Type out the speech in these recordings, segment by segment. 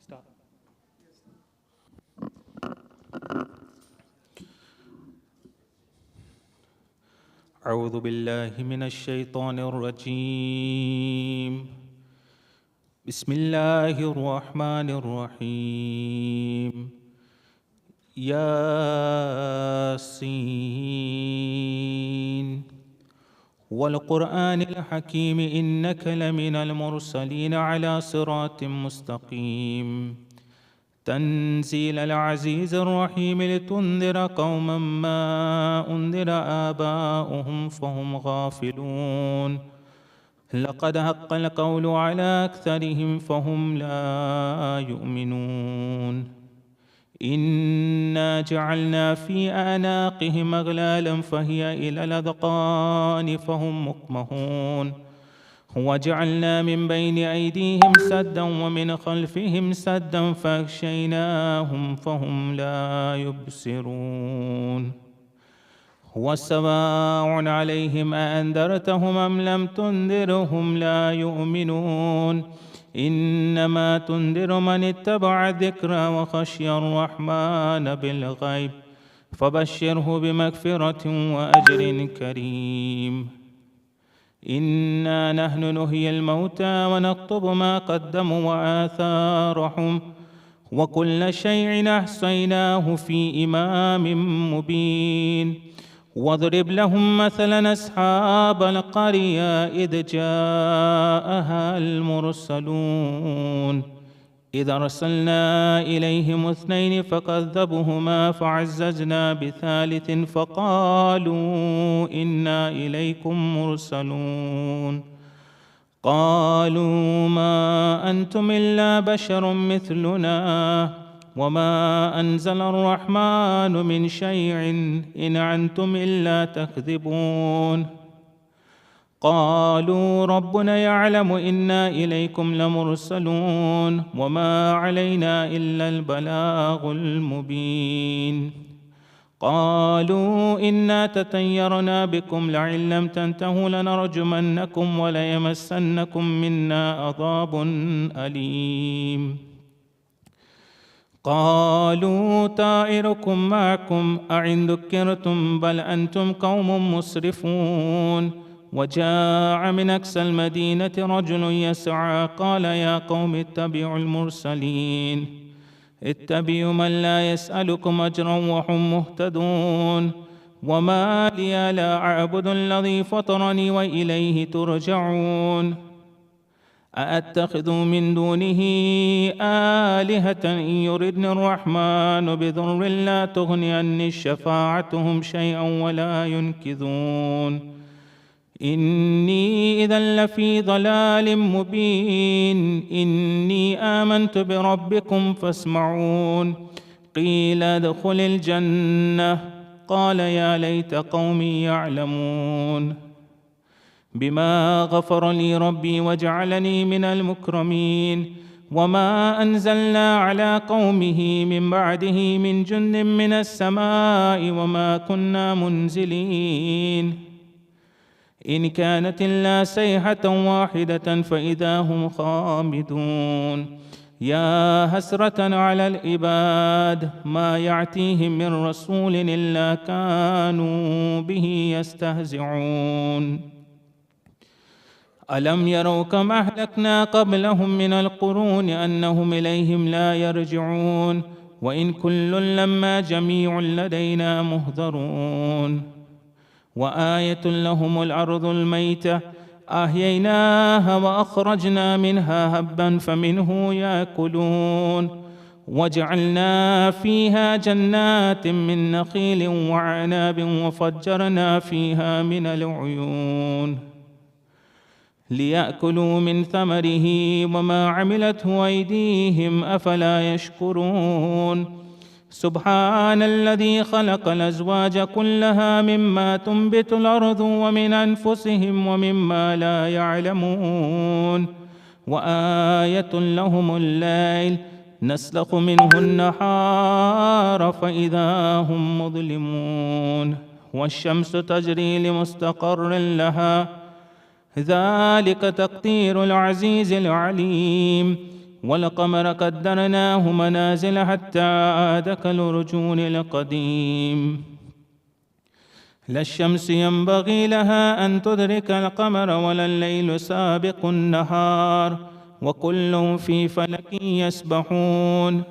Start. أعوذ بالله من الشيطان الرجيم. بسم الله الرحمن الرحيم. ياسين والقرآن الحكيم إنك لمن المرسلين على صراط مستقيم تنزيل العزيز الرحيم لتنذر قوما ما أنذر آباؤهم فهم غافلون لقد حق القول على أكثرهم فهم لا يؤمنون إنا جعلنا في أعناقهم أغلالا فهي إلى الأذقان فهم مقمحون وجعلنا من بين أيديهم سدا ومن خلفهم سدا فأغشيناهم فهم لا يبصرون هو سواء عليهم أأنذرتهم أم لم تنذرهم لا يؤمنون إنما تنذر من اتبع الذكر وخشي الرحمن بالغيب فبشره بمغفرة وأجر كريم إنا نحن نحيي الموتى ونكتب ما قدموا وآثارهم وكل شيء أحصيناه في إمام مبين واضرب لهم مثلا أصحاب القرية إذ جاءها المرسلون إذ أرسلنا إليهم اثنين فكذبوهما فعززنا بثالث فقالوا إنا إليكم مرسلون قالوا ما أنتم إلا بشر مثلنا وما أنزل الرحمن من شيء إن أنتم إلا تكذبون قالوا ربنا يعلم إنا إليكم لمرسلون وما علينا إلا البلاغ المبين قالوا إنا تطيرنا بكم لئن لم تنتهوا لنرجمنكم وليمسنكم منا عذاب أليم قالوا طائركم معكم أئن ذكرتم بل أنتم قوم مسرفون وجاء من أقصى المدينة رجل يسعى قال يا قوم اتبعوا المرسلين اتبعوا من لا يسألكم أجرا وهم مهتدون وما لي لا أعبد الذي فطرني وإليه ترجعون أأتخذ من دونه آلهة إن يردني الرحمن بضر لا تغني عني شفاعتهم شيئا ولا ينقذون إني إذا لفي ضلال مبين إني آمنت بربكم فاسمعون قيل ادخل الجنة قال يا ليت قومي يعلمون بما غفر لي ربي وجعلني من المكرمين وما أنزلنا على قومه من بعده من جند من السماء وما كنا منزلين إن كانت إلا صيحة واحدة فإذا هم خامدون يا حسرة على العباد ما يأتيهم من رسول إلا كانوا به يستهزئون ألم يروا كم أهلكنا قبلهم من القرون أنهم إليهم لا يرجعون وإن كل لما جميع لدينا محضرون وآية لهم الأرض الميتة أحييناها وأخرجنا منها هبا فمنه يأكلون وجعلنا فيها جنات من نخيل وعناب وفجرنا فيها من العيون ليأكلوا من ثمره وما عملته أيديهم أفلا يشكرون سبحان الذي خلق الأزواج كلها مما تنبت الأرض ومن أنفسهم ومما لا يعلمون وآية لهم الليل نسلخ منه النهار فإذا هم مظلمون والشمس تجري لمستقر لها ذلك تقدير العزيز العليم والقمر قدرناه منازل حتى عاد كالعرجون القديم. لا الشمس ينبغي لها أن تدرك القمر ولا الليل سابق النهار وكل في فلك يسبحون.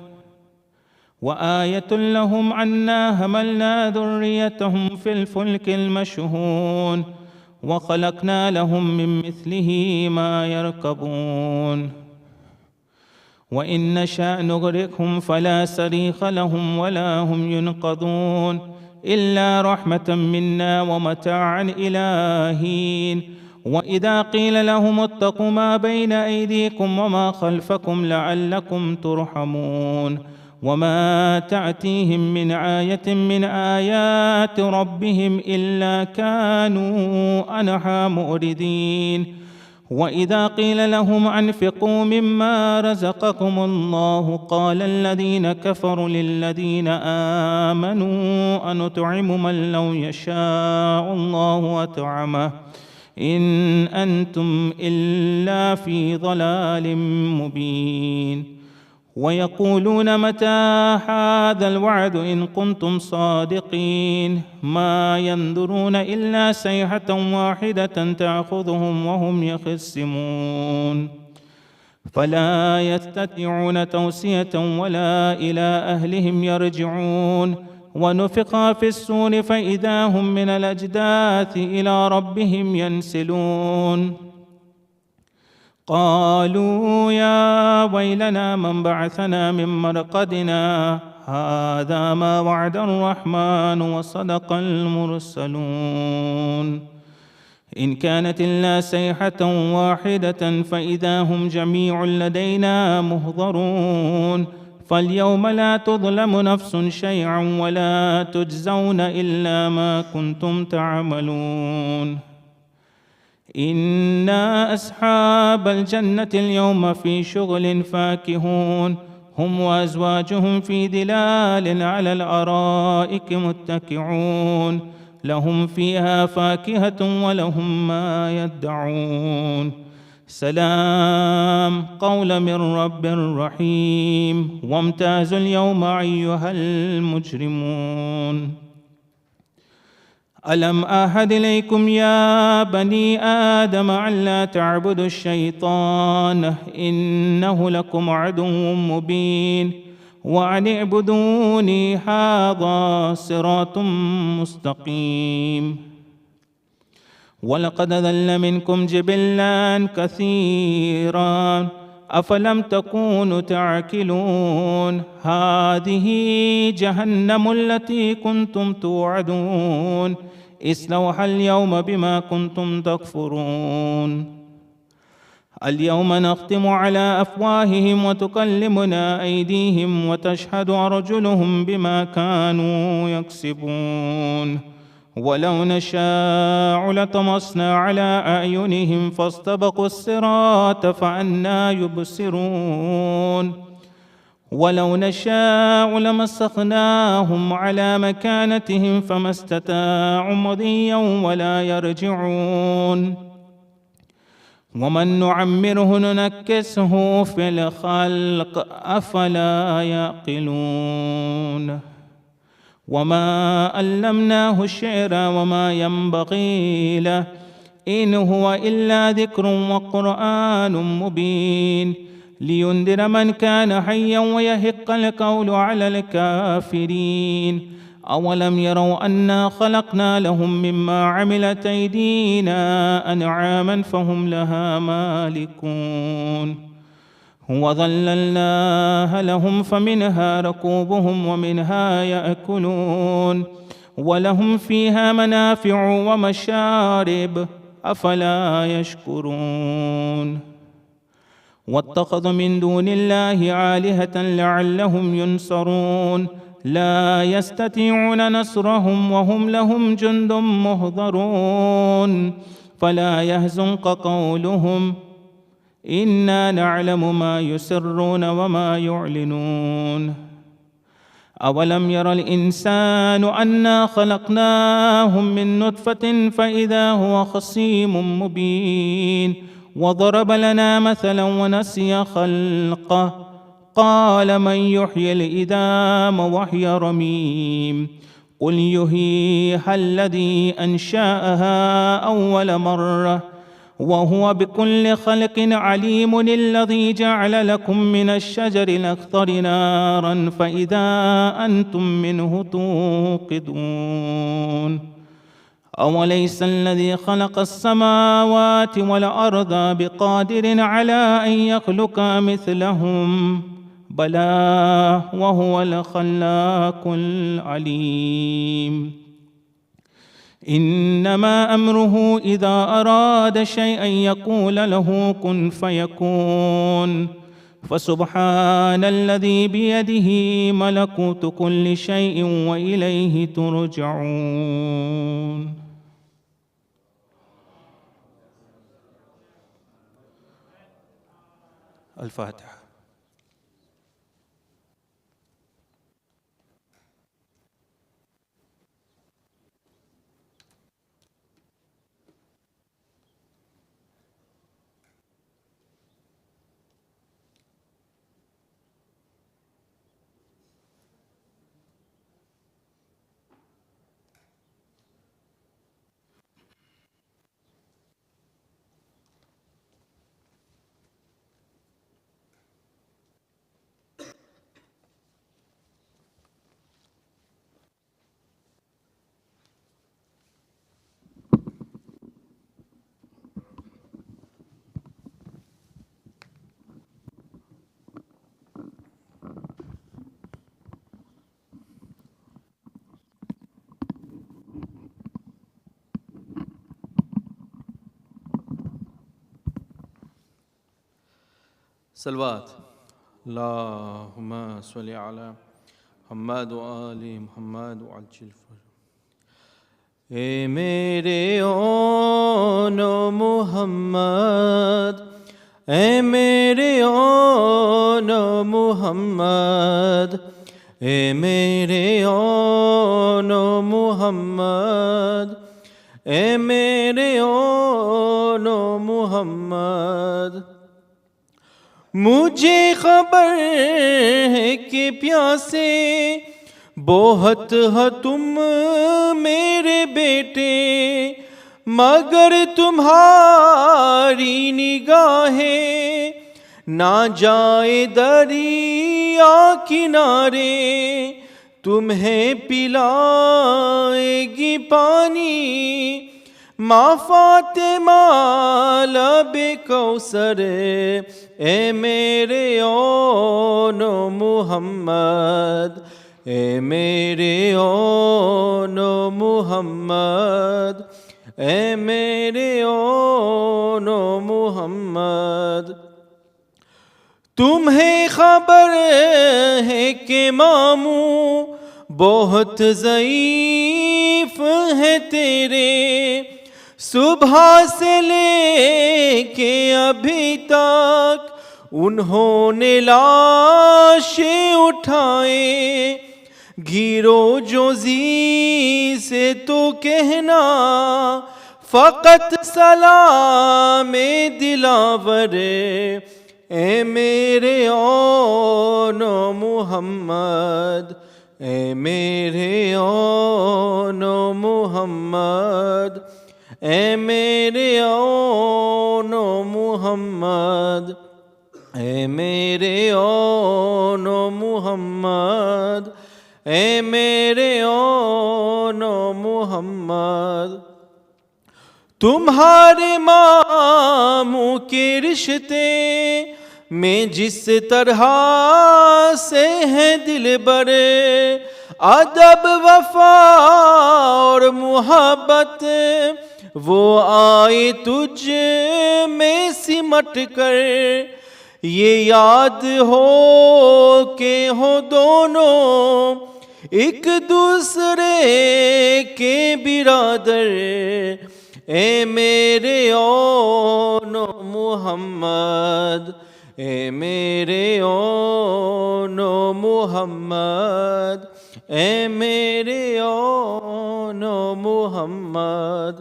وآية لهم أنا حملنا ذريتهم في الفلك المشحون وخلقنا لهم من مثله ما يركبون. وإن نشأ نغرقهم فلا صريخ لهم ولا هم ينقذون إلا رحمة منا ومتاعا إلى حين. وإذا قيل لهم اتقوا ما بين أيديكم وما خلفكم لعلكم ترحمون وما تأتيهم من آية من آيات ربهم إلا كانوا عنها معرضين. وإذا قيل لهم أنفقوا مما رزقكم الله قال الذين كفروا للذين آمنوا أنطعم من لو يشاء الله أطعمه إن أنتم إلا في ضلال مبين. ويقولون متى هذا الوعد إن كنتم صادقين ما ينظرون إلا صيحة واحدة تأخذهم وهم يخصمون فلا يستطيعون توصية ولا إلى أهلهم يرجعون. ونفخ في الصور فإذا هم من الأجداث إلى ربهم ينسلون. قالوا يا ويلنا من بعثنا من مرقدنا هذا ما وعد الرحمن وصدق المرسلون. إن كانت إلا صيحة واحدة فإذا هم جميع لدينا محضرون. فاليوم لا تظلم نفس شيئا ولا تجزون إلا ما كنتم تعملون. إن أصحاب الجنة اليوم في شغل فاكهون هم وأزواجهم في ظلال على الأرائك متكئون لهم فيها فاكهة ولهم ما يدعون. سلام قولا من رب رحيم. وامتازوا اليوم أيها المجرمون. ألم أعهد إليكم يا بني آدم ألا تعبدوا الشيطان إنه لكم عدو مبين وأن اعبدوني هذا صراط مستقيم. ولقد ضل منكم جبلا كثيرا أفلم تكونوا تعقلون. هذه جهنم التي كنتم توعدون اصلوها اليوم بما كنتم تكفرون. اليوم نختم على أفواههم وتكلمنا أيديهم وتشهد أرجلهم بما كانوا يكسبون. ولو نشاء لطمسنا على أعينهم فاستبقوا الصراط فأنى يبصرون. ولو نشاء لمسخناهم على مكانتهم فما استطاعوا مضيا ولا يرجعون. ومن نعمره ننكسه في الخلق أفلا يعقلون. وما علمناه الشعر وما ينبغي له إن هو إلا ذكر وقرآن مبين لينذر من كان حيا ويحق القول على الكافرين. أولم يروا أنا خلقنا لهم مما عملت أيدينا أنعاما فهم لها مالكون. وظللناها لهم فمنها ركوبهم ومنها يأكلون ولهم فيها منافع ومشارب أفلا يشكرون. واتخذوا من دون الله آلهة لعلهم ينصرون لا يستطيعون نصرهم وهم لهم جند مهضرون. فلا يحزنك قولهم إنا نعلم ما يسرون وما يعلنون. أولم ير الإنسان أنا خلقناهم من نطفة فإذا هو خصيم مبين وضرب لنا مثلا ونسي خلقه قال من يحيي العظام وهي رميم قل يحييها الذي أنشأها أول مرة وهو بكل خلق عليم الذي جعل لكم من الشجر الأخضر نارا فإذا أنتم منه توقدون أوليس الذي خلق السماوات والأرض بقادر على أن يخلق مثلهم بلى وهو الخلاق العليم إنما أمره إذا أراد شيئا يقول له كن فيكون فسبحان الذي بيده ملكوت كل شيء وإليه ترجعون. الفاتحة. सलवात अल्लाहुम्मा सल्लि अला मुहम्मद व आलि मुहम्मद व अज्जिल फरज। ए मेरे ओनो मुहम्मद, ए मेरे ओनो मुहम्मद, ए मेरे ओनो मुहम्मद, ए मेरे ओनो मुहम्मद। मुझे खबर है कि प्यासे बहुत हो तुम मेरे बेटे, मगर तुम्हारी निगाहें ना जाए दरिया किनारे, तुम्हें पिलाएगी पानी माँ फातिमा लबे कौसर। ए मेरे ओनो मुहम्मद, ए मेरे ओनो मुहम्मद, ए मेरे ओनो मुहम्मद। तुम्हें खबर है कि मामू बहुत ज़ईफ़ है तेरे, सुबह से लेके अभी तक उन्होंने लाशें उठाए। घिरो जोजी से तो कहना फ़कत सलाम दिलावर। ए मेरे ओनो मुहम्मद, ए मेरे ओनो मुहम्मद, ए मेरे ओनो मुहम्मद, ए मेरे ओनो मुहम्मद, ए मेरे ओनो मुहम्मद। तुम्हारे मामू के रिश्ते में जिस तरह से है दिलबर, अदब वफा और मुहब्बत वो आए तुझ में सिमट कर। ये याद हो के हो दोनों एक दूसरे के बिरादर। ए मेरे ओनो मुहम्मद, ए मेरे ओनो मुहम्मद, ए मेरे ओनो मुहम्मद।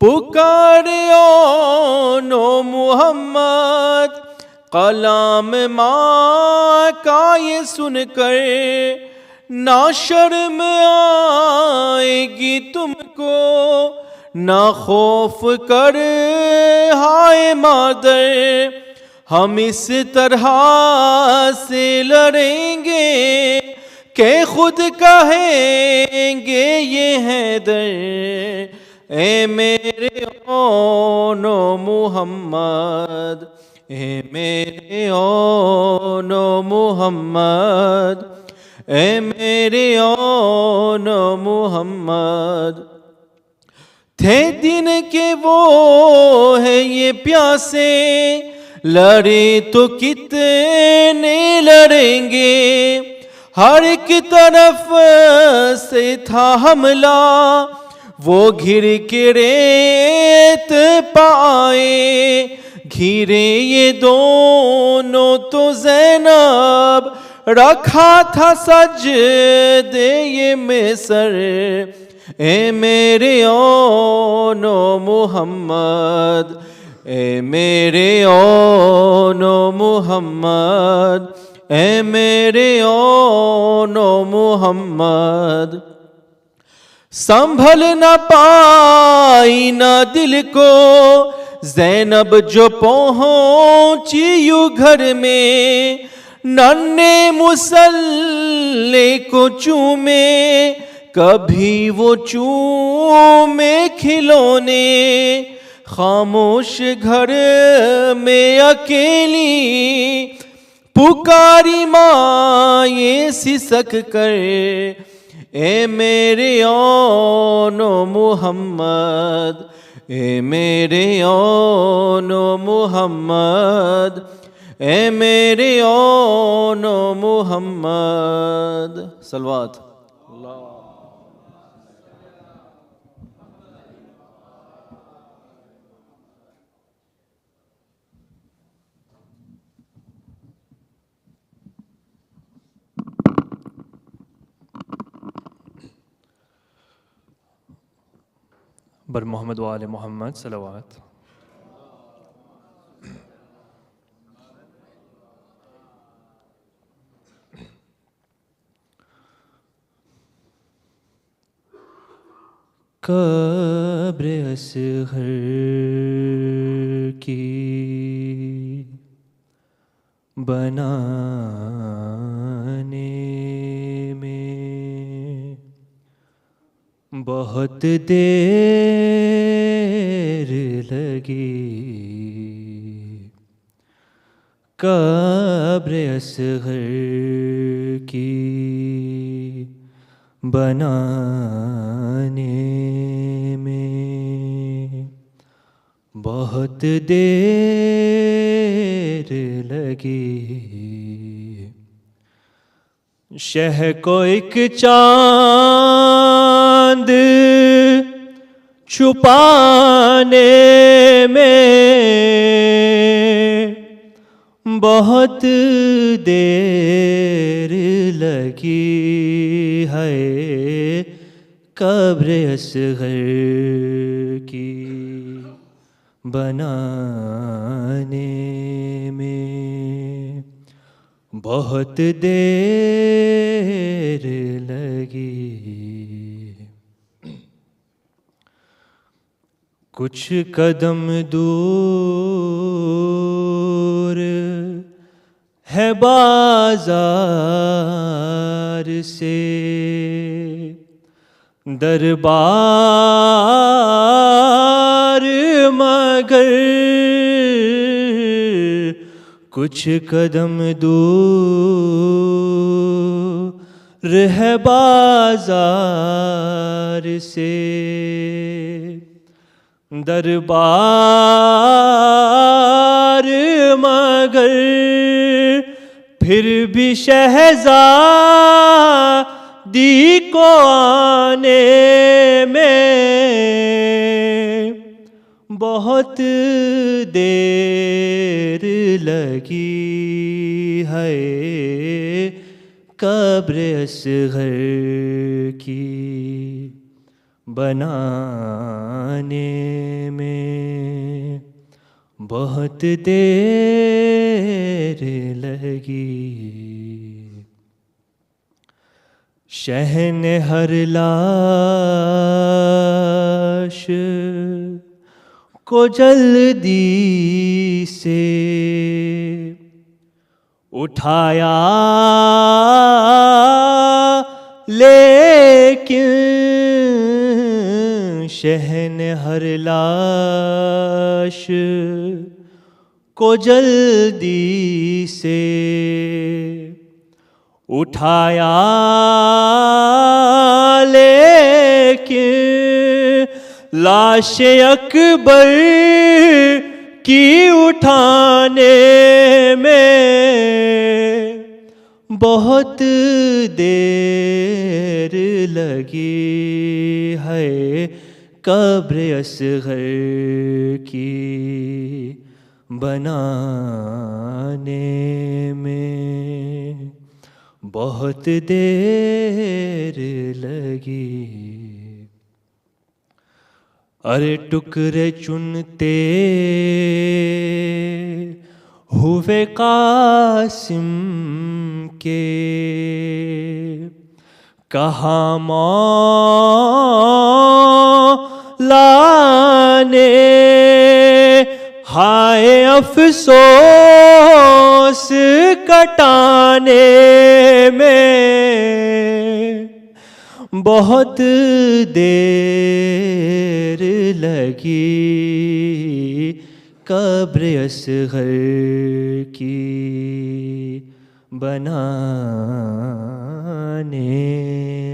पुकारे नो मोहम्मद, कलाम माँ का ये सुनकर ना शर्म आएगी तुमको, ना खौफ कर हाय मादर, हम इस तरह से लड़ेंगे के खुद कहेंगे ये हैदर। ए मेरे ओनो मुहम्मद, ए मेरे ओनो मुहम्मद, ए मेरे ओनो मुहम्मद। थे दिन के वो है ये प्यासे, लड़े तो कितने लड़ेंगे, हर एक तरफ से था हमला, वो घिर के रेत पाए, घिरे ये दोनों तो ज़ैनब, रखा था सजदे ये में सर। ए मेरे ओनो मुहम्मद, ए मेरे ओनो मुहम्मद, ए मेरे ओनो मुहम्मद। संभल न पाई न दिल को ज़ैनब जो पहुंची यू घर में, नन्हे मुसल्ले को चूमे, कभी वो चूमे खिलौने, खामोश घर में अकेली पुकारी माँ ये सिसक कर। ए मेरे ओनो मुहम्मद, ए मेरे ओनो मुहम्मद, ए मेरे ओनो मुहम्मद। सलवात। बर मोहम्मद व आले मोहम्मद सलवात। कब्र असग़र की बनाने में बहुत देर लगी, कब्र असग़र की बनाने में बहुत देर लगी। शह को एक चांद छुपाने में बहुत देर लगी है, कब्र असग़र की बनाने में बहुत देर लगी। कुछ कदम दूर है बाजार से दरबार, मगर कुछ कदम दूर है बाजार से दरबार, मगर फिर भी शहज़ादी को आने में बहुत देर लगी है, कब्र असग़र की बनाने में बहुत देर लगी। शहन हर लाश को जल्दी से उठाया, लेकिन शहन हर लाश को जल्दी से उठाया, लेकिन लाश अकबर की उठाने में बहुत देर लगी है। कब्र असग़र की बनाने में बहुत देर लगी। अरे टुकड़े चुनते हुए कासिम के, कहाँ मौला ने हाय अफसोस कटाने में बहुत देर लगी। कब्र असग़र की बनाने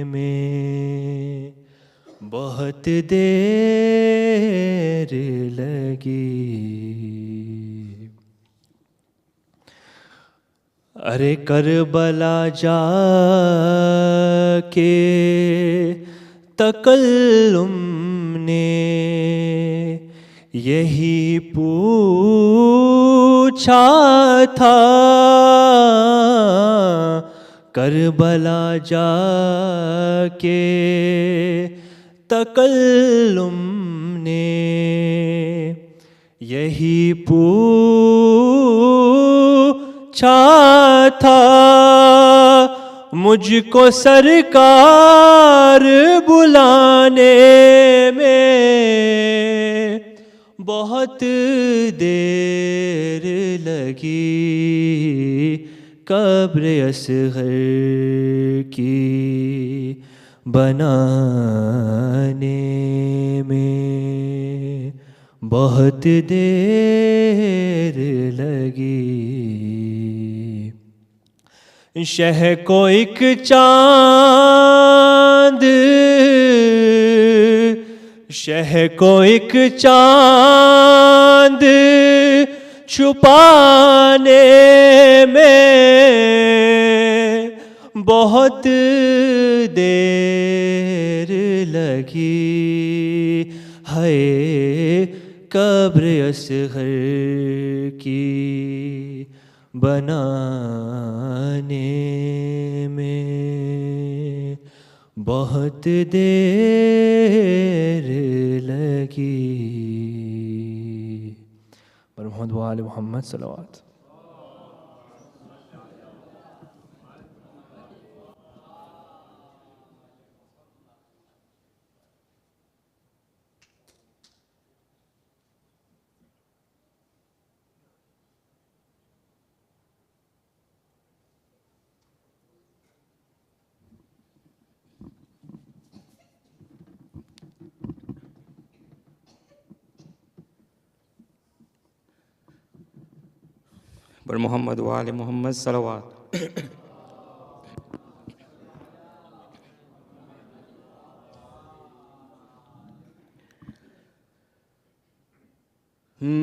में बहुत देर लगी। अरे करबला जाके तकल्लुम ने यही पूछा था। करबला जाके तकल्लुम ने यही पूछा था। मुझको सरकार बुलाने में बहुत देर लगी। कब्र असग़र की बनाने में बहुत देर लगी। शह को एक चांद, शह को एक चांद छुपाने में बहुत देर लगी है। कब्र असग़र की बनाने में बहुत देर लगी। पर मोहम्मद व आले मोहम्मद सल्लल्लाहु। पर मोहम्मद व आले मोहम्मद सल्लल्लाहु।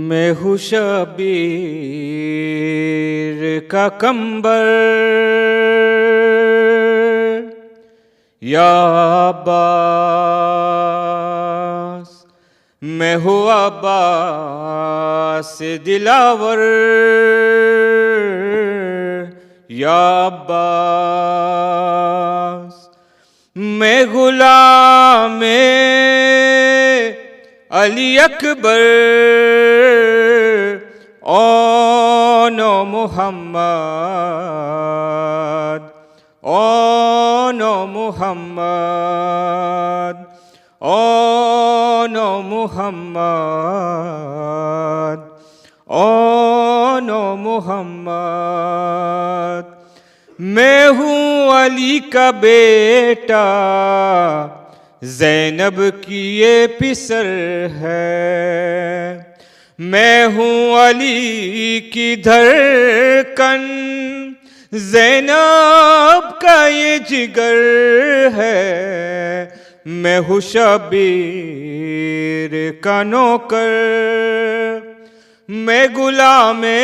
मैं हूँ शबीर का कंबर या अब्बास, मैं हूँ अब्बास दिलावर या अब्बास। मैं गुलाम अली अकबर ओनो मुहम्मद ओनो मुहम्मद ओनो मुहम्मद ओनो मुहम्मद। मैं हूँ अली का बेटा, ज़ैनब की ये पिसर है। मैं हूँ अली की धड़कन, ज़ैनब का ये जिगर है। मैं हूँ शबीर का नौकर, मैं गुलामे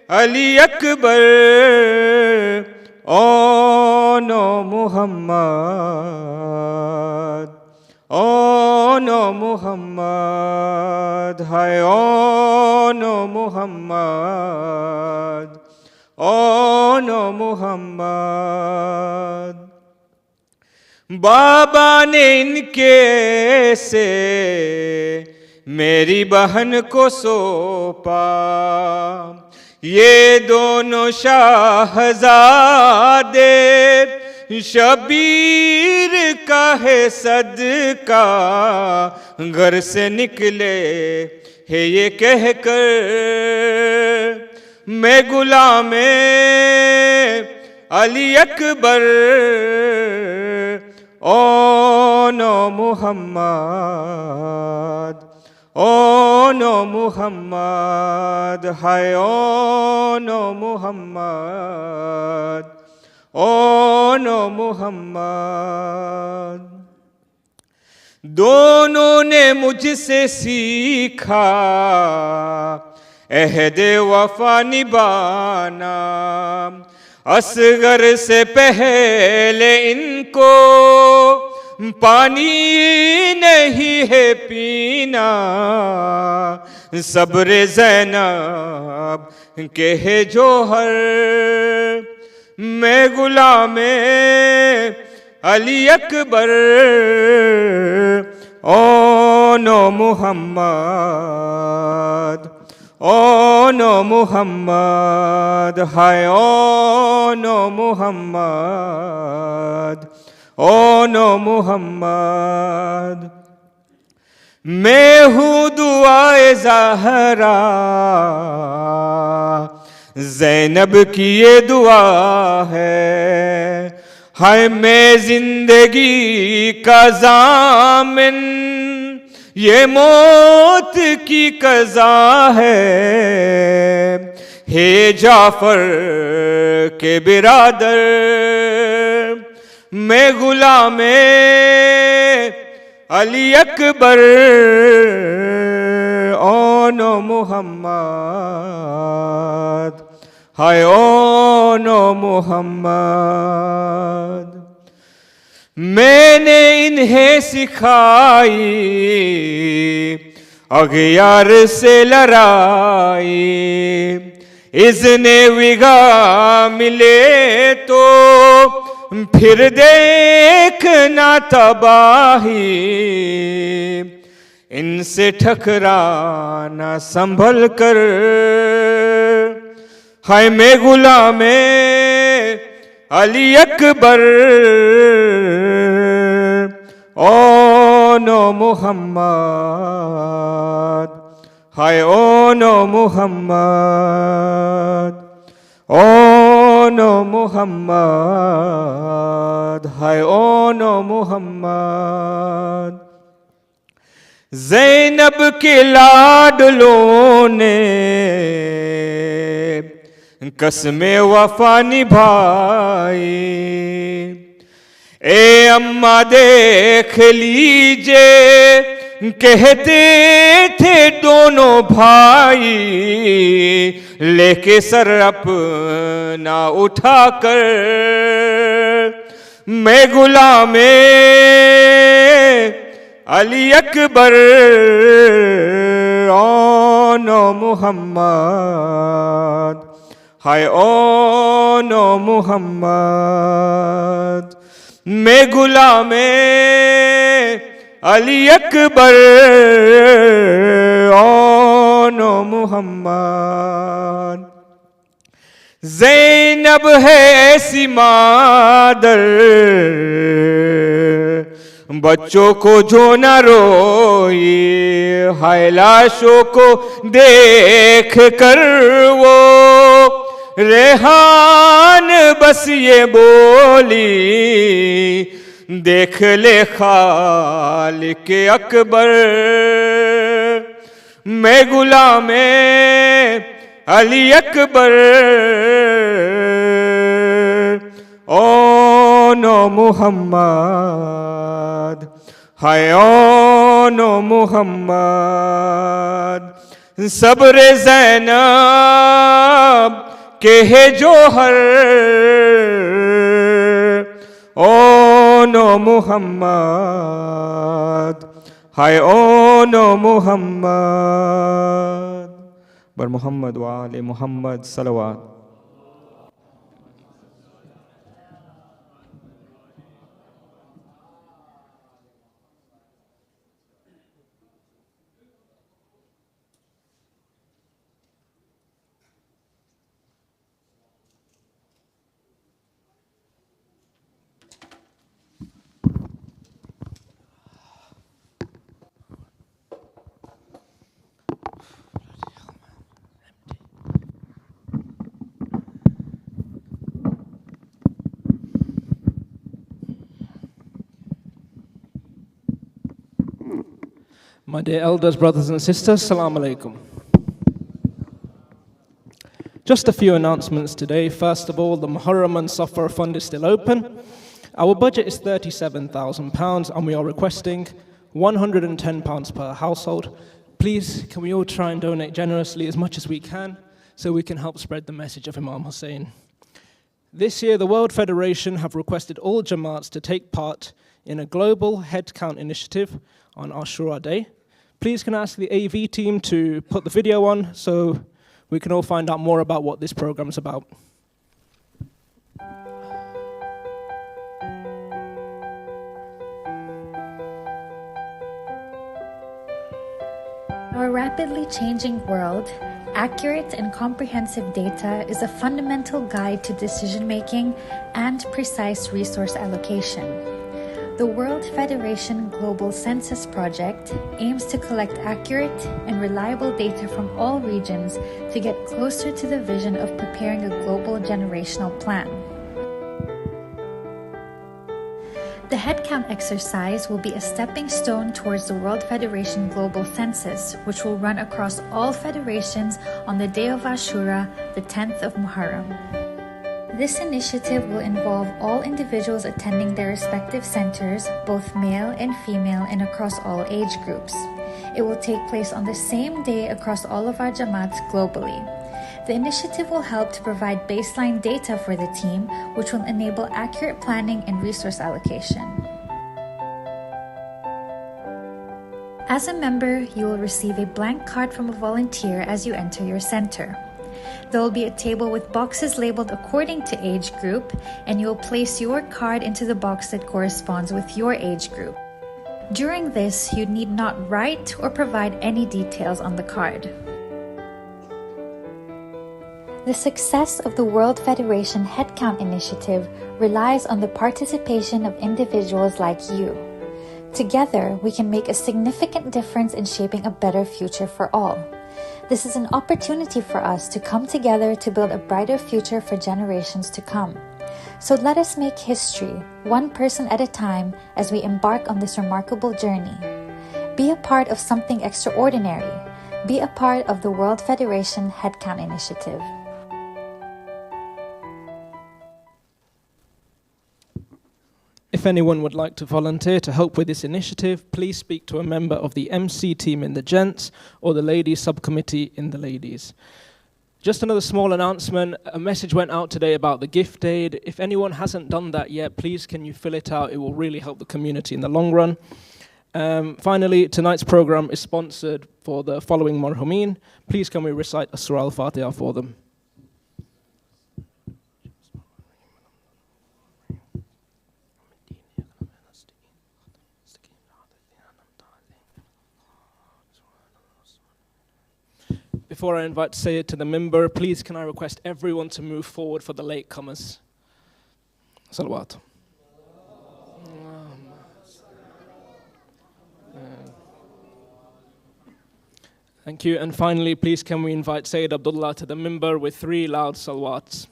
अली अकबर ओनो मुहम्मद ओनो मुहम्मद हाय ओनो मुहम्मद ओनो मुहम्मद। बाबा ने इनके से मेरी बहन को सौंपा, ये दोनों शाहज़ादे शबीर का है सदका। घर से निकले है ये कहकर, मैं गुलामे अली अकबर ओनो मुहम्मद ओनो मुहम्मद हाय ओनो मुहम्मद ओनो मुहम्मद। दोनों ने मुझसे सीखा अहद वफा निभाना। असगर से पहले इनको पानी नहीं है पीना। सब्र ज़ैनब के है जोहर, मैं गुलामे अली अकबर ओनो मुहम्मद ओनो मुहम्मद हाय ओनो मुहम्मद ओनो मुहम्मद। मैं हूँ दुआए ज़हरा, ज़ैनब की ये दुआ है। हाय मैं जिंदगी का ज़ामिन, ये मौत की कज़ा है। हे जाफर के बिरादर, मैं गुलामे अली अकबर ओनो मुहम्मद हाय ओनो मुहम्मद। मैंने इन्हें सिखाई अगियार से लड़ाई। इज़्ने विगा मिले तो फिर देखना तबाही। इनसे ठकराना संभल कर, हाय मैं गुलामे अली अकबर ओनो मुहम्मद हाय ओनो मुहम्मद ओनो मुहम्मद हाय ओनो मुहम्मद। ज़ैनब के लाडलों ने कसमे वफा निभाई। ए अम्मा देख लीजिए कहते थे दोनों भाई, लेके सर अपना उठाकर मैं गुलामे अली अकबर ओनो मुहम्मद हाय ओनो मुहम्मद। मैं गुलामे Ali Akbar on Muhammad. Zainab hai ऐसी मादर बच्चों को जो न रोए, हाय लाशों को देख कर वो रेहान बस ये बोली, देख ले खालिक अकबर, मैं गुलामे अली अकबर ओनो मुहम्मद, हाय ओनो मुहम्मद, सब्र ज़ैनब के है जोहर ओनो मुहम्मद, हाय ओनो मुहम्मद, बर मोहम्मद व आले Mohammad सलवात. My dear elders, brothers and sisters, Assalamu alaikum. Just a few announcements today. First of all, the Muharram and Safar Fund is still open. Our budget is £37,000 and we are requesting £110 per household. Please, can we all try and donate generously as much as we can so we can help spread the message of Imam Husayn. This year, the World Federation have requested all Jamaats to take part in a global headcount initiative on Ashura Day. Please can I ask the AV team to put the video on so we can all find out more about what this program is about. Our rapidly changing world, accurate and comprehensive data is a fundamental guide to decision-making and precise resource allocation. The World Federation Global Census Project aims to collect accurate and reliable data from all regions to get closer to the vision of preparing a global generational plan. The headcount exercise will be a stepping stone towards the World Federation Global Census, which will run across all federations on the day of Ashura, the 10th of Muharram. This initiative will involve all individuals attending their respective centers, both male and female, and across all age groups. It will take place on the same day across all of our Jamaats globally. The initiative will help to provide baseline data for the team, which will enable accurate planning and resource allocation. As a member, you will receive a blank card from a volunteer as you enter your center. There will be a table with boxes labeled according to age group, and you will place your card into the box that corresponds with your age group. During this, you need not write or provide any details on the card. The success of the World Federation Headcount Initiative relies on the participation of individuals like you. Together, we can make a significant difference in shaping a better future for all. This is an opportunity for us to come together to build a brighter future for generations to come. So let us make history, one person at a time, as we embark on this remarkable journey. Be a part of something extraordinary. Be a part of the World Federation Headcount Initiative. If anyone would like to volunteer to help with this initiative, please speak to a member of the MC team in the gents or the ladies subcommittee in the ladies. Just another small announcement, a message went out today about the gift aid. If anyone hasn't done that yet, please can you fill it out? It will really help the community in the long run. Finally, tonight's program is sponsored for the following marhumin. Please can we recite Surah Al-Fatiha for them? Before I invite Syed to the mimbar, please can I request everyone to move forward for the latecomers. Salawat. Thank you. And finally, please can we invite Syed Abdulla to the mimbar with 3 loud salawats.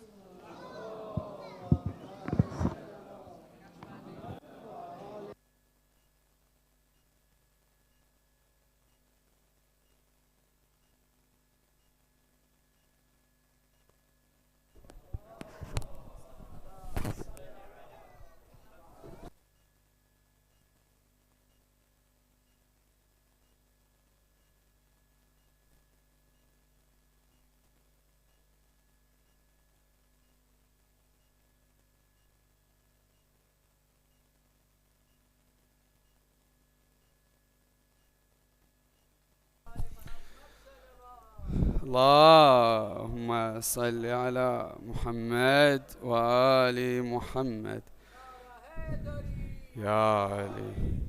اللهم صل على محمد وآل محمد يا علي.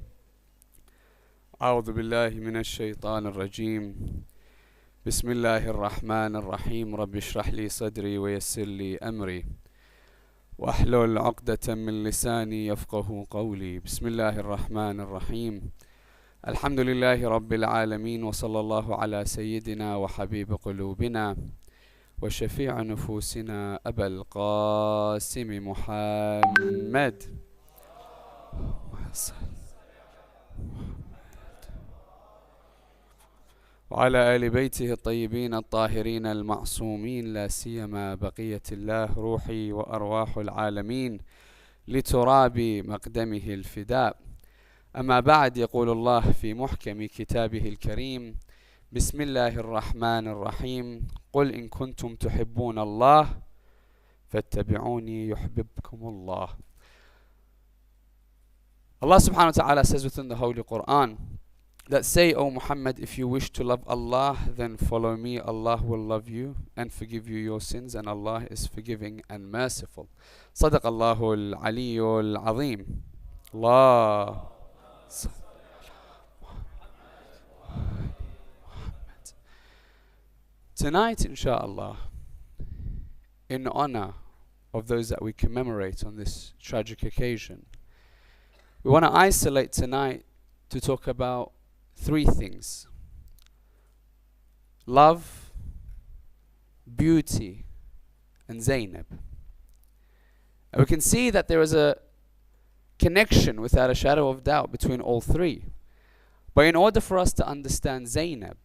أعوذ بالله من الشيطان الرجيم. بسم الله الرحمن الرحيم. رب اشرح لي صدري ويسر لي أمري واحلل عقدة من لساني يفقه قولي. بسم الله الرحمن الرحيم. الحمد لله رب العالمين، وصلى الله على سيدنا وحبيب قلوبنا وشفيع نفوسنا أبا القاسم محمد وعلى آل بيته الطيبين الطاهرين المعصومين، لا سيما بقية الله روحي وأرواح العالمين لتراب مقدمه الفداء. أما بعد، يقول الله في محكم كتابه الكريم: بسم الله الرحمن الرحيم. قل إن كنتم تحبون الله فاتبعوني يحببكم الله. Allah subhanahu wa ta'ala says within the Holy Quran that, say, O Muhammad, if you wish to love Allah, then follow me. Allah will love you and forgive you your sins, and Allah is forgiving and merciful. صدق الله العلي العظيم. Allah. Tonight, inshallah, in honor of those that we commemorate on this tragic occasion, we want to isolate tonight to talk about 3 things: love, beauty, and Zainab. And we can see that there is a connection without a shadow of doubt between all 3. But in order for us to understand Zainab,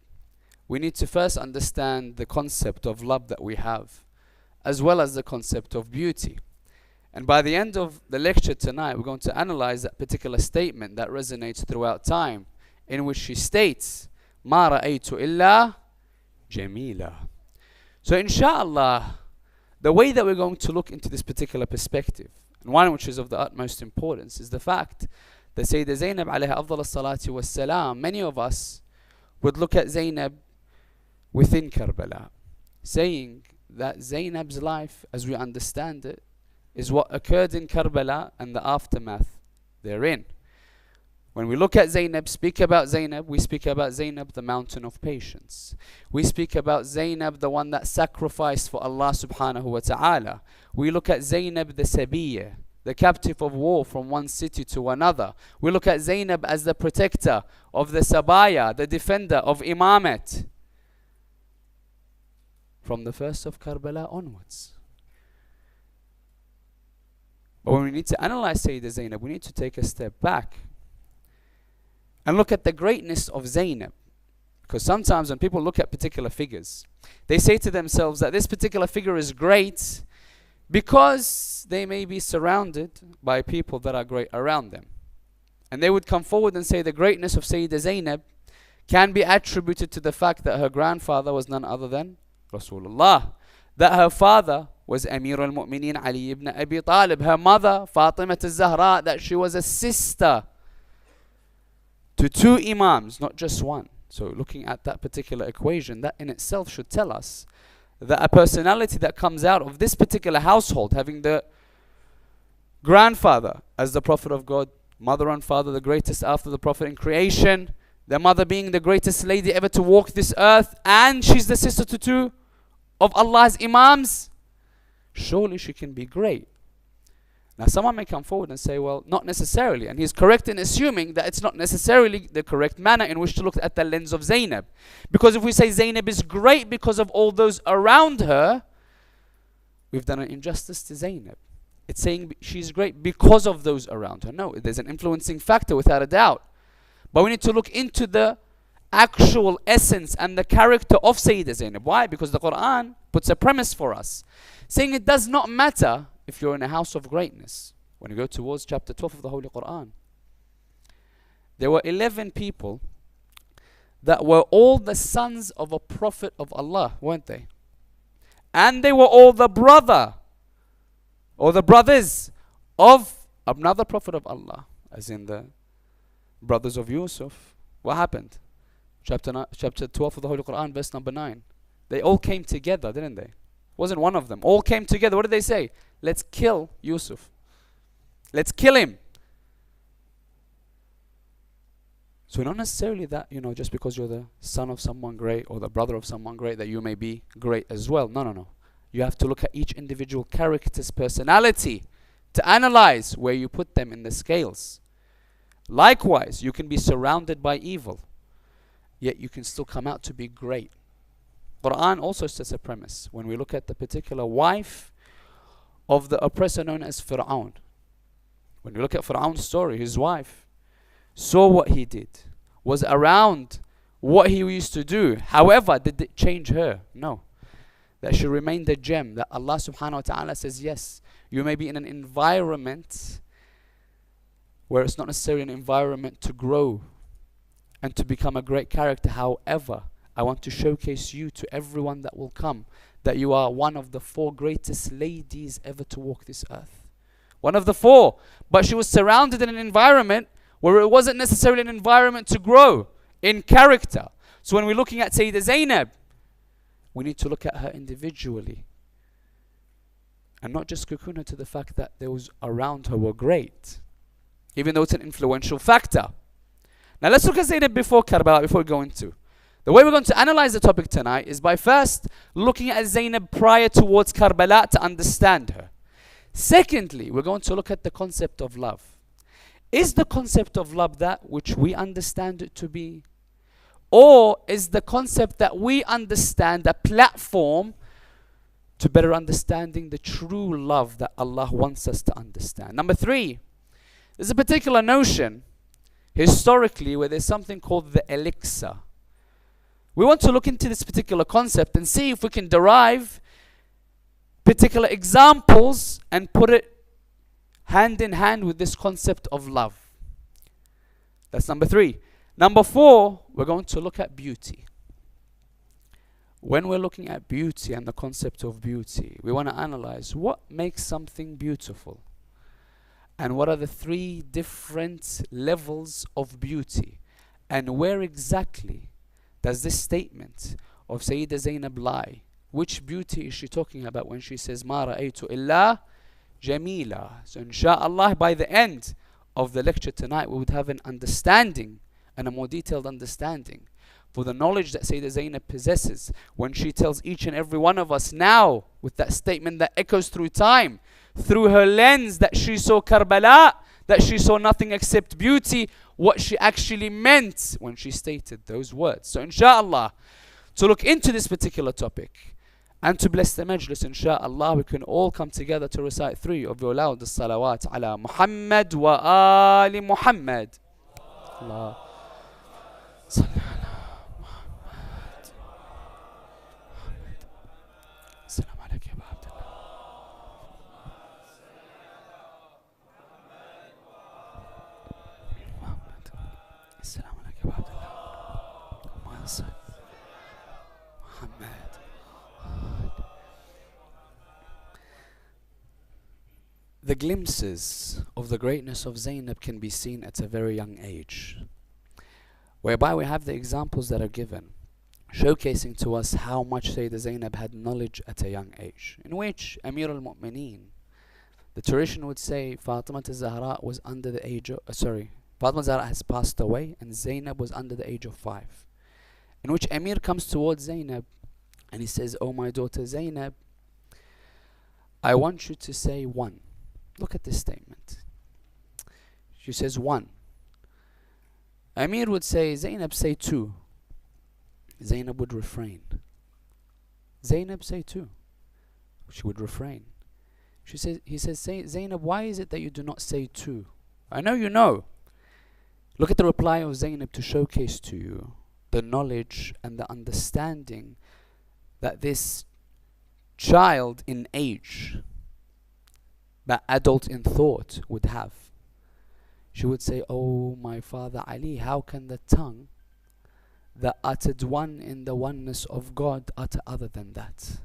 we need to first understand the concept of love that we have, as well as the concept of beauty. And by the end of the lecture tonight, we're going to analyze that particular statement that resonates throughout time, in which she states, "Ma ra'aytu illa jamila." So inshallah, the way that we're going to look into this particular perspective, and one which is of the utmost importance, is the fact that Sayyidah Zainab alayha afdal as-salatu was-salam, many of us would look at Zainab within Karbala, saying that Zainab's life, as we understand it, is what occurred in Karbala and the aftermath therein. When we look at Zainab, speak about Zainab, we speak about Zainab, the mountain of patience. We speak about Zainab, the one that sacrificed for Allah subhanahu wa ta'ala. We look at Zainab, the Sabiyya, the captive of war from one city to another. We look at Zainab as the protector of the Sabaya, the defender of Imamat, from the first of Karbala onwards. But when we need to analyze Sayyidah Zainab, we need to take a step back and look at the greatness of Zainab. Because sometimes when people look at particular figures, they say to themselves that this particular figure is great because they may be surrounded by people that are great around them. And they would come forward and say the greatness of Sayyidah Zainab can be attributed to the fact that her grandfather was none other than Rasulullah, that her father was Amir al-Mu'mineen Ali ibn Abi Talib, her mother Fatima al-Zahra, that she was a sister to 2 imams, not just one. So looking at that particular equation, that in itself should tell us that a personality that comes out of this particular household, having the grandfather as the Prophet of God, mother and father the greatest after the Prophet in creation, their mother being the greatest lady ever to walk this earth, and she's the sister to two of Allah's Imams, surely she can be great. Now someone may come forward and say, well, not necessarily, and he's correct in assuming that it's not necessarily the correct manner in which to look at the lens of Zainab. Because if we say Zainab is great because of all those around her, we've done an injustice to Zainab. It's saying she's great because of those around her. No, there's an influencing factor without a doubt. But we need to look into the actual essence and the character of Sayyidah Zainab. Why? Because the Quran puts a premise for us, saying it does not matter if you're in a house of greatness. When you go towards chapter 12 of the Holy Quran, there were 11 people that were all the sons of a prophet of Allah, weren't they? And they were all the brother or the brothers of another prophet of Allah, as in the brothers of Yusuf. What happened? Chapter 12 of the Holy Quran, verse number 9. They all came together, didn't they? Wasn't one of them. All came together. What did they say? Let's kill Yusuf. Let's kill him. So not necessarily that, just because you're the son of someone great or the brother of someone great, that you may be great as well. No. You have to look at each individual character's personality to analyze where you put them in the scales. Likewise, you can be surrounded by evil, yet you can still come out to be great. Quran also sets a premise. When we look at the particular wife of the oppressor known as Fir'aun, when we look at Fir'aun's story, his wife saw what he did, was around what he used to do. However, did it change her? No. That she remained a gem. That Allah subhanahu wa ta'ala says, yes, you may be in an environment where it's not necessarily an environment to grow and to become a great character. However, I want to showcase you to everyone that will come that you are one of the 4 greatest ladies ever to walk this earth. One of the 4. But she was surrounded in an environment where it wasn't necessarily an environment to grow in character. So when we're looking at Sayyidah Zainab, we need to look at her individually and not just cocoon her to the fact that those around her were great, even though it's an influential factor. Now let's look at Zainab before Karbala, before we go into. The way we're going to analyze the topic tonight is by first looking at Zainab prior towards Karbala to understand her. Secondly, we're going to look at the concept of love. Is the concept of love that which we understand it to be? Or is the concept that we understand a platform to better understanding the true love that Allah wants us to understand? Number 3, there's a particular notion historically where there's something called the elixir. We want to look into this particular concept and see if we can derive particular examples and put it hand in hand with this concept of love. That's number 3. Number 4, we're going to look at beauty. When we're looking at beauty and the concept of beauty, we want to analyze what makes something beautiful and what are the 3 different levels of beauty, and where exactly does this statement of Sayyidah Zainab lie? Which beauty is she talking about when she says Ma ra'aytu illa jamila? So inshallah, by the end of the lecture tonight, we would have an understanding and a more detailed understanding for the knowledge that Sayyidah Zainab possesses when she tells each and every one of us now with that statement that echoes through time, through her lens, that she saw Karbala, that she saw nothing except beauty, what she actually meant when she stated those words. So inshallah, to look into this particular topic and to bless the majlis, inshallah, we can all come together to recite 3 of your loudest salawat ala Muhammad wa ali Muhammad. Allah. Salli ala Muhammad. Assalamu alaikum ya Abdulla. Assalamu alaikum ya Abdulla. Muhammad. The glimpses of the greatness of Zainab can be seen at a very young age, whereby we have the examples that are given, showcasing to us how much Sayyidah Zainab had knowledge at a young age, in which Amir al-Mu'mineen, the tradition would say Fatima al-Zahra was under the age of, Fatima Zahra has passed away and Zainab was under the age of 5. In which Amir comes towards Zainab and he says, "Oh my daughter Zainab, I want you to say 1. Look at this statement. She says 1. Amir would say, "Zainab, say 2. Zainab would refrain. "Zainab, say 2. She would refrain. He says, "Zainab, why is it that you do not say 2? I know you know." Look at the reply of Zainab to showcase to you the knowledge and the understanding that this child in age, but adult in thought, would have. She would say, "Oh my father Ali, how can the tongue that uttered one in the oneness of God utter other than that?"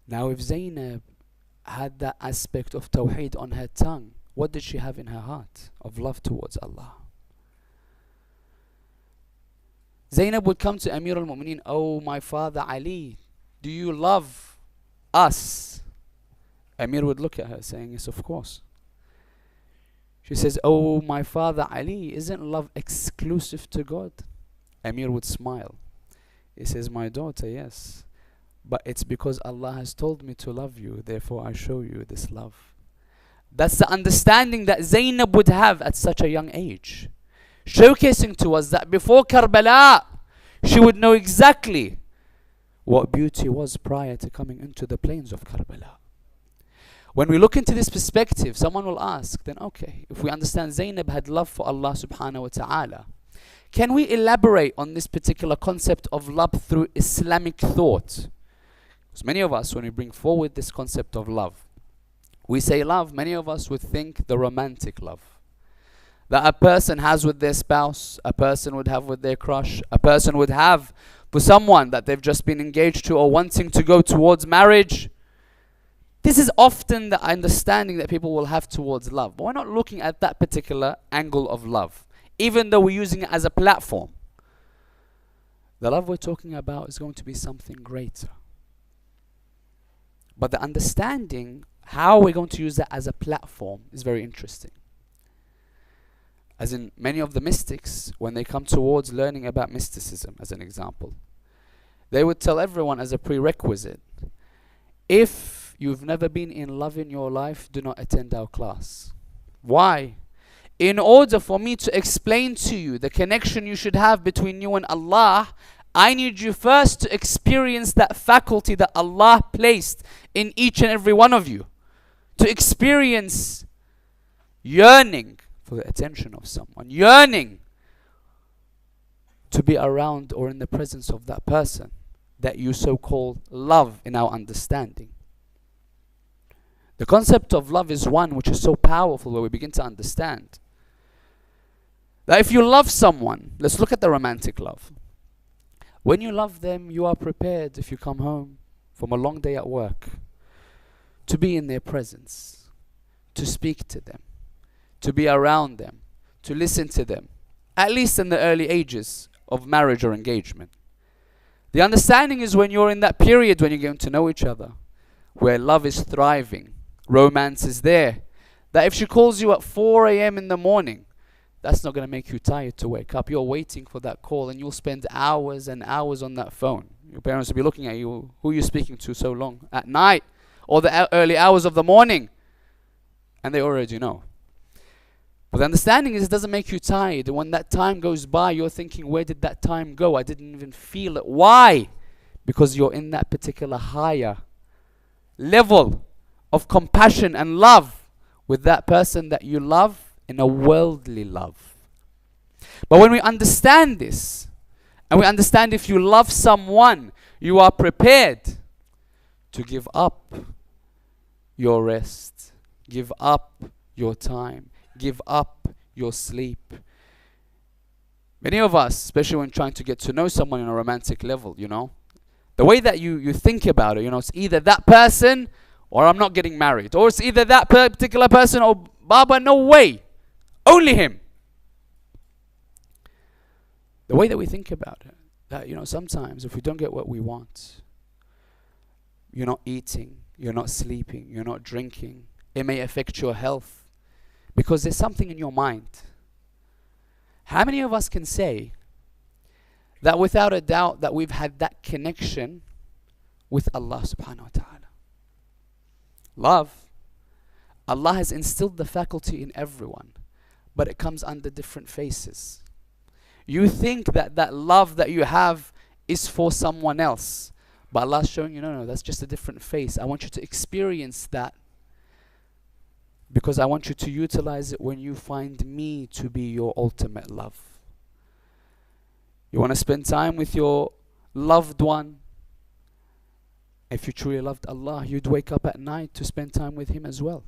Now if Zainab had that aspect of Tawheed on her tongue, what did she have in her heart? Of love towards Allah. Zainab would come to Amir al-Mu'mineen, "Oh my father Ali, do you love us?" Amir would look at her saying, "Yes, of course." She says, "Oh my father Ali, isn't love exclusive to God?" Amir would smile. He says, "My daughter, yes, but it's because Allah has told me to love you, therefore I show you this love." That's the understanding that Zainab would have at such a young age, showcasing to us that before Karbala, she would know exactly what beauty was prior to coming into the plains of Karbala. When we look into this perspective, someone will ask, then okay, if we understand Zainab had love for Allah subhanahu wa ta'ala, can we elaborate on this particular concept of love through Islamic thought? Because many of us, when we bring forward this concept of love, we say love, many of us would think the romantic love that a person has with their spouse, a person would have with their crush, a person would have for someone that they've just been engaged to or wanting to go towards marriage. This is often the understanding that people will have towards love. But we're not looking at that particular angle of love, even though we're using it as a platform. The love we're talking about is going to be something greater. But the understanding how we're going to use that as a platform is very interesting. As in many of the mystics, when they come towards learning about mysticism, as an example, they would tell everyone as a prerequisite, if you've never been in love in your life, do not attend our class. Why? In order for me to explain to you the connection you should have between you and Allah, I need you first to experience that faculty that Allah placed in each and every one of you. To experience yearning for the attention of someone, yearning to be around or in the presence of that person that you so-called love in our understanding. The concept of love is one which is so powerful where we begin to understand that if you love someone, let's look at the romantic love. When you love them, you are prepared if you come home from a long day at work to be in their presence, to speak to them, to be around them, to listen to them, at least in the early ages of marriage or engagement. The understanding is when you're in that period when you're getting to know each other, where love is thriving, romance is there, that if she calls you at 4 a.m. in the morning, that's not going to make you tired to wake up. You're waiting for that call and you'll spend hours and hours on that phone. Your parents will be looking at you, who are you speaking to so long? At night or the early hours of the morning. And they already know. But the understanding is it doesn't make you tired. And when that time goes by, you're thinking, where did that time go? I didn't even feel it. Why? Because you're in that particular higher level of compassion and love with that person that you love in a worldly love. But when we understand this, and we understand if you love someone, you are prepared to give up your rest, give up your time, give up your sleep. Many of us, especially when trying to get to know someone on a romantic level, the way that you think about it, it's either that person or I'm not getting married, or it's either that particular person or Baba, no way, only him. The way that we think about it, that sometimes if we don't get what we want, you're not eating, you're not sleeping, you're not drinking, it may affect your health. Because there's something in your mind. How many of us can say that without a doubt that we've had that connection with Allah subhanahu wa ta'ala? Love. Allah has instilled the faculty in everyone, but it comes under different faces. You think that that love that you have is for someone else, but Allah's showing you, no, that's just a different face. I want you to experience that, because I want you to utilize it when you find me to be your ultimate love. You want to spend time with your loved one. If you truly loved Allah, you'd wake up at night to spend time with Him as well.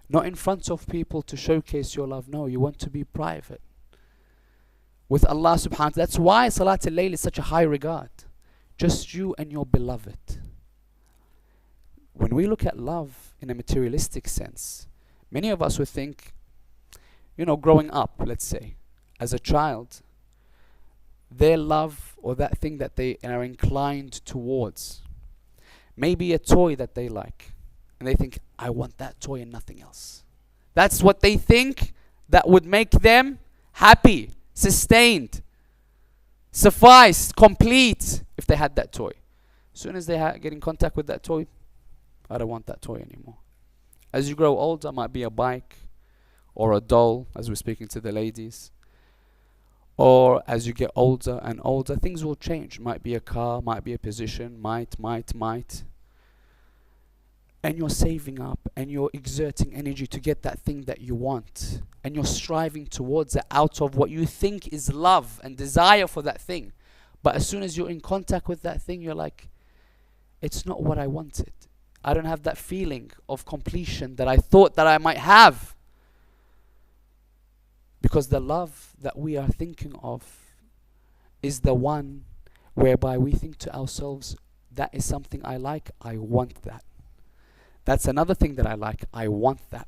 Not in front of people to showcase your love. No, you want to be private with Allah subhanahu wa ta'ala. That's why Salat al-Layl is such a high regard. Just you and your beloved. When we look at love in a materialistic sense, many of us would think, growing up, let's say, as a child, their love or that thing that they are inclined towards, maybe a toy that they like, and they think, I want that toy and nothing else. That's what they think that would make them happy, sustained, sufficed, complete, if they had that toy. As soon as they get in contact with that toy, I don't want that toy anymore. As you grow older, it might be a bike or a doll, as we're speaking to the ladies. Or as you get older and older, things will change. Might be a car, might be a position, might. And you're saving up and you're exerting energy to get that thing that you want. And you're striving towards it out of what you think is love and desire for that thing. But as soon as you're in contact with that thing, you're like, it's not what I wanted. I don't have that feeling of completion that I thought that I might have. Because the love that we are thinking of is the one whereby we think to ourselves, that is something I like, I want that. That's another thing that I like, I want that.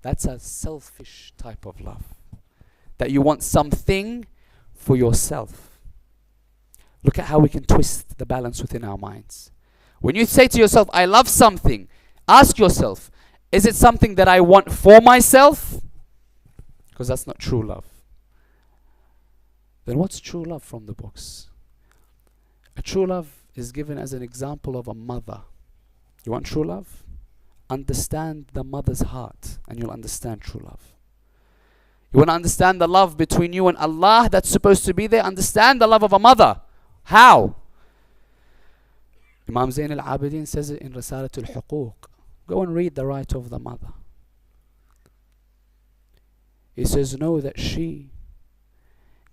That's a selfish type of love. That you want something for yourself. Look at how we can twist the balance within our minds. When you say to yourself, I love something, ask yourself, is it something that I want for myself? Because that's not true love. Then what's true love from the books? A true love is given as an example of a mother. You want true love? Understand the mother's heart and you'll understand true love. You want to understand the love between you and Allah that's supposed to be there? Understand the love of a mother. How? Imam Zayn al-Abidin says it in Risalat al-Huquq. Go and read the right of the mother. He says, know that she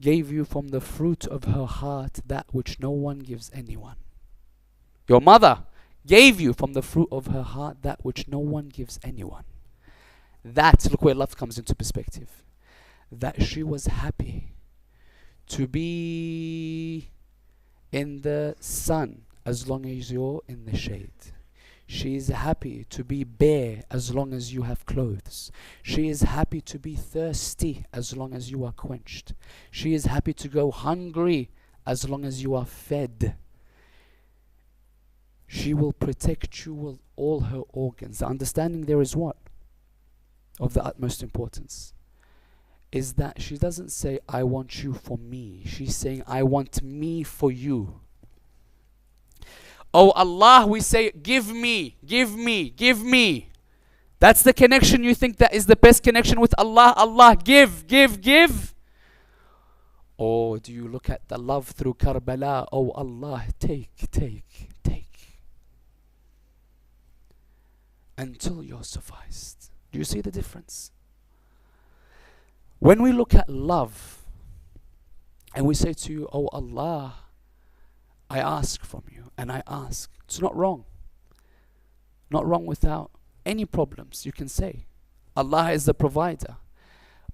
gave you from the fruit of her heart that which no one gives anyone. Your mother gave you from the fruit of her heart that which no one gives anyone. That, look where love comes into perspective. That she was happy to be in the sun as long as you're in the shade. She is happy to be bare as long as you have clothes. She is happy to be thirsty as long as you are quenched. She is happy to go hungry as long as you are fed. She will protect you with all her organs. The understanding there is what? Of the utmost importance. Is that she doesn't say, I want you for me. She's saying, I want me for you. Oh Allah, we say, give me, give me, give me. That's the connection you think that is the best connection with Allah. Allah, give, give, give. Or do you look at the love through Karbala? Oh Allah, take, take, take. Until you're sufficed. Do you see the difference? When we look at love and we say to you, oh Allah, I ask from you and I ask. It's not wrong. Not wrong without any problems. You can say Allah is the provider.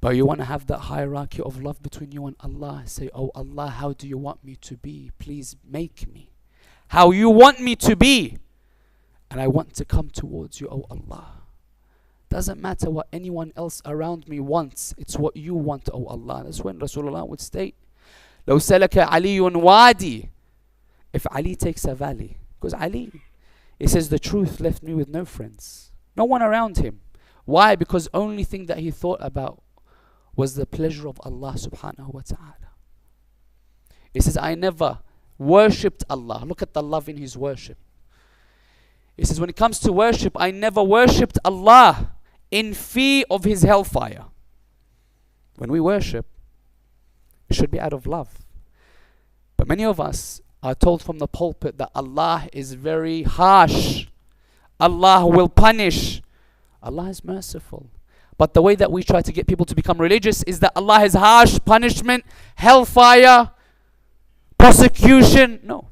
But you want to have that hierarchy of love between you and Allah. Say, oh Allah, how do you want me to be? Please make me how you want me to be. And I want to come towards you, oh Allah. Doesn't matter what anyone else around me wants. It's what you want, oh Allah. That's when Rasulullah would state, لو سلك علي وادي. If Ali takes a valley, because Ali, he says, the truth left me with no friends, no one around him. Why? Because only thing that he thought about was the pleasure of Allah subhanahu wa ta'ala. He says, I never worshipped Allah. Look at the love in his worship. He says, when it comes to worship, I never worshipped Allah in fear of his hellfire. When we worship, it should be out of love. But many of us are told from the pulpit that Allah is very harsh. Allah will punish. Allah is merciful. But the way that we try to get people to become religious is that Allah has harsh punishment, hellfire, prosecution. No.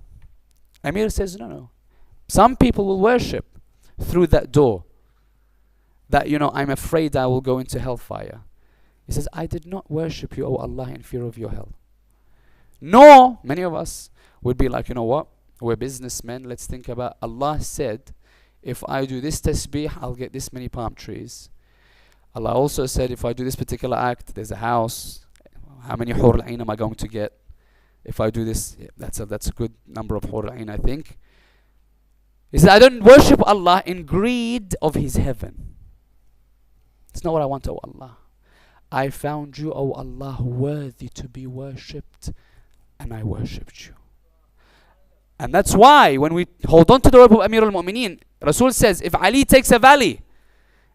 Amir says, no. Some people will worship through that door. That, I'm afraid I will go into hellfire. He says, I did not worship you, O Allah, in fear of your hell. Nor, many of us would be like, you know what? We're businessmen. Let's think about, Allah said, if I do this tasbih, I'll get this many palm trees. Allah also said, if I do this particular act, there's a house. How many hur al-ain am I going to get? If I do this, that's a good number of hur al-ain, I think. He said, I don't worship Allah in greed of his heaven. It's not what I want, O Allah. I found you, O Allah, worthy to be worshipped, and I worshipped you. And that's why when we hold on to the rope of Amir al-Mu'mineen, Rasul says, if Ali takes a valley,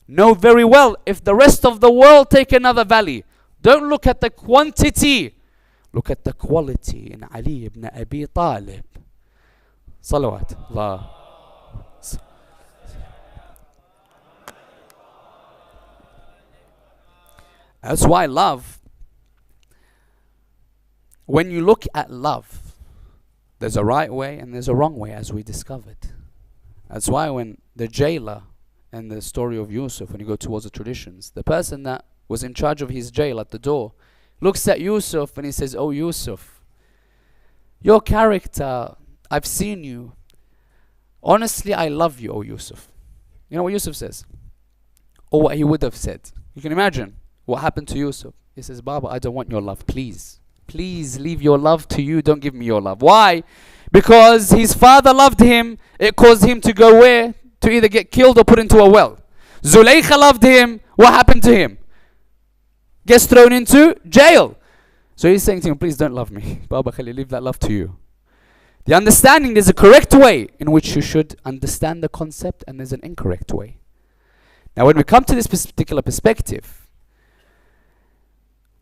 know very well, if the rest of the world take another valley, don't look at the quantity, look at the quality in Ali ibn Abi Talib. Salawat. Allah. That's why love, when you look at love, there's a right way and there's a wrong way, as we discovered. That's why when the jailer and the story of Yusuf, when you go towards the traditions, the person that was in charge of his jail at the door looks at Yusuf and he says, oh Yusuf, your character, I've seen you. Honestly, I love you, oh Yusuf. You know what Yusuf says? Or what he would have said. You can imagine what happened to Yusuf. He says, Baba, I don't want your love, please. Please leave your love to you. Don't give me your love. Why? Because his father loved him. It caused him to go where? To either get killed or put into a well. Zulaykha loved him. What happened to him? Gets thrown into jail. So he's saying to him, please don't love me. Baba Khali, leave that love to you. The understanding, there's a correct way in which you should understand the concept, and there's an incorrect way. Now when we come to this particular perspective,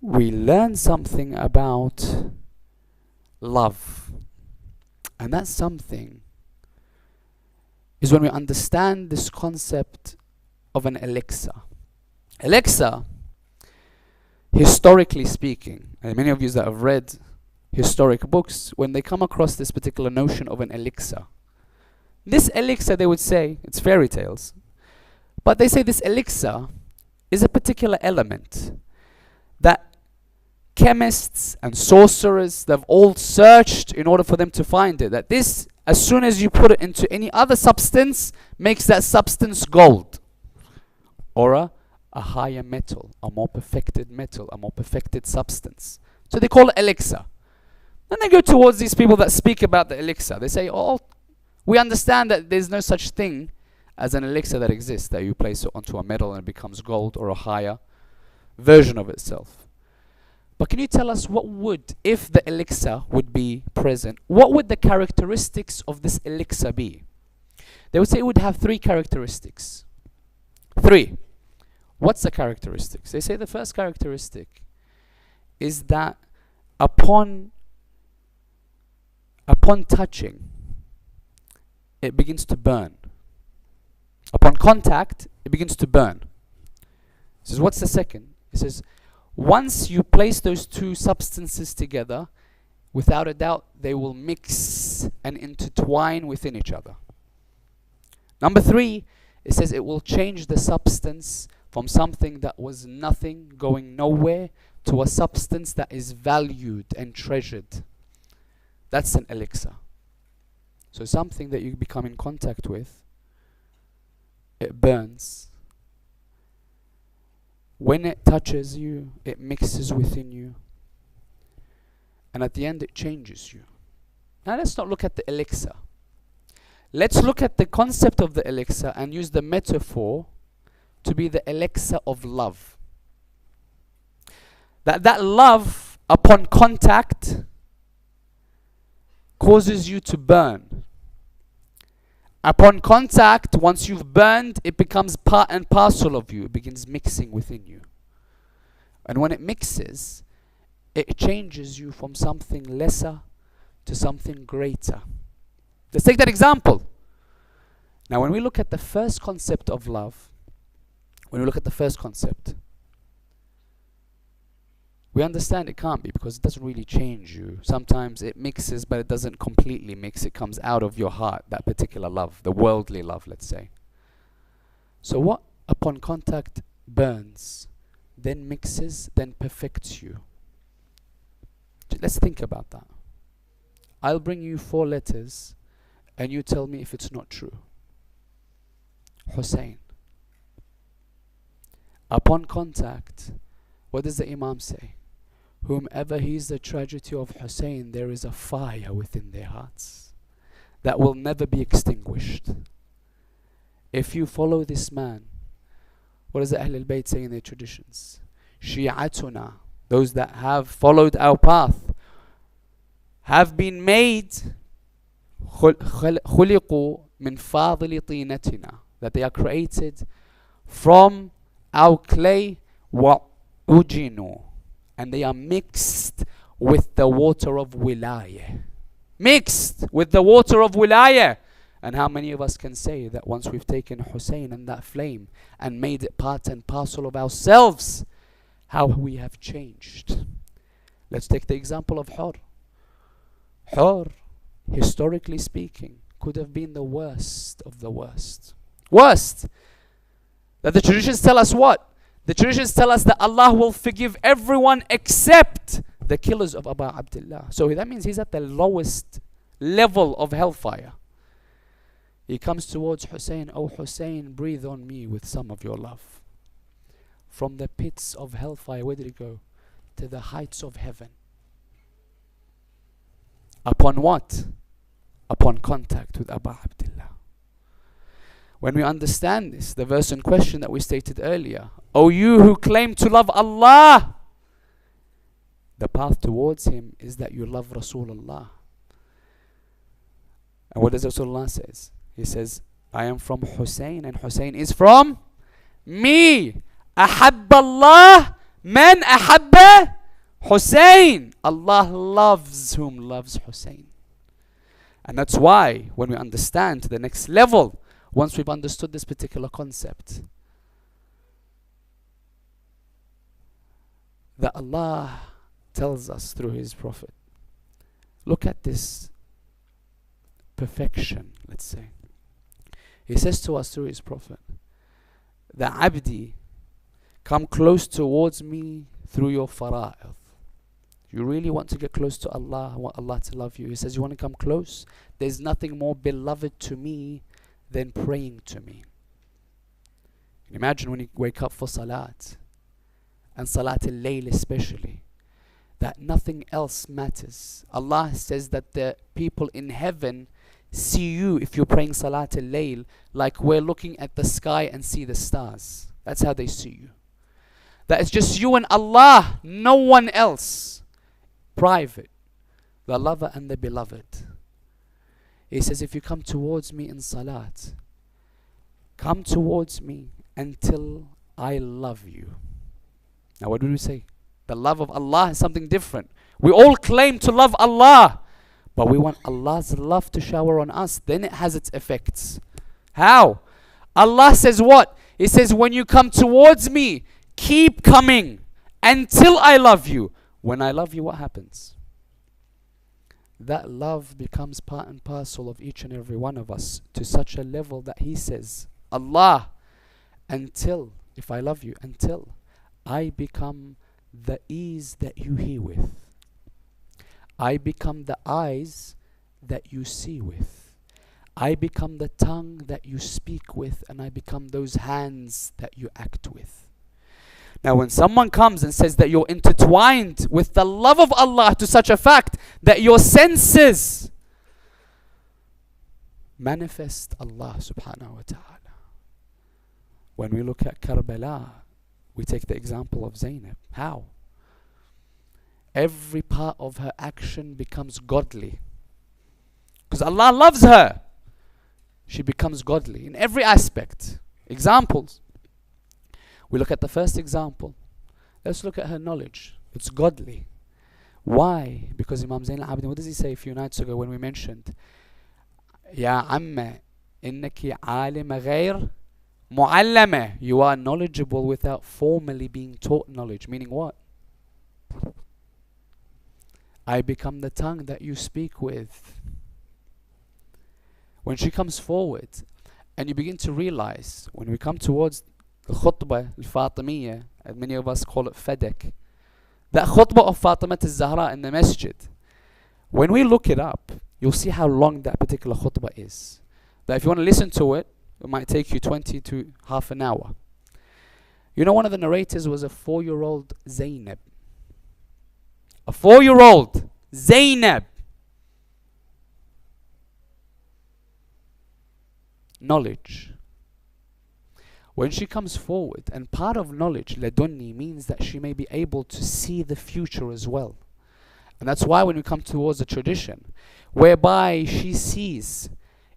we learn something about love. And that something is when we understand this concept of an elixir. Elixir, historically speaking, and many of you that have read historic books, when they come across this particular notion of an elixir, this elixir, they would say, it's fairy tales, but they say this elixir is a particular element that chemists and sorcerers, they've all searched in order for them to find it. That this, as soon as you put it into any other substance, makes that substance gold. Or a higher metal, a more perfected metal, a more perfected substance. So they call it elixir. Then they go towards these people that speak about the elixir. They say, oh, we understand that there's no such thing as an elixir that exists, that you place it onto a metal and it becomes gold or a higher version of itself. But can you tell us what would, if the elixir would be present, what would the characteristics of this elixir be? They would say it would have 3 characteristics. 3. What's the characteristics? They say the first characteristic is that upon touching, it begins to burn. Upon contact, it begins to burn. He says, what's the second? He says, once you place those 2 substances together, without a doubt, they will mix and intertwine within each other. Number 3, it says it will change the substance from something that was nothing, going nowhere, to a substance that is valued and treasured. That's an elixir. So something that you become in contact with, it burns. When it touches you, it mixes within you. And at the end, it changes you. Now let's not look at the elixir. Let's look at the concept of the elixir and use the metaphor to be the elixir of love. That love, upon contact, causes you to burn. Upon contact, once you've burned, it becomes part and parcel of you. It begins mixing within you. And when it mixes, it changes you from something lesser to something greater. Let's take that example. Now, when we look at the first concept of love, we understand it can't be, because it doesn't really change you. Sometimes it mixes, but it doesn't completely mix. It comes out of your heart, that particular love, the worldly love, let's say. So what upon contact burns, then mixes, then perfects you? Let's think about that. I'll bring you 4 letters, and you tell me if it's not true. Husayn. Upon contact, what does the Imam say? Whomever hears the tragedy of Husayn, there is a fire within their hearts that will never be extinguished. If you follow this man, what does the Ahl al-Bayt say in their traditions? Shi'atuna, those that have followed our path, have been made خُلِقُوا مِنْ فَاضِلِ طِينَتِنَا, that they are created from our clay, وَأُجِنُوا, and they are mixed with the water of wilayah. Mixed with the water of wilayah. And how many of us can say that once we've taken Husayn and that flame and made it part and parcel of ourselves, how we have changed? Let's take the example of Hur. Hur, historically speaking, could have been the worst of the worst. Worst. That the traditions tell us what? The traditions tell us that Allah will forgive everyone except the killers of Abdulla. So that means he's at the lowest level of hellfire. He comes towards Husayn. Oh Husayn, breathe on me with some of your love. From the pits of hellfire, where did it go? To the heights of heaven. Upon what? Upon contact with Abu Abdullah. When we understand this, the verse in question that we stated earlier, O you who claim to love Allah, the path towards Him is that you love Rasulullah. And what does Rasulullah says? He says, I am from Husayn, and Husayn is from me. أحب الله من أحب Husayn. Allah loves whom loves Husayn. And that's why when we understand the next level, once we've understood this particular concept, that Allah tells us through His Prophet, look at this perfection, let's say. He says to us through His Prophet, the Abdi, come close towards me through your fara'id. You really want to get close to Allah, want Allah to love you. He says, you want to come close? There's nothing more beloved to me than praying to me. Imagine when you wake up for salat, and salat al-layl especially, that nothing else matters. Allah says that the people in heaven see you, if you're praying salat al-layl, like we're looking at the sky and see the stars. That's how they see you. That it's just you and Allah, no one else. Private, the lover and the beloved. He says, if you come towards me in salat, come towards me until I love you. Now what do we say? The love of Allah is something different. We all claim to love Allah, but we want Allah's love to shower on us. Then it has its effects. How? Allah says what? He says, when you come towards me, keep coming until I love you. When I love you, what happens? That love becomes part and parcel of each and every one of us to such a level that He says, Allah, until, if I love you, until I become the ease that you hear with. I become the eyes that you see with. I become the tongue that you speak with, and I become those hands that you act with. Now when someone comes and says that you're intertwined with the love of Allah to such a fact that your senses manifest Allah subhanahu wa ta'ala. When we look at Karbala, we take the example of Zainab. How? Every part of her action becomes godly. Because Allah loves her. She becomes godly in every aspect. Examples. We look at the first example. Let's look at her knowledge. It's godly. Why? Because Imam Zain al-Abidin, what does he say a few nights ago when we mentioned, Ya amma, innaki alima ghayr mu'allama. You are knowledgeable without formally being taught knowledge. Meaning what? I become the tongue that you speak with. When she comes forward, and you begin to realize, when we come towards the khutbah al-Fatimiyya, as many of us call it Fadak, that khutbah of Fatima al-Zahra in the Masjid, when we look it up, you'll see how long that particular khutbah is. That if you want to listen to it, it might take you 20 to half an hour. You know, one of the narrators was a 4-year-old Zainab. A 4-year-old Zainab. Knowledge. When she comes forward, and part of knowledge, ladunni, means that she may be able to see the future as well. And that's why when we come towards a tradition whereby she sees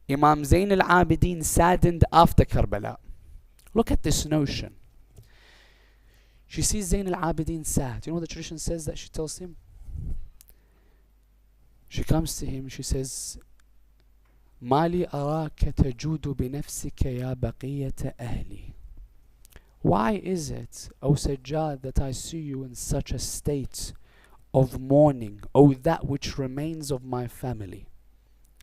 Imam Zain al-Abidin saddened after Karbala. Look at this notion. She sees Zain al-Abidin sad. You know what the tradition says that she tells him? She comes to him, she says, Mali araka tajudu binafsika ya baqiyata ahli. Why is it, O Sajjad, that I see you in such a state of mourning, O that which remains of my family?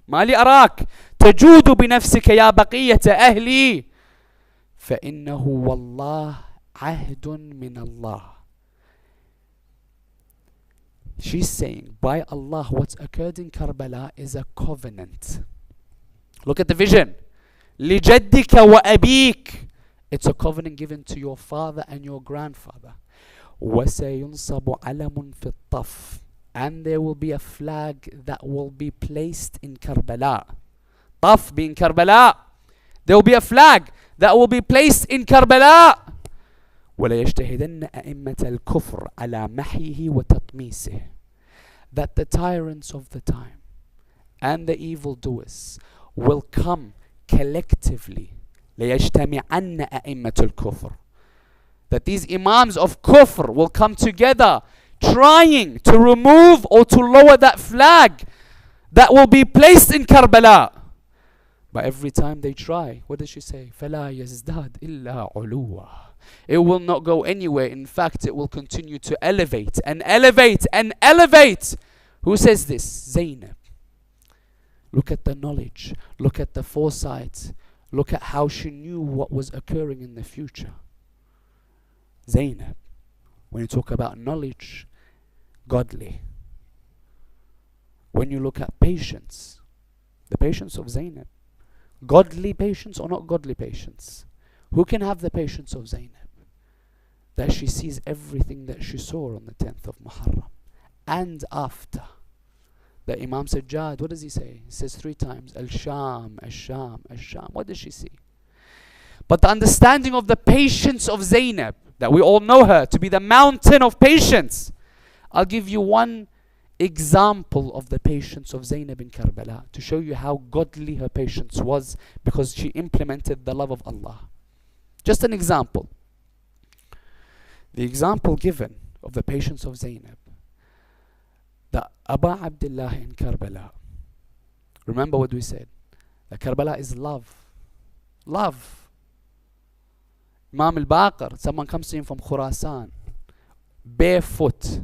Mali arak tajudu binafsika ya baqiyata ahli. فإنه والله عهد من الله. She's saying, by Allah, what's occurred in Karbala is a covenant. Look at the vision. لِجَدِّكَ وَأَبِيكَ. It's a covenant given to your father and your grandfather. وَسَيُنصَبُ عَلَمٌ فِي الطَّفْ. And there will be a flag that will be placed in Karbala. Taf being Karbala. There will be a flag that will be placed in Karbala. وَلَيَجْتَهِدَنَّ أَئِمَّةَ الْكُفْرِ عَلَى مَحْيِهِ وَتَطْمِيسِهِ. That the tyrants of the time and the evildoers will come collectively. لَيَجْتَمِعَنَّ أَئِمَّةُ الْكُفْرِ. That these imams of kufr will come together trying to remove or to lower that flag that will be placed in Karbala. But every time they try, what does she say? فَلَا يَزْدَادْ إِلَّا عُلُوًّا. It will not go anywhere. In fact, it will continue to elevate and elevate and elevate. Who says this? Zainab. Look at the knowledge. Look at the foresight. Look at how she knew what was occurring in the future. Zainab. When you talk about knowledge, godly. When you look at patience, the patience of Zainab. Godly patience or not godly patience? Who can have the patience of Zainab? That she sees everything that she saw on the 10th of Muharram. And after. The Imam Sajjad, what does he say? He says 3 times, Al-Sham, Al-Sham, Al-Sham. What does she see? But the understanding of the patience of Zainab, that we all know her to be the mountain of patience. I'll give you one example of the patience of Zainab in Karbala to show you how godly her patience was, because she implemented the love of Allah. Just an example. The example given of the patience of Zainab. The Aba Abdullah in Karbala. Remember what we said. That Karbala is love. Love. Imam al-Baqir, someone comes to him from Khurasan, barefoot,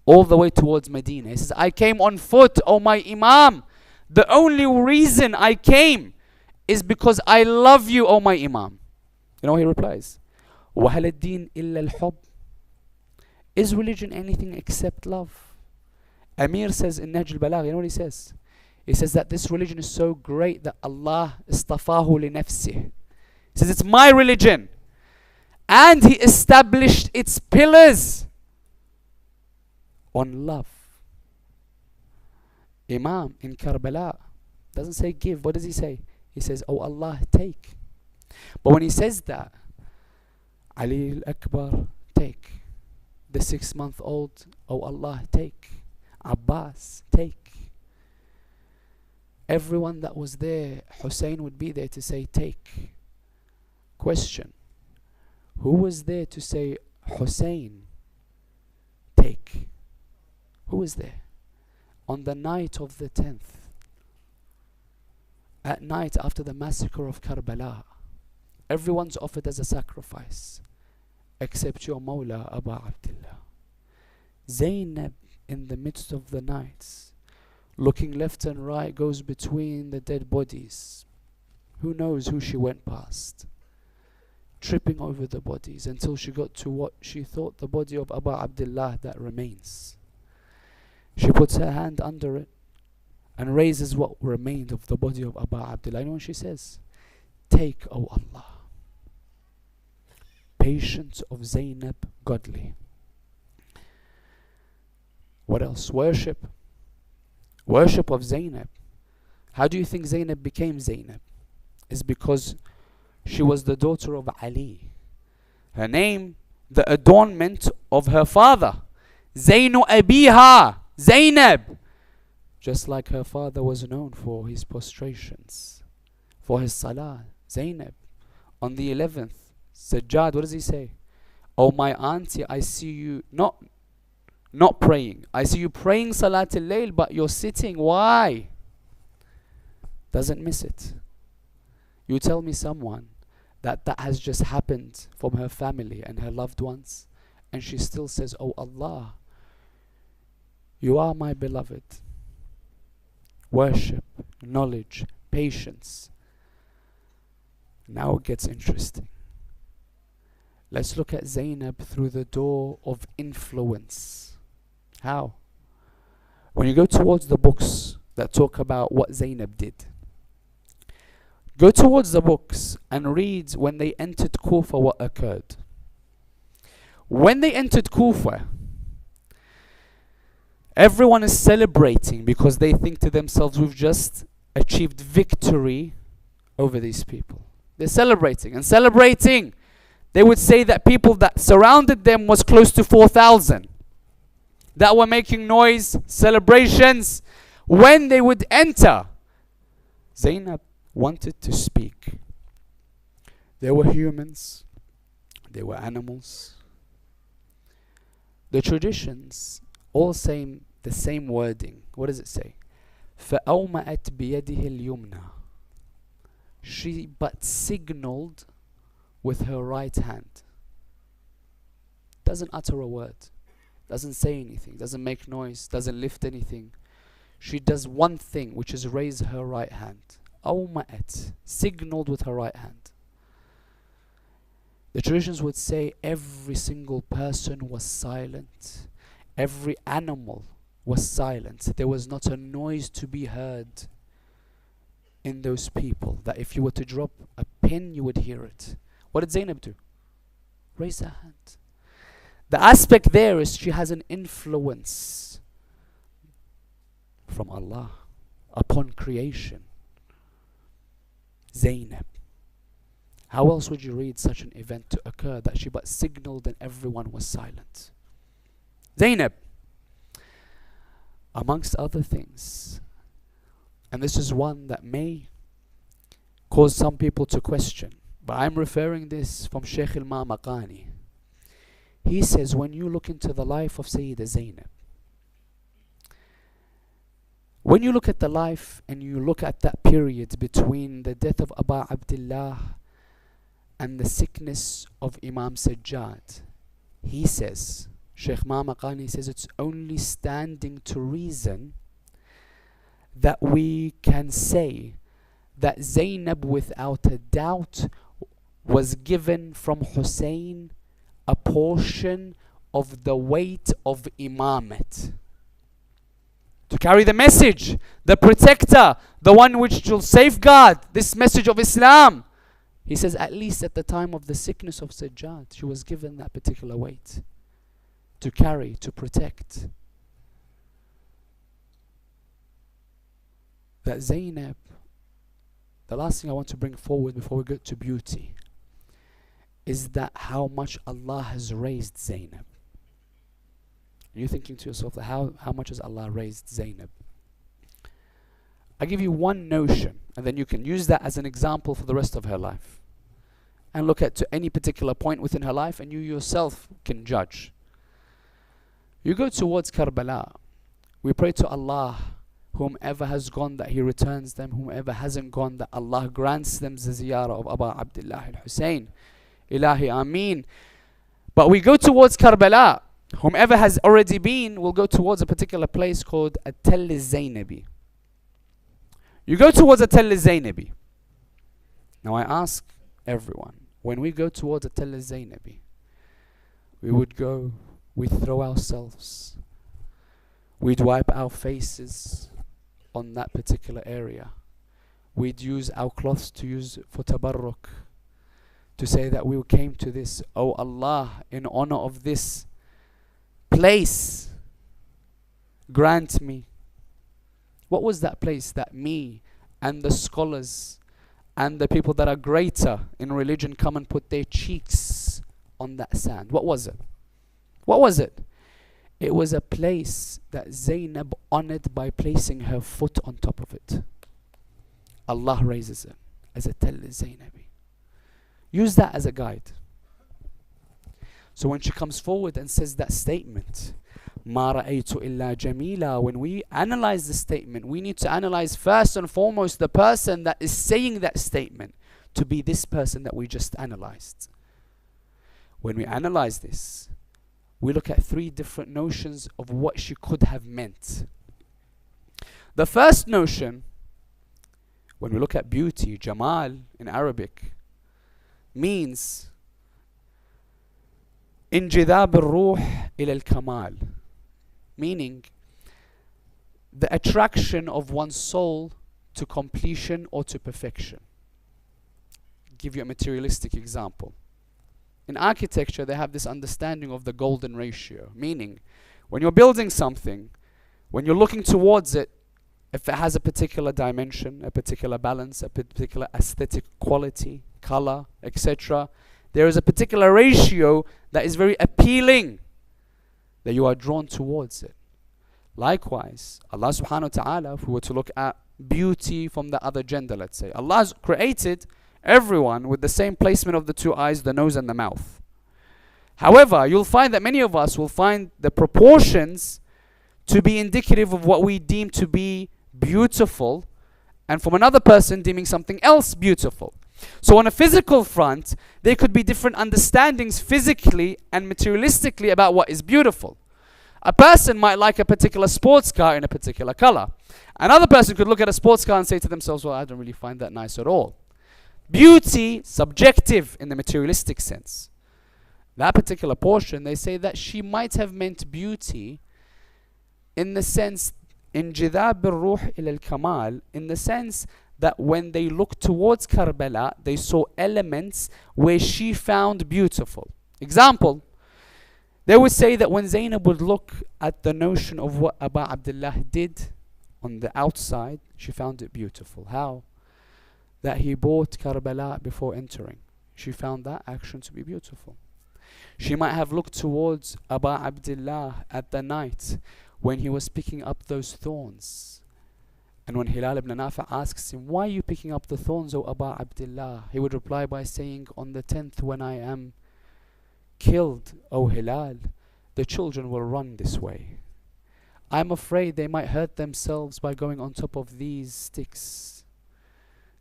all the way towards Medina. He says, I came on foot, O my Imam. The only reason I came is because I love you, O my Imam. You know what he replies? وَهَلَ الدِّينِ إِلَّا الْحُبِّ. Is religion anything except love? Amir says in Nahj al-Balagh, you know what he says? He says that this religion is so great that Allah istafahu li nafsih. He says it's my religion. And He established its pillars on love. Imam in Karbala doesn't say give. What does he say? He says, oh Allah, take. But when he says that, Ali al-Akbar, take. The 6-month-old, oh Allah, take. Abbas, take. Everyone that was there, Husayn would be there to say, take. Question: who was there to say, Husayn, take? Who was there? On the night of the 10th, at night after the massacre of Karbala, everyone's offered as a sacrifice, except your Mawla, Abu Abdullah. Zainab, in the midst of the night, looking left and right, goes between the dead bodies. Who knows who she went past? Tripping over the bodies until she got to what she thought the body of Abu Abdullah that remains. She puts her hand under it and raises what remained of the body of Abu Abdullah. You know what she says? Take, O Allah. Patience of Zainab, godly. What else? Worship. Worship of Zainab. How do you think Zainab became Zainab? It's because she was the daughter of Ali. Her name, the adornment of her father. Zainu Abiha, Zainab. Just like her father was known for his prostrations, for his salah. Zainab. On the 11th, Sajjad, what does he say? Oh my auntie, I see you not praying. I see you praying Salat al-Layl, but you're sitting. Why? Doesn't miss it. You tell me someone that has just happened from her family and her loved ones, and she still says, oh Allah, you are my beloved. Worship, knowledge, patience. Now it gets interesting. Let's look at Zainab through the door of influence. How? When you go towards the books that talk about what Zainab did, go towards the books and read when they entered Kufa what occurred. When they entered Kufa, everyone is celebrating because they think to themselves, we've just achieved victory over these people. They're celebrating and celebrating. They would say that people that surrounded them was close to 4,000 that were making noise, celebrations. When they would enter, Zainab wanted to speak. There were humans, there were animals. The traditions all say the same wording. What does it say? فَأَوْمَأَتْ بِيَدِهِ الْيُمْنَى. She but signaled with her right hand. Doesn't utter a word. Doesn't say anything. Doesn't make noise. Doesn't lift anything. She does one thing, which is raise her right hand. أَوْمَأَتْ. Signaled with her right hand. The traditions would say every single person was silent. Every animal was silent. There was not a noise to be heard in those people, that if you were to drop a pin, you would hear it. What did Zainab do? Raise her hand. The aspect there is she has an influence from Allah upon creation. Zainab. How else would you read such an event to occur that she but signaled and everyone was silent? Zainab. Amongst other things, and this is one that may cause some people to question, but I'm referring this from Shaykh al-Ma'maqani. He says, when you look into the life of Sayyidah Zainab, when you look at the life and you look at that period between the death of Abu Abdullah and the sickness of Imam Sajjad, he says, Shaykh Ma'maqani says, it's only standing to reason that we can say that Zainab without a doubt was given from Husayn a portion of the weight of imamate to carry the message, the protector, the one which will safeguard this message of Islam. He says at least at the time of the sickness of Sajjad, she was given that particular weight to carry, to protect. That Zainab, the last thing I want to bring forward before we get to beauty, is that how much Allah has raised Zainab. You're thinking to yourself, that how much has Allah raised Zainab? I give you one notion, and then you can use that as an example for the rest of her life. And look at to any particular point within her life, and you yourself can judge. You go towards Karbala. We pray to Allah, whomever has gone, that He returns them. Whomever hasn't gone, that Allah grants them the ziyarah of Aba Abdullah al-Husayn. Ilahi Ameen. But we go towards Karbala. Whomever has already been will go towards a particular place called At-Tall al-Zainabi. You go towards At-Tall al-Zainabi. Now I ask everyone, when we go towards At-Tall al-Zainabi, we would go, we'd throw ourselves, we'd wipe our faces on that particular area. We'd use our cloths to use for tabarruk, to say that we came to this, oh Allah, in honor of this place, grant me. What was that place that me and the scholars and the people that are greater in religion come and put their cheeks on that sand? What was it? What was it? It was a place that Zainab honored by placing her foot on top of it. Allah raises it as a Tall al-Zainabi. Use that as a guide. So when she comes forward and says that statement, مَا رَأَيْتُ إِلَّا جَمِيلًا, when we analyze the statement, we need to analyze first and foremost the person that is saying that statement to be this person that we just analyzed. When we analyze this, we look at three different notions of what she could have meant. The first notion, when we look at beauty, Jamal in Arabic, means انجذاب الروح إلى الكمال, meaning the attraction of one's soul to completion or to perfection. Give you a materialistic example. In architecture, they have this understanding of the golden ratio, meaning when you're building something, when you're looking towards it, if it has a particular dimension, a particular balance, a particular aesthetic quality, color, etc., there is a particular ratio that is very appealing, that you are drawn towards it. Likewise, Allah subhanahu wa ta'ala, if we were to look at beauty from the other gender, let's say, Allah has created everyone with the same placement of the two eyes, the nose and the mouth. However, you'll find that many of us will find the proportions to be indicative of what we deem to be beautiful, and from another person deeming something else beautiful. So on a physical front, there could be different understandings physically and materialistically about what is beautiful. A person might like a particular sports car in a particular color. Another person could look at a sports car and say to themselves, well, I don't really find that nice at all. Beauty, subjective in the materialistic sense. That particular portion, they say that she might have meant beauty in the sense, انجذاب الروح إلى الكمال, in the sense that when they looked towards Karbala, they saw elements where she found beautiful. Example, they would say that when Zainab would look at the notion of what Abu Abdullah did on the outside, she found it beautiful. How? That he bought Karbala before entering. She found that action to be beautiful. She might have looked towards Abu Abdullah at the night when he was picking up those thorns. And when Hilal ibn Nafi asks him, why are you picking up the thorns, O Aba Abdullah? He would reply by saying, on the 10th when I am killed, O Hilal, the children will run this way. I'm afraid they might hurt themselves by going on top of these sticks,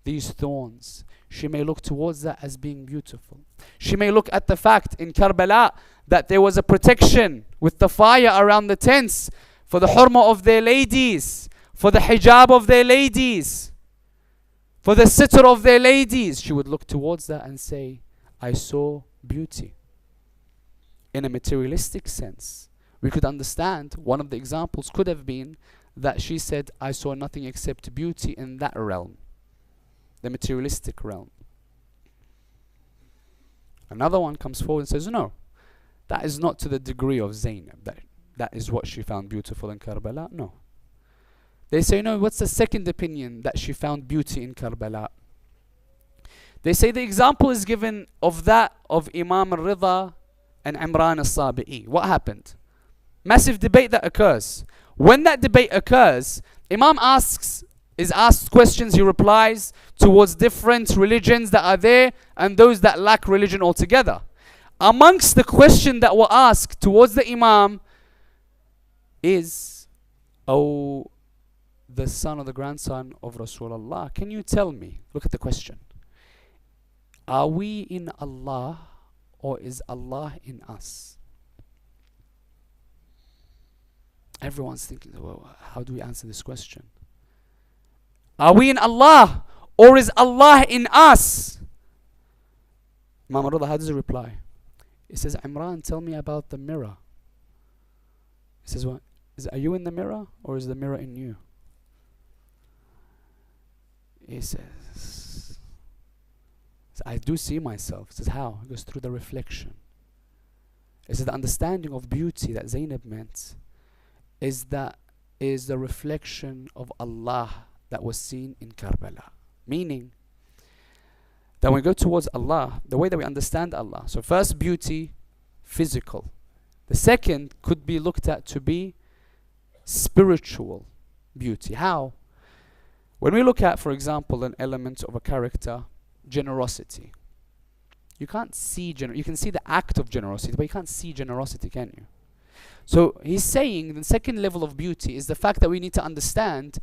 these thorns. She may look towards that as being beautiful. She may look at the fact in Karbala that there was a protection with the fire around the tents for the hurma of their ladies, for the hijab of their ladies, for the sitr of their ladies. She would look towards that and say, I saw beauty. In a materialistic sense, we could understand, one of the examples could have been that she said, I saw nothing except beauty in that realm, the materialistic realm. Another one comes forward and says, no, that is not to the degree of Zainab. That is what she found beautiful in Karbala. No. They say, no, what's the second opinion that she found beauty in Karbala? They say the example is given of that of Imam al-Ridha and Imran al-Sabi'i. What happened? Massive debate that occurs. When that debate occurs, Imam is asked questions, he replies towards different religions that are there and those that lack religion altogether. Amongst the question that were asked towards the Imam is, oh, the son or the grandson of Rasulullah, can you tell me, look at the question, are we in Allah or is Allah in us? Everyone's thinking, well, how do we answer this question? Are we in Allah or is Allah in us? Imam al-Ridha, how does he reply? He says, Imran, tell me about the mirror. He says, what? Are you in the mirror or is the mirror in you? He says, I do see myself. He says, how? He goes, through the reflection. He says, the understanding of beauty that Zainab meant is the reflection of Allah that was seen in Karbala. Meaning that when we go towards Allah, the way that we understand Allah, so first beauty, physical. The second could be looked at to be spiritual beauty. How? When we look at, for example, an element of a character, generosity. You can't see, you can see the act of generosity, but you can't see generosity, can you? So he's saying the second level of beauty is the fact that we need to understand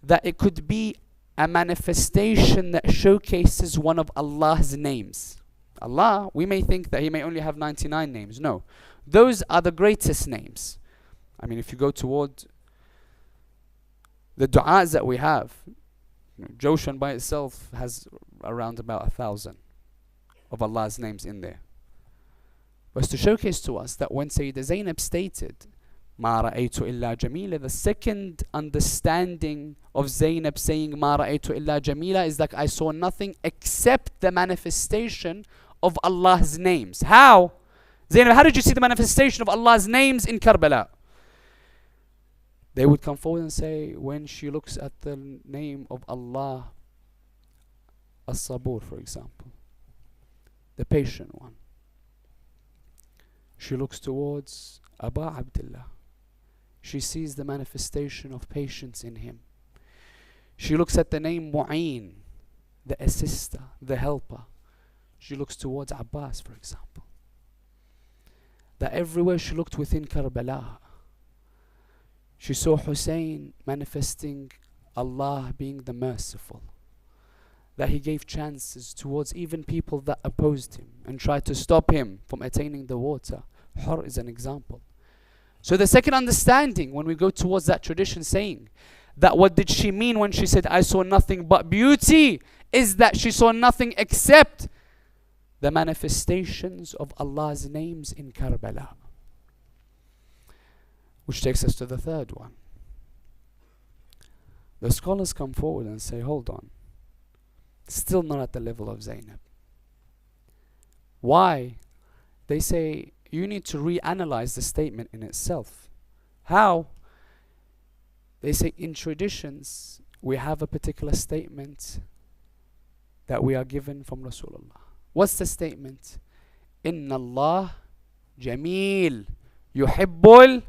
that it could be a manifestation that showcases one of Allah's names. Allah, we may think that He may only have 99 names. No, those are the greatest names. I mean, if you go toward the du'as that we have, Joshan by itself has around about 1,000 of Allah's names in there. Was to showcase to us that when Sayyidah Zainab stated, Ma ra'aytu illa jamila, the second understanding of Zainab saying Ma ra'aytu illa jamila is that I saw nothing except the manifestation of Allah's names. How? Zainab, how did you see the manifestation of Allah's names in Karbala? They would come forward and say, when she looks at the name of Allah, As-Sabur, for example, the patient one, she looks towards Aba Abdullah. She sees the manifestation of patience in him. She looks at the name Mu'een, the assister, the helper. She looks towards Abbas, for example. That everywhere she looked within Karbala, she saw Husayn manifesting Allah being the merciful. That He gave chances towards even people that opposed Him and tried to stop him from attaining the water. Hur is an example. So the second understanding, when we go towards that tradition saying that what did she mean when she said I saw nothing but beauty, is that she saw nothing except the manifestations of Allah's names in Karbala. Which takes us to the third one. The scholars come forward and say, hold on, still not at the level of Zainab. Why? They say you need to reanalyze the statement in itself. How? They say in traditions we have a particular statement that we are given from Rasulullah. What's the statement? Inna Allah Jameel Yuhibbul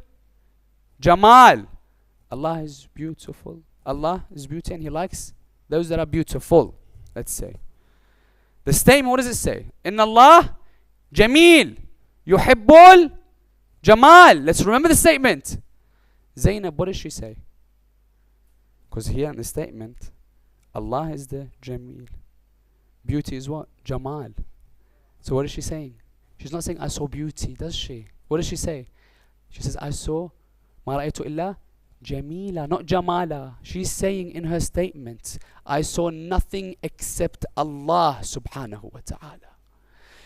Jamal. Allah is beautiful. Allah is beauty and He likes those that are beautiful. Let's say. The statement, what does it say? Inna Allah Jameel Yuhibbul Jamal. Let's remember the statement. Zainab, what does she say? Because here in the statement, Allah is the Jameel. Beauty is what? Jamal. So what is she saying? She's not saying I saw beauty, does she? What does she say? She says I saw Ma ra'aytu illa Jamila, not Jamala. She's saying in her statement, I saw nothing except Allah subhanahu wa ta'ala.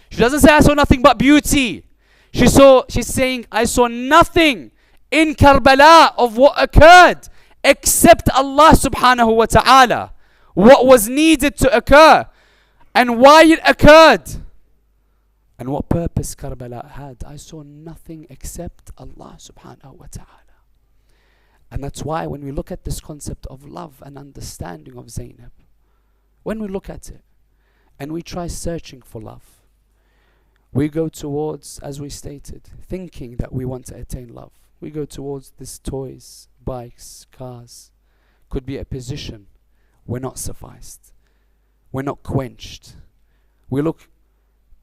She doesn't say I saw nothing but beauty. She's saying I saw nothing in Karbala of what occurred except Allah subhanahu wa ta'ala. What was needed to occur and why it occurred and what purpose Karbala had. I saw nothing except Allah subhanahu wa ta'ala. And that's why when we look at this concept of love and understanding of Zainab, when we look at it, and we try searching for love. We go towards, as we stated, thinking that we want to attain love. We go towards these toys, bikes, cars. Could be a position. We're not sufficed. We're not quenched. We look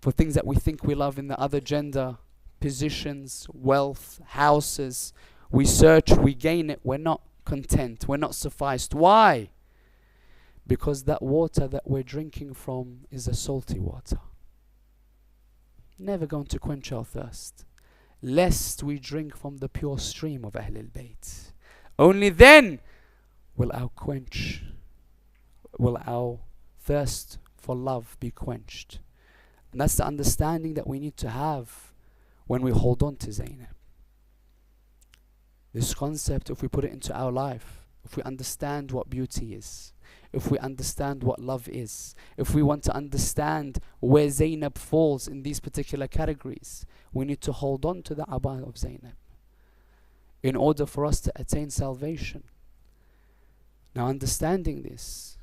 for things that we think we love in the other gender, positions, wealth, houses. We search, we gain it. We're not content. We're not sufficed. Why? Because that water that we're drinking from is a salty water. Never going to quench our thirst, lest we drink from the pure stream of Ahlul Bayt. Only then will our thirst for love be quenched. And that's the understanding that we need to have when we hold on to Zainab. This concept, if we put it into our life, if we understand what beauty is, if we understand what love is, if we want to understand where Zainab falls in these particular categories, we need to hold on to the abaya of Zainab in order for us to attain salvation. Now, understanding this,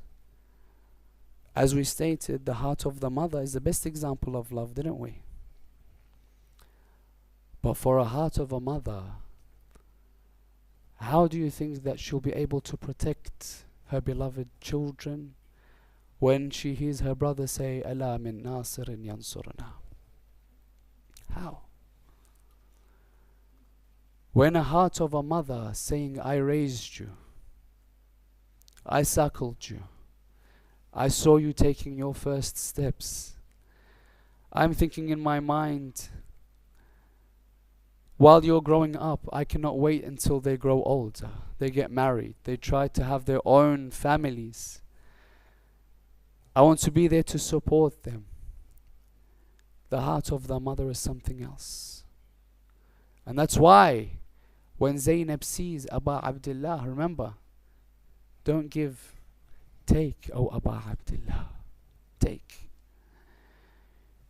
as we stated, the heart of the mother is the best example of love, didn't we? But for a heart of a mother, how do you think that she'll be able to protect her beloved children when she hears her brother say, "Ala min nasirin yansurna"? How? When a heart of a mother saying, "I raised you, I suckled you, I saw you taking your first steps," I'm thinking in my mind, while you're growing up, I cannot wait until they grow older. They get married. They try to have their own families. I want to be there to support them. The heart of the mother is something else. And that's why when Zainab sees Aba Abdullah, remember, don't give, take, O Aba Abdullah, take.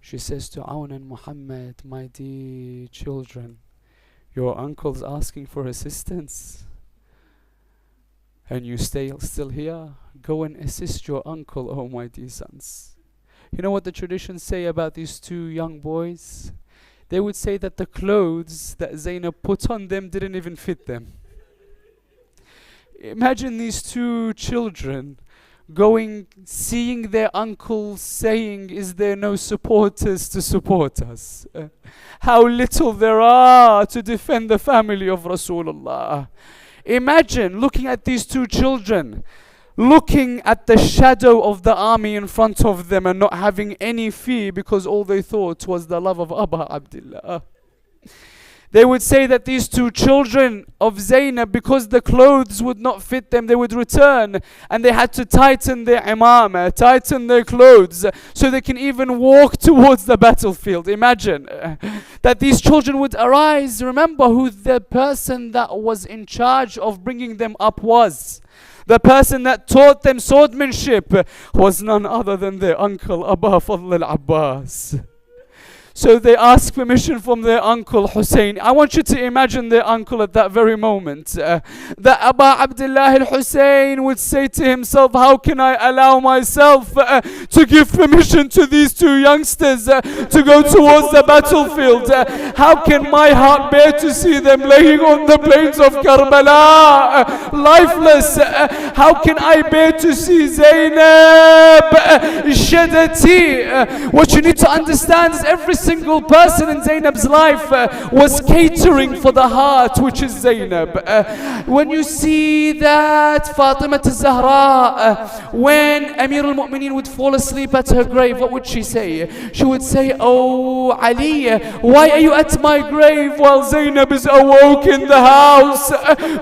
She says to Awn and Muhammad, "My dear children, your uncle's asking for assistance, and you stay still here. Go and assist your uncle, oh my dear sons." You know what the traditions say about these two young boys? They would say that the clothes that Zainab put on them didn't even fit them. Imagine these two children going, seeing their uncle saying, "Is there no supporters to support us?" How little there are to defend the family of Rasulullah. Imagine looking at these two children, looking at the shadow of the army in front of them and not having any fear because all they thought was the love of Aba Abdullah. They would say that these two children of Zainab, because the clothes would not fit them, they would return and they had to tighten their imamah, tighten their clothes so they can even walk towards the battlefield. Imagine that these children would arise. Remember who the person that was in charge of bringing them up was. The person that taught them swordsmanship was none other than their uncle Aba Fadl al-Abbas. So they ask permission from their uncle Husayn. I want you to imagine their uncle at that very moment. That Aba Abdullah al-Husayn would say to himself, "How can I allow myself to give permission to these two youngsters to go towards the battlefield? How can my heart bear to see them laying on the plains of Karbala, lifeless? How can I bear to see Zainab Shadati?" What you need to understand is every single person in Zainab's life was catering for the heart, which is Zainab. When you see that Fatima Zahra, when Amir al-Mu'mineen would fall asleep at her grave, what would she say? She would say, "Oh Ali, why are you at my grave while Zainab is awoke in the house?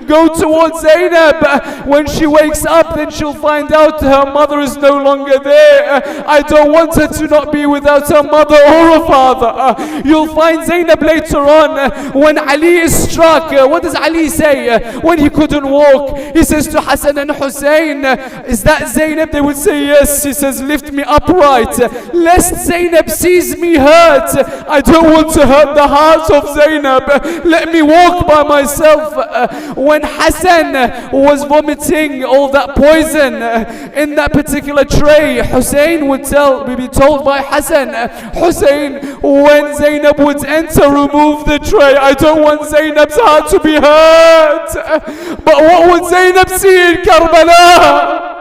Go towards Zainab. When she wakes up, then she'll find out her mother is no longer there. I don't want her to not be without her mother or a father." You'll find Zainab later on when Ali is struck. What does Ali say when he couldn't walk? He says to Hassan and Husayn, "Is that Zainab?" They would say, "Yes." He says, "Lift me upright, lest Zainab sees me hurt. I don't want to hurt the heart of Zainab. Let me walk by myself." When Hassan was vomiting all that poison in that particular tray, Husayn would be told by Hassan, Husayn, when Zainab would enter, remove the tray. I don't want Zainab's heart to be hurt. But what would Zainab see in Karbala?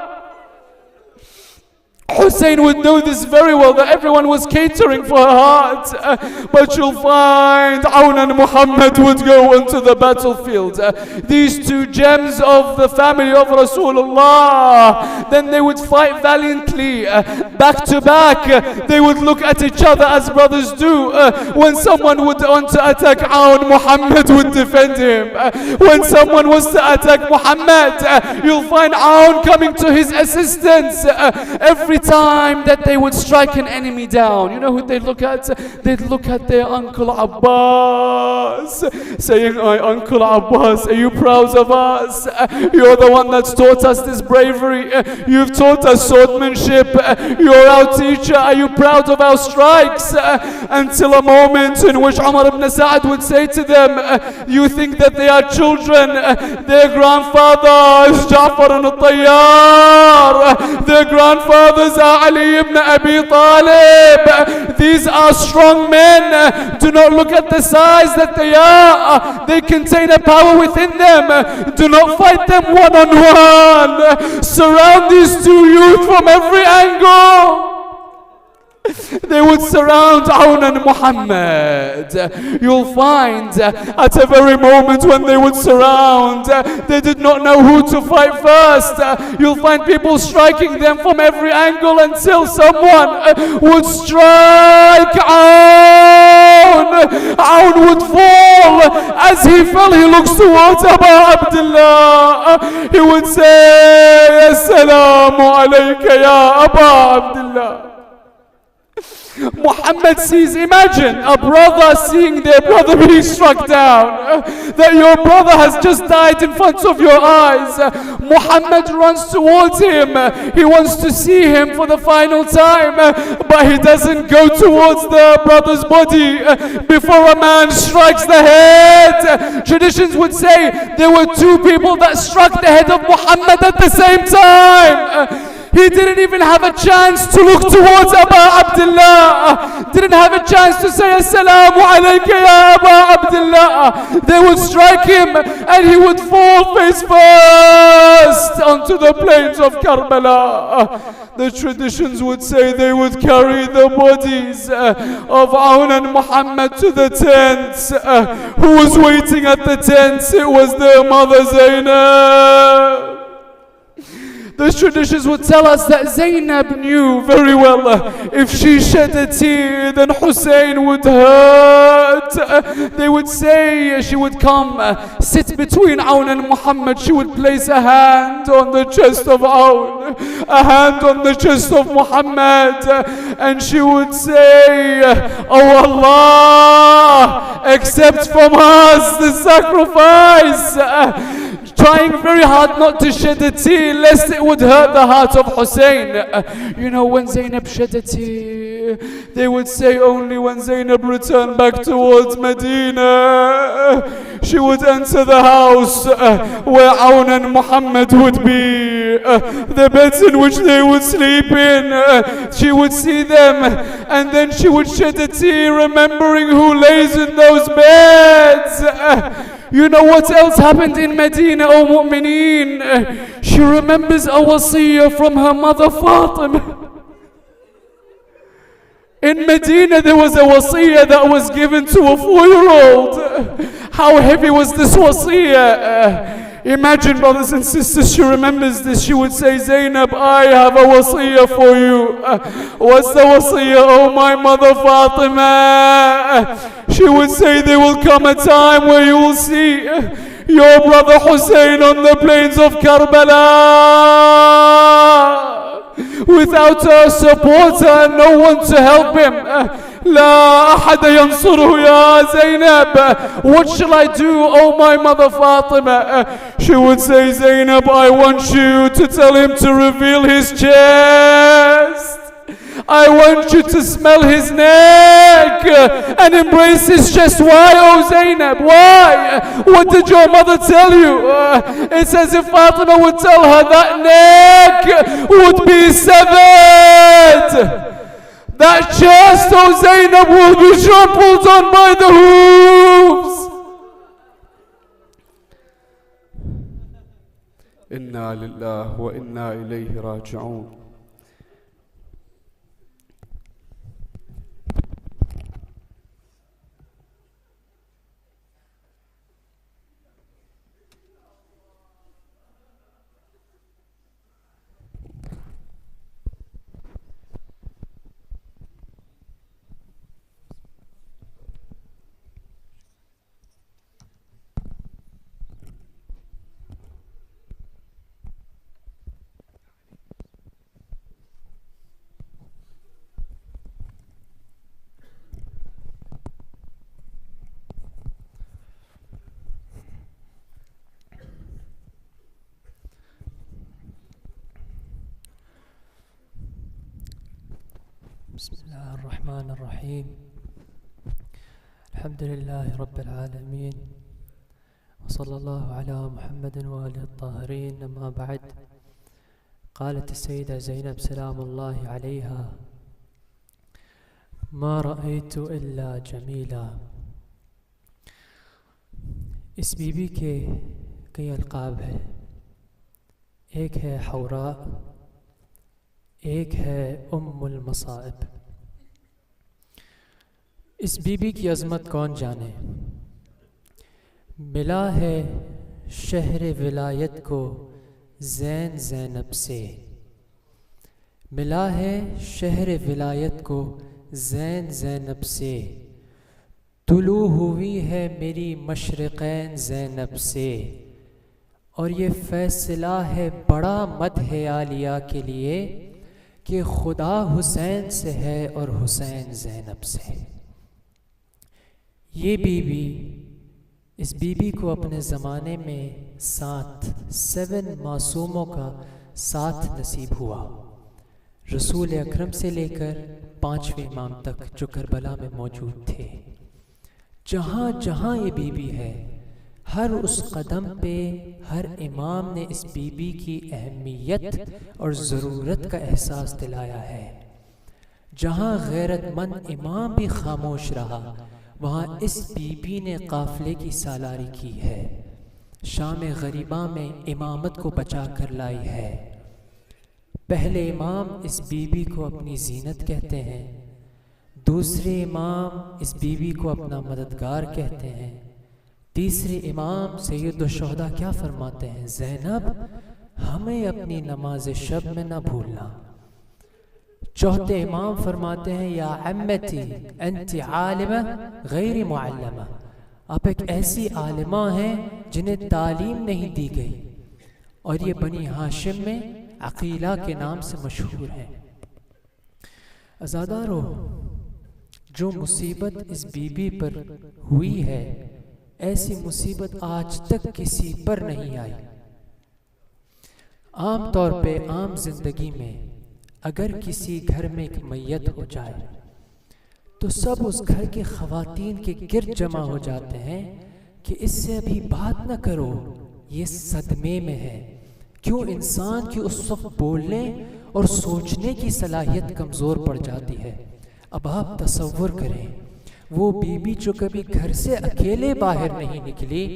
Husayn would know this very well, that everyone was catering for her heart. But you'll find Awn and Muhammad would go onto the battlefield. These two gems of the family of Rasulullah. Then they would fight valiantly, back to back. They would look at each other as brothers do. When someone would want to attack Awn, Muhammad would defend him. When someone was to attack Muhammad, you'll find Awn coming to his assistance. Every time that they would strike an enemy down, you know who they'd look at? They'd look at their Uncle Abbas, saying, "Oh, Uncle Abbas, are you proud of us? You're the one that's taught us this bravery. You've taught us swordsmanship. You're our teacher. Are you proud of our strikes?" Until a moment in which Umar ibn Sa'd would say to them, "You think that they are children? Their grandfather is Ja'far al-Tayyar. Their grandfathers are Ali ibn Abi Talib. These are strong men. Do not look at the size that they are. They contain a power within them. Do not fight them one-on-one. Surround these two youth from every angle." They would surround Awn and Muhammad. You'll find at a very moment when they would surround, they did not know who to fight first. You'll find people striking them from every angle until someone would strike Awn. Awn would fall. As he fell, he looks towards Abdulla. He would say, "Assalamu alayka ya Abdulla." Muhammad sees, imagine a brother seeing their brother being struck down, that your brother has just died in front of your eyes. Muhammad runs towards him. He wants to see him for the final time, but he doesn't go towards the brother's body before a man strikes the head. Traditions would say there were two people that struck the head of Muhammad at the same time. He didn't even have a chance to look towards Abdullah. Didn't have a chance to say, "Assalamu alayka ya Abdullah." They would strike him and he would fall face first onto the plains of Karbala. The traditions would say they would carry the bodies of Awn and Muhammad to the tents. Who was waiting at the tents? It was their mother Zainab. The traditions would tell us that Zainab knew very well if she shed a tear, then Husayn would hurt. They would say she would come, sit between Awn and Muhammad. She would place a hand on the chest of Awn, a hand on the chest of Muhammad, and she would say, "Oh Allah, accept from us the sacrifice." Trying very hard not to shed a tear lest it would hurt the heart of Husayn. You know, when Zainab shed a tear, they would say only when Zainab returned back towards Medina, she would enter the house where Awn and Muhammad would be, the beds in which they would sleep in. She would see them and then she would shed a tear remembering who lays in those beds. You know what else happened in Medina, O Mu'mineen? She remembers a wasiyah from her mother Fatima. In Medina there was a wasiyah that was given to a 4-year-old. How heavy was this wasiyah? Imagine, brothers and sisters, she remembers this. She would say, "Zainab, I have a wasiyah for you." What's the wasiyah, oh my mother Fatima? She would say, "There will come a time where you will see your brother Husayn on the plains of Karbala without a supporter and no one to help him. لا أحد ينصره يا Zainab. What shall I do, oh my mother Fatima?" She would say, "Zainab, I want you to tell him to reveal his chest. I want you to smell his neck and embrace his chest." Why, oh Zainab? Why? What did your mother tell you? It's as if Fatima would tell her that neck would be severed that chest of Zainab will be trampled on by the hooves. Inna lillahi wa inna ilayhi raji'un. بسم الله الرحمن الرحيم الحمد لله رب العالمين وصلى الله على محمد وآله الطاهرين. أما بعد، قالت السيدة زينب سلام الله عليها: ما رأيت إلا جميلا. इस बीबी के कई अलकाब हैं। एक है हौरा, एक है उम्मुल मसाइब। इस बीबी की अज़मत कौन जाने। मिला है शहर विलायत को ज़ैन ज़ैनब से, मिला है शहर विलायत को ज़ैन ज़ैनब से। तुलू हुई है मेरी मशरिक़ैन ज़ैनब से, और ये फ़ैसला है बड़ा मदह आलिया के लिए कि खुदा हुसैन से है और हुसैन ज़ैनब से। ये बीबी, इस बीबी को अपने ज़माने में 7 मासूमों का साथ नसीब हुआ। रसूल अकरम से लेकर 5वें इमाम तक जो करबला में मौजूद थे। जहाँ जहाँ ये बीबी है, हर उस कदम पे हर इमाम ने इस बीबी की अहमियत और ज़रूरत का एहसास दिलाया है। जहाँ गैरतमंद इमाम भी खामोश रहा, वहाँ इस बीबी ने काफ़िले की सालारी की है। शाम गरीबा में इमामत को बचा कर लाई है। पहले इमाम इस बीबी को अपनी जीनत कहते हैं, दूसरे इमाम इस बीबी को अपना मददगार कहते हैं, तीसरे इमाम सैयद शुहदा क्या फरमाते हैं? ज़ैनब, हमें अपनी नमाज शब में न भूलना। चौथे इमाम फरमाते हैं, या अम्मती अंति आलिमा गैर मुअल्लमा, आप एक ऐसी आलिमा हैं जिन्हें तालीम नहीं दी गई, और ये बनी हाशिम में अकीला के नाम से मशहूर है। अज़ादारो, जो मुसीबत इस बीबी पर हुई है, ऐसी मुसीबत आज तक किसी पर नहीं आई। आम तौर पे आम जिंदगी में अगर किसी घर में एक मैयत हो जाए तो सब उस घर के ख़वातीन के गिर्द जमा हो जाते हैं कि इससे अभी बात न करो, ये सदमे में है। क्यों? इंसान की उस वक्त बोलने और सोचने की सलाहियत कमज़ोर पड़ जाती है। अब आप तसव्वुर करें, वो बीबी जो कभी घर से अकेले बाहर नहीं निकली,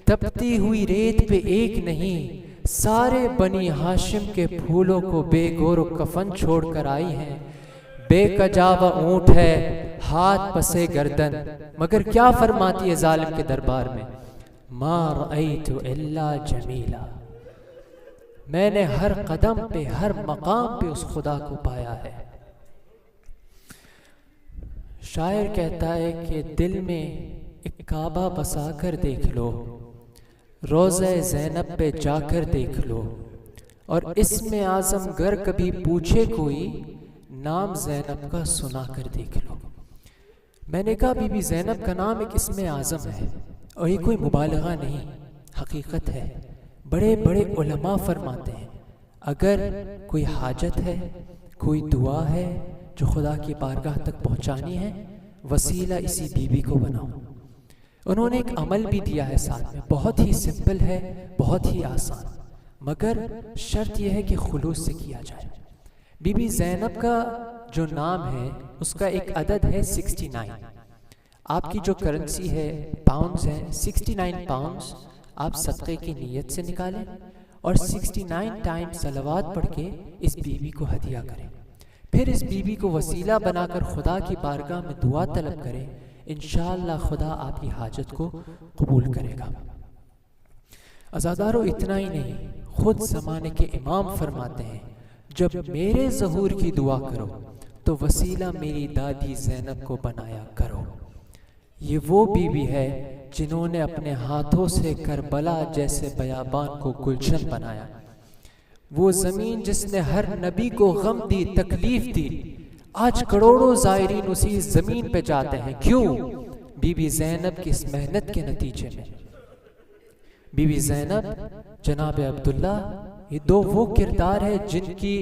तपती हुई रेत पे एक नहीं, सारे बनी हाशिम के फूलों को बेगोर कफन छोड़ कर आई हैं। बेकजावा ऊँट है, हाथ पसे गर्दन, मगर क्या फरमाती है जालिम के दरबार में? मा रअयतु इल्ला जमीला, मैंने हर कदम पे हर मकाम पे उस खुदा को पाया है। शायर कहता है कि दिल में एक काबा बसा कर देख लो, रोज़े ज़ैनब पे जाकर देख लो, और इसमें आज़म गर कभी पूछे कोई, नाम ज़ैनब का सुना कर देख लो। मैंने कहा बीबी ज़ैनब का नाम एक इसमें आज़म है, और ये कोई मुबालगा नहीं, हकीकत है। बड़े बड़े उलमा फरमाते हैं, अगर कोई हाजत है, कोई दुआ है जो खुदा की बारगाह तक पहुँचानी है, वसीला इसी बीबी को बनाओ। उन्होंने एक अमल भी दिया है साथ में, बहुत ही सिंपल है, बहुत ही आसान, मगर शर्त यह है कि खुलूस से किया जाए। बीबी ज़ैनब का जो नाम है उसका एक अदद है 69। आपकी जो करेंसी है पाउंड्स है, 69 पाउंड्स आप सदक़े की नीयत से निकालें और 69 टाइम सलवात पढ़ के इस बीवी को हदिया करें। फिर इस बीवी को वसीला बनाकर खुदा की बारगाह में दुआ तलब करें, इंशाअल्लाह खुदा आपकी हाजत को कबूल करेगा। अज़ादारों, इतना ही नहीं, खुद ज़माने के इमाम फरमाते हैं, जब मेरे ज़हूर की दुआ करो तो वसीला मेरी दादी ज़ैनब को बनाया करो। ये वो बीवी है जिन्होंने अपने हाथों से करबला जैसे बयाबान को गुलशन बनाया। वो ज़मीन जिसने हर नबी को गम दी, तकलीफ दी, आज करोड़ों ज़ायरीन उसी ज़मीन पे जाते हैं। क्यों? बीबी ज़ैनब की इस मेहनत के नतीजे में। बीबी ज़ैनब, जनाब अब्दुल्ला, ये दो वो किरदार है जिनकी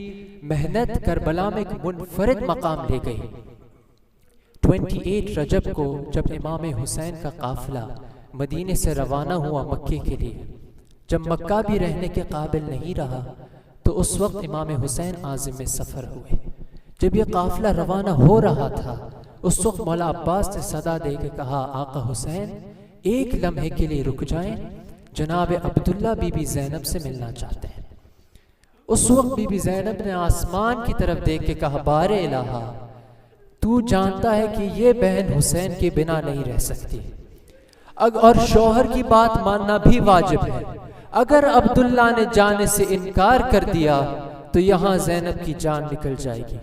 मेहनत करबला में एक मुनफरिद मकाम ले गई। 28 रजब को जब इमाम हुसैन का काफिला मदीने से रवाना हुआ मक्के के लिए, जब मक्का भी रहने के काबिल नहीं रहा, तो उस वक्त इमाम हुसैन आज़िम में सफ़र हुए। जब ये काफिला रवाना हो रहा था, उस वक्त मौला अब्बास ने सदा दे के कहा, आका हुसैन एक लम्हे के लिए रुक जाएं, जनाब अब्दुल्ला बीबी ज़ैनब से मिलना चाहते हैं। उस वक्त बीबी ज़ैनब ने आसमान की तरफ देख के कहा, बारे इलाहा, तू जानता है कि ये बहन हुसैन के बिना नहीं रह सकती, और शौहर की बात मानना भी वाजिब है। अगर अब्दुल्ला ने जाने से इनकार कर दिया तो यहाँ ज़ैनब की जान निकल जाएगी।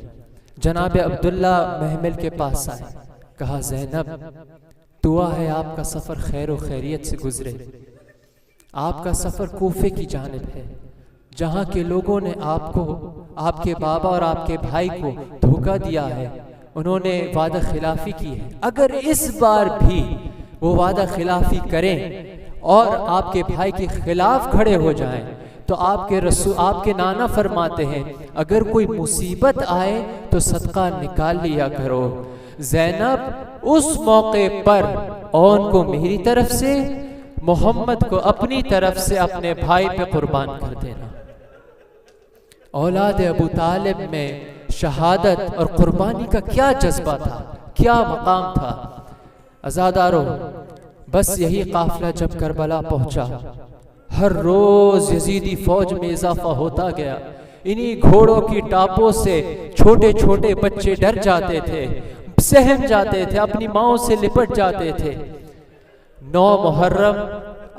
जनाब अब्दुल्ला महमिल के पास आए, कहा, ज़ैनब, दुआ है आपका सफ़र खैर व खैरियत से गुजरे। आपका सफ़र कूफे की जानिब है, जहाँ के लोगों ने आपको, आपके बाबा और आपके भाई को धोखा दिया है, उन्होंने वादा खिलाफी की है। अगर इस बार भी वो वादा खिलाफी करें और आपके भाई के खिलाफ खड़े हो जाएं, तो आपके नाना फरमाते हैं, अगर कोई मुसीबत आए तो सदका निकाल लिया करो। ज़ैनब, उस मौके पर औन को मेरी तरफ से, मोहम्मद को अपनी तरफ से अपने भाई पे कुर्बान कर देना। औलाद अबू तालिब में शहादत और कुर्बानी का क्या जज्बा था, क्या मकाम था। अज़ादारों, बस यही काफिला जब करबला पहुंचा, हर रोज यजीदी फौज में इजाफा होता गया। इन्हीं घोड़ों की टापों से छोटे छोटे बच्चे डर जाते थे, सहम जाते थे, अपनी माओं से लिपट जाते थे। 9 मुहर्रम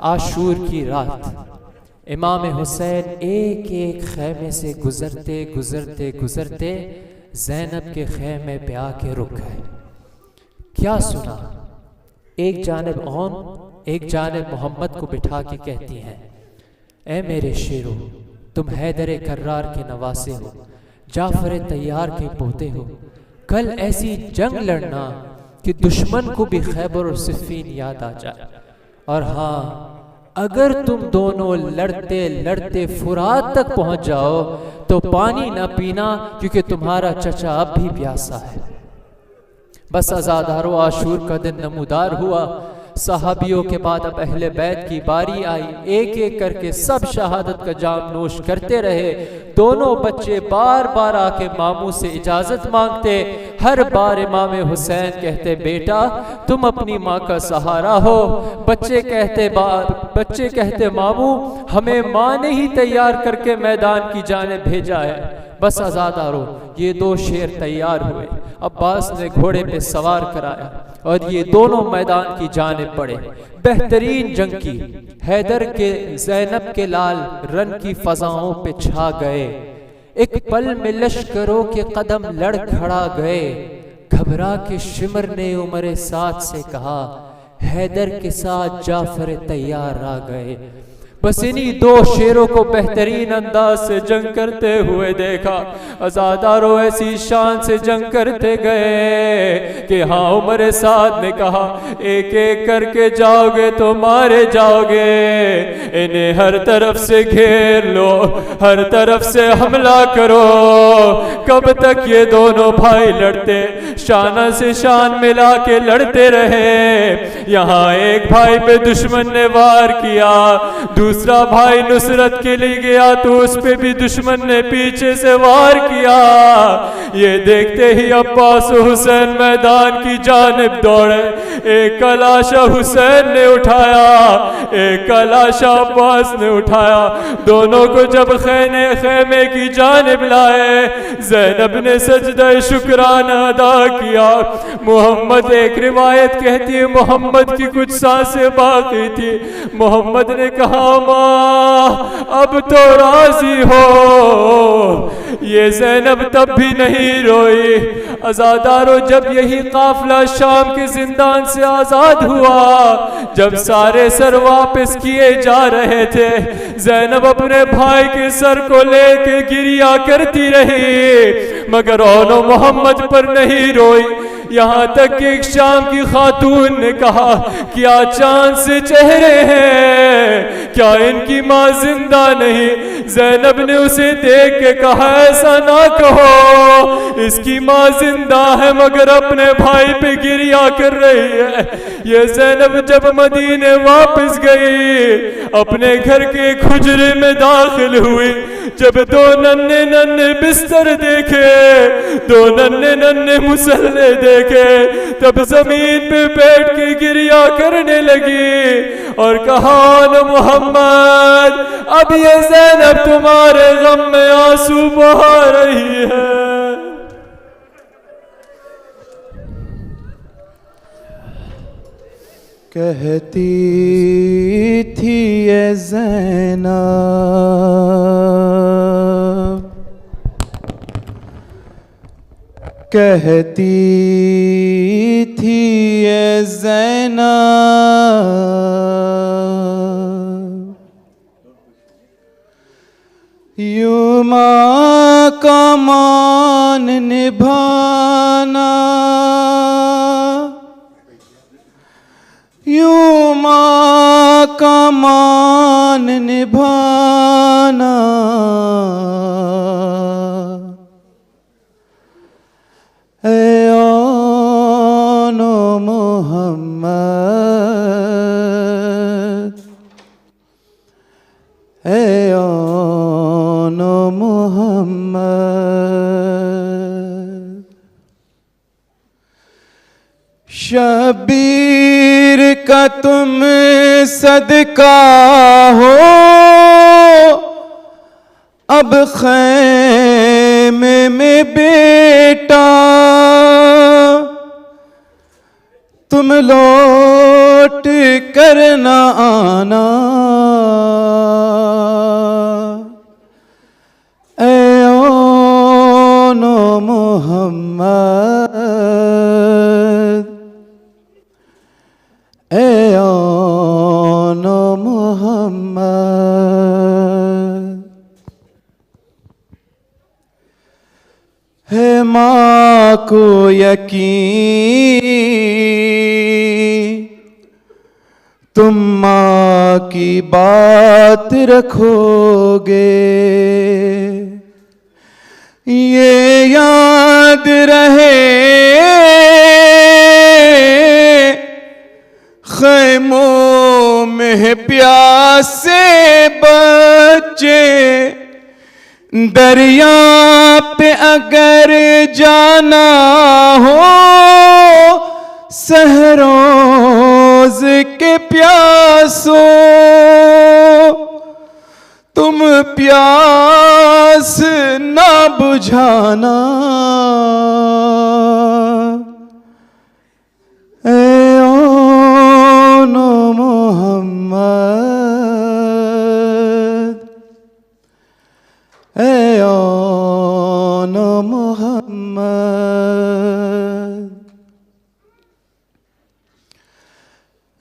आशूर की रात इमाम हुसैन एक एक खैमे से गुजरते गुजरते गुजरते ज़ैनब के खैमे पे आके रुक गए। क्या सुना? एक जानिब औन, एक जानिब मोहम्मद को बिठा के कहती हैं, ए मेरे शेरो, तुम हैदर कर्रार के नवासे हो, जाफर तैयार के पोते हो। कल ऐसी जंग लड़ना कि दुश्मन को भी खैबर और सिफ़ीन याद आ जाए। और हाँ, अगर तुम दोनों लड़ते लड़ते फुरात तक पहुंच जाओ तो पानी न पीना, क्योंकि तुम्हारा चचा अब भी प्यासा है। बस अज़ादारों, आशूर का दिन नमूदार हुआ। सहाबियों के बाद अब अहले बैत की बारी आई। एक एक करके सब शहादत का जाम नोश करते रहे। दोनों बच्चे बार बार आके मामू से इजाजत मांगते। हर बार इमाम हुसैन कहते, बेटा तुम अपनी माँ का सहारा हो। बच्चे कहते मामू, हमें माँ ने ही तैयार करके मैदान की जानिब भेजा है। बस आज़ादारों, ये 2 शेर तैयार हुए। अब्बास ने घोड़े पे सवार कराया और ये दोनों मैदान की जानिब बढ़े। बेहतरीन जंग की। हैदर के ज़ैनब के लाल रन की फजाओं पे छा गए। एक पल में लश्करों के कदम लड़ खड़ा गए। घबरा के शिमर ने उमरे साथ से कहा, हैदर के साथ जाफर तैयार आ गए। बस इन्हीं 2 शेरों को बेहतरीन अंदाज से जंग करते हुए देखा। अज़ादारों, ऐसी शान से जंग करते गए कि हाँ, उमर साद ने कहा, एक एक करके जाओगे तो मारे जाओगे। इन्हें हर तरफ से घेर लो, हर तरफ से हमला करो। कब तक ये दोनों भाई लड़ते, शाना से शान मिला के लड़ते रहे। यहाँ एक भाई पे दुश्मन ने वार किया, दूसरा भाई नुसरत के लिए गया तो उस पे भी दुश्मन ने पीछे से वार किया। ये देखते ही अब्बास हुसैन मैदान की जानिब दौड़े। एक लाशा हुसैन ने उठाया, एक लाशा अब्बास ने उठाया। दोनों को जब खेमे की जानिब लाए, ज़ैनब ने सजदा शुक्राना अदा किया। मोहम्मद, एक रिवायत कहती है मोहम्मद की कुछ सांसें बाकी थी। मोहम्मद ने कहा माँ अब तो राजी हो। ये ज़ैनब तब भी नहीं रोई। अज़ादारों, जब यही काफिला शाम के जिंदान से आज़ाद हुआ, जब सारे सर वापस किए जा रहे थे, ज़ैनब अपने भाई के सर को लेके गिरिया करती रही, मगर औनो मोहम्मद पर नहीं रोई। यहाँ तक कि एक शाम की खातून ने कहा क्या चांद से चेहरे हैं, क्या इनकी माँ जिंदा नहीं? ज़ैनब ने उसे देख के कहा ऐसा ना कहो, इसकी माँ जिंदा है मगर अपने भाई पे गिरिया कर रही है। ये ज़ैनब जब मदीने वापस गई, अपने घर के हुजरे में दाखिल हुई, जब दो नन्हे नन्हे बिस्तर देखे, दो नन्हे नन्हे मुसल्ले देखे, तब जमीन पे बैठ के गिरिया करने लगी और कहा न मोहम्मद, अब ये ज़ैनब तुम्हारे गम में आंसू बहा रही है। कहती थी ये ज़ैनब, कहती थी ये ज़ैनब, यूं माँ का मान निभाना, यूं माँ का मान निभाना, ऐ ओनो मोहम्मद, ऐ ओनो मोहम्मद। शबीर का तुम सदका हो, अब खैमे में बेटा, तुम लौट कर न आना, ऐ ओनो मोहम्मद, ऐ ओनो मोहम्मद। है माँ को यकीन, तुम माँ की बात रखोगे, ये याद रहे खैमों में प्यासे बच्चे, दरिया पे अगर जाना हो, सहरोज के प्यासो, तुम प्यास ना बुझाना, ऐ ओनो मोहम्मद, ऐ ओनो मोहम्मद।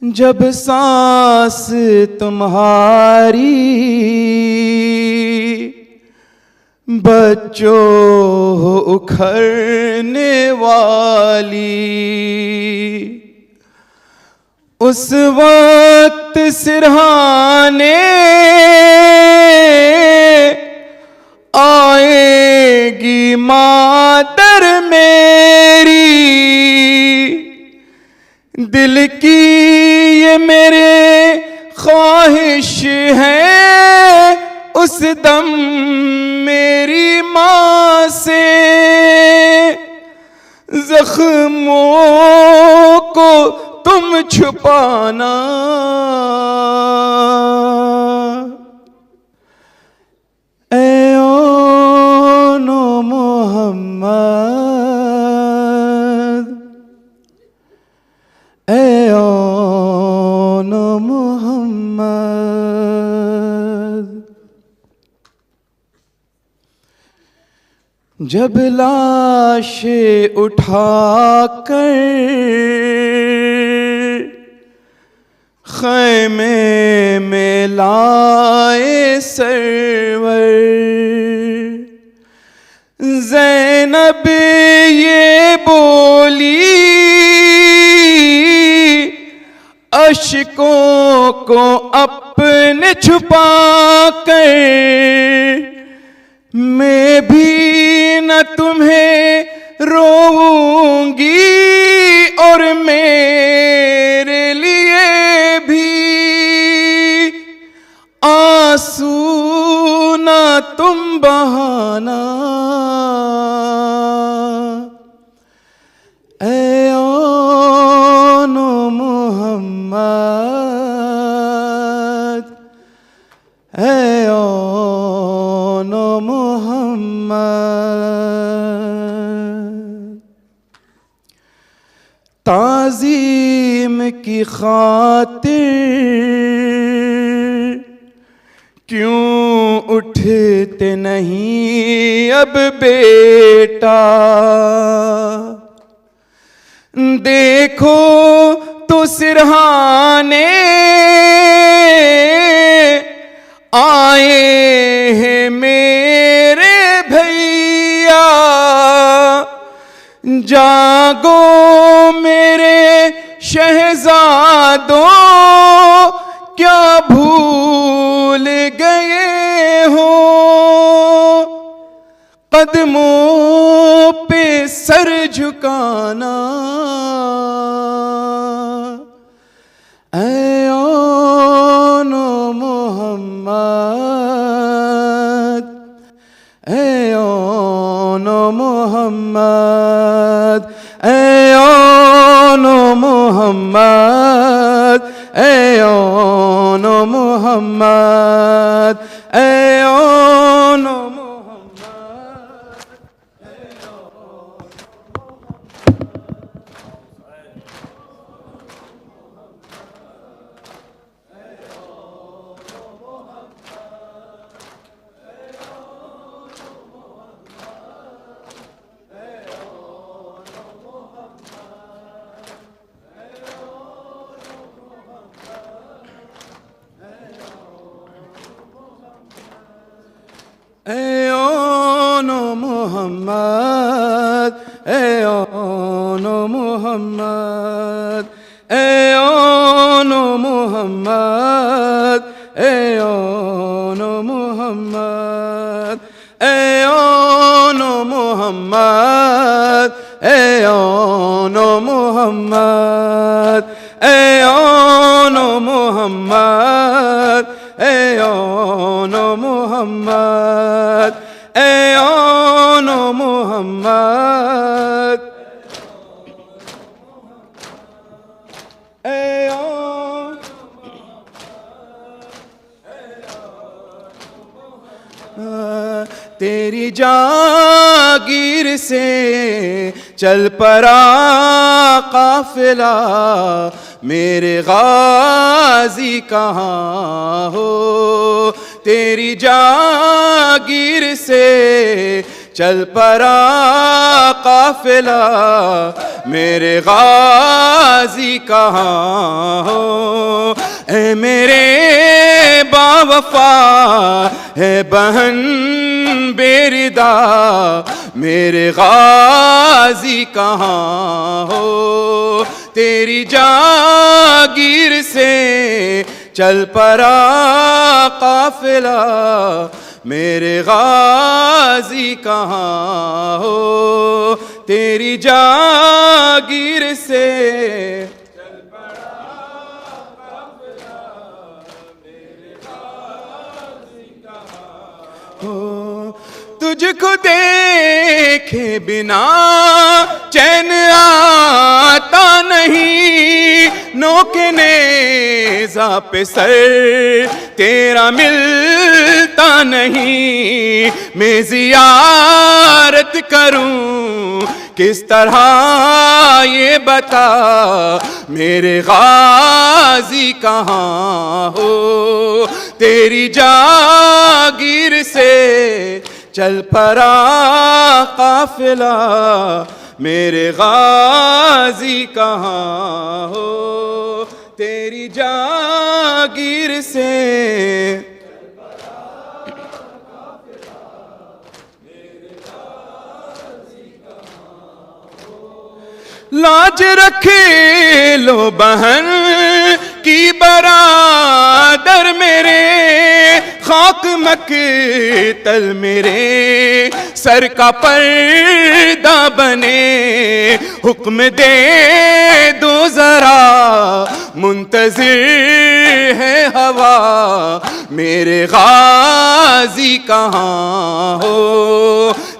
जब सांस तुम्हारी बच्चों हो उखड़ने वाली, उस वक्त सिरहाने आएगी मातर मेरी, दिल की ये मेरे ख्वाहिश है उस दम मेरी माँ से, जख्मों को तुम छुपाना। ए ओनो मोहम्मद, ए ओनो मोहम्मद। जब लाशें उठाकर खैमे में लाए सरवर, ज़ैनब ये बोली अश्कों को अपने छुपा कर, मैं भी न तुम्हें रोऊंगी और मेरे लिए भी आंसू न तुम बहाना। ए ओनो मोहम्मद, ए ओनो मोहम्मद। ताज़ीम की खातिर क्यों उठते नहीं अब बेटा, देखो तो सिरहाने आए हैं मेरे भैया। जागो मेरे शहजादों, क्या भूल गए हो कदमों पे सर झुकाना। ऐ ओनो मोहम्मद, ऐ ओनो मोहम्मद, ऐ ओनो मोहम्मद, ऐ ओनो मोहम्मद, ऐ ओनो मोहम्मद। ऐ ओनो मोहम्मद, ऐ ओनो मोहम्मद, ऐ ओनो मोहम्मद, ऐ ओनो मोहम्मद, ऐ ओनो मोहम्मद, ऐ ओनो मोहम्मद, ऐ ओनो मोहम्मद, ऐ ओनो मोहम्मद, ऐ ओनो मोहम्मद, ऐ तेरी जागीर से चल पड़ा काफिला, मेरे गाजी कहाँ हो। तेरी जागीर से चल पड़ा काफिला, मेरे गाजी कहाँ हो। ऐ मेरे बावफा है बहन बेरिदा, मेरे गाजी कहाँ हो। तेरी जागीर से चल पड़ा काफिला, मेरे गाजी कहाँ हो। तेरी जागीर से चल पड़ा काफिला, तुझको देखे बिना चैन आता नहीं, नोके नेज़ा पे सर तेरा मिलता नहीं। मैं ज़ियारत करूं किस तरह ये बता, मेरे गाजी कहाँ हो। तेरी जागीर से चल पड़ा काफिला, मेरे गाजी कहाँ हो। तेरी जागीर से लाज रखे लो बहन की बरादर मेरे, खाक मक्तल मेरे सर का पर्दा बने। हुक्म दे दो जरा मुंतजिर है हवा, मेरे गाजी कहाँ हो।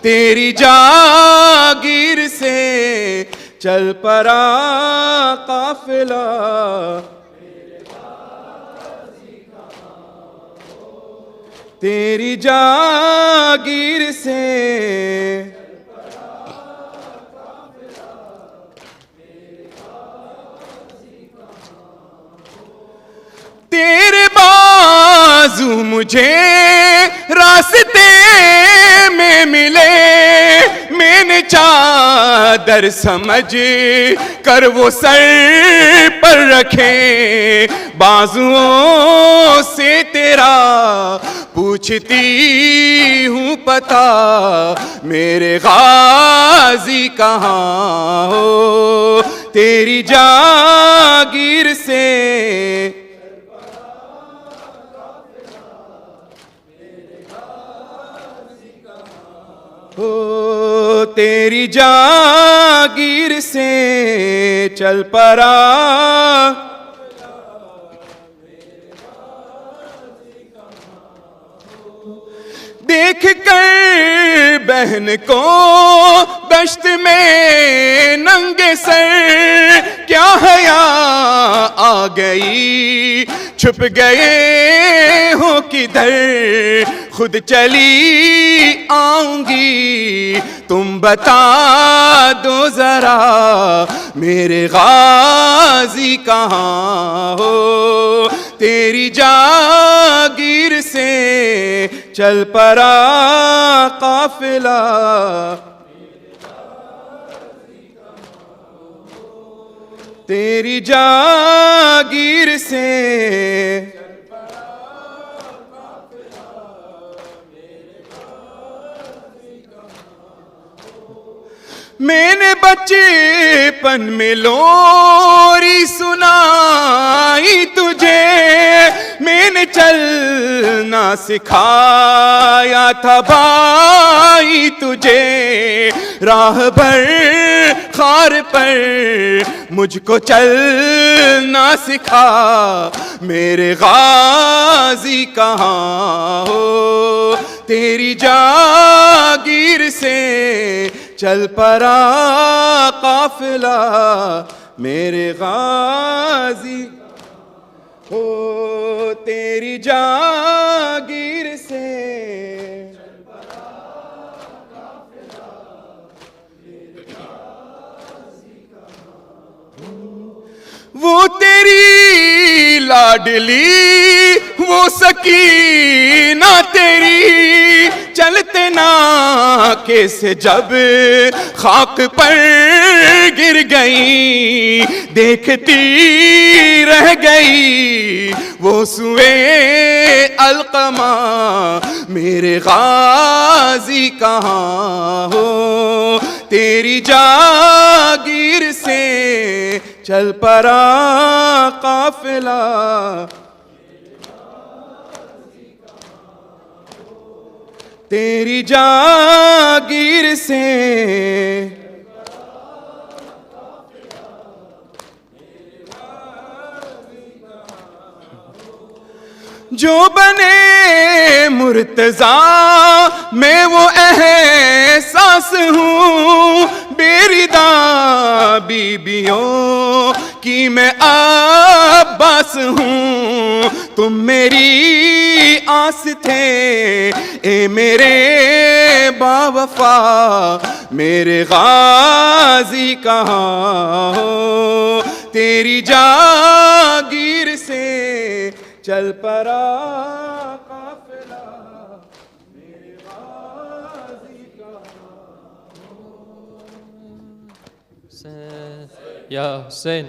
तेरी जागीर से चल पड़ा काफिला, तेरी जागीर से तेरे बाजू मुझे रास्ते में मिले। मैंने चादर समझ कर वो सर पर रखे, बाजुओं से तेरा पूछती हूँ पता, मेरे गाजी कहाँ हो। तेरी जागीर से हो, तेरी जागीर से चल पड़ा। देख कर बहन को गश्त में नंगे सर, क्या हया आ गई, छुप गए हो किधर, खुद चली आऊंगी तुम बता दो जरा, मेरे गाजी कहाँ हो। तेरी जागीर से चल पड़ा काफिला, तेरी जागीर से मैंने बचपन में लोरी सुनाई तुझे, मैंने चलना सिखाया था भाई तुझे, राह भर खार पर मुझको चलना सिखा, मेरे गाजी कहाँ हो। तेरी जागीर से चल पड़ा काफिला, मेरे गाजी हो। तेरी जागीर से चल पड़ा काफिला, मेरे गाजी कहाँ हो। वो तेरी लाडली वो सकीना तेरी, चलते ना कैसे जब खाक पर गिर गई, देखती रह गई वो सुए अलकमा, मेरे गाजी कहाँ हो। तेरी जागीर से चल पड़ा काफिला, तेरी जागीर से जो बने मुर्तजा मैं वो एहसास हूँ, बेरिदा बीबियों की मैं अब्बास हूँ। तुम मेरी आस थे ए मेरे बावफा, मेरे गाजी कहाँ हो, तेरी जागीर से चल पड़ा काफिला, मेरे गाजी या हुसैन।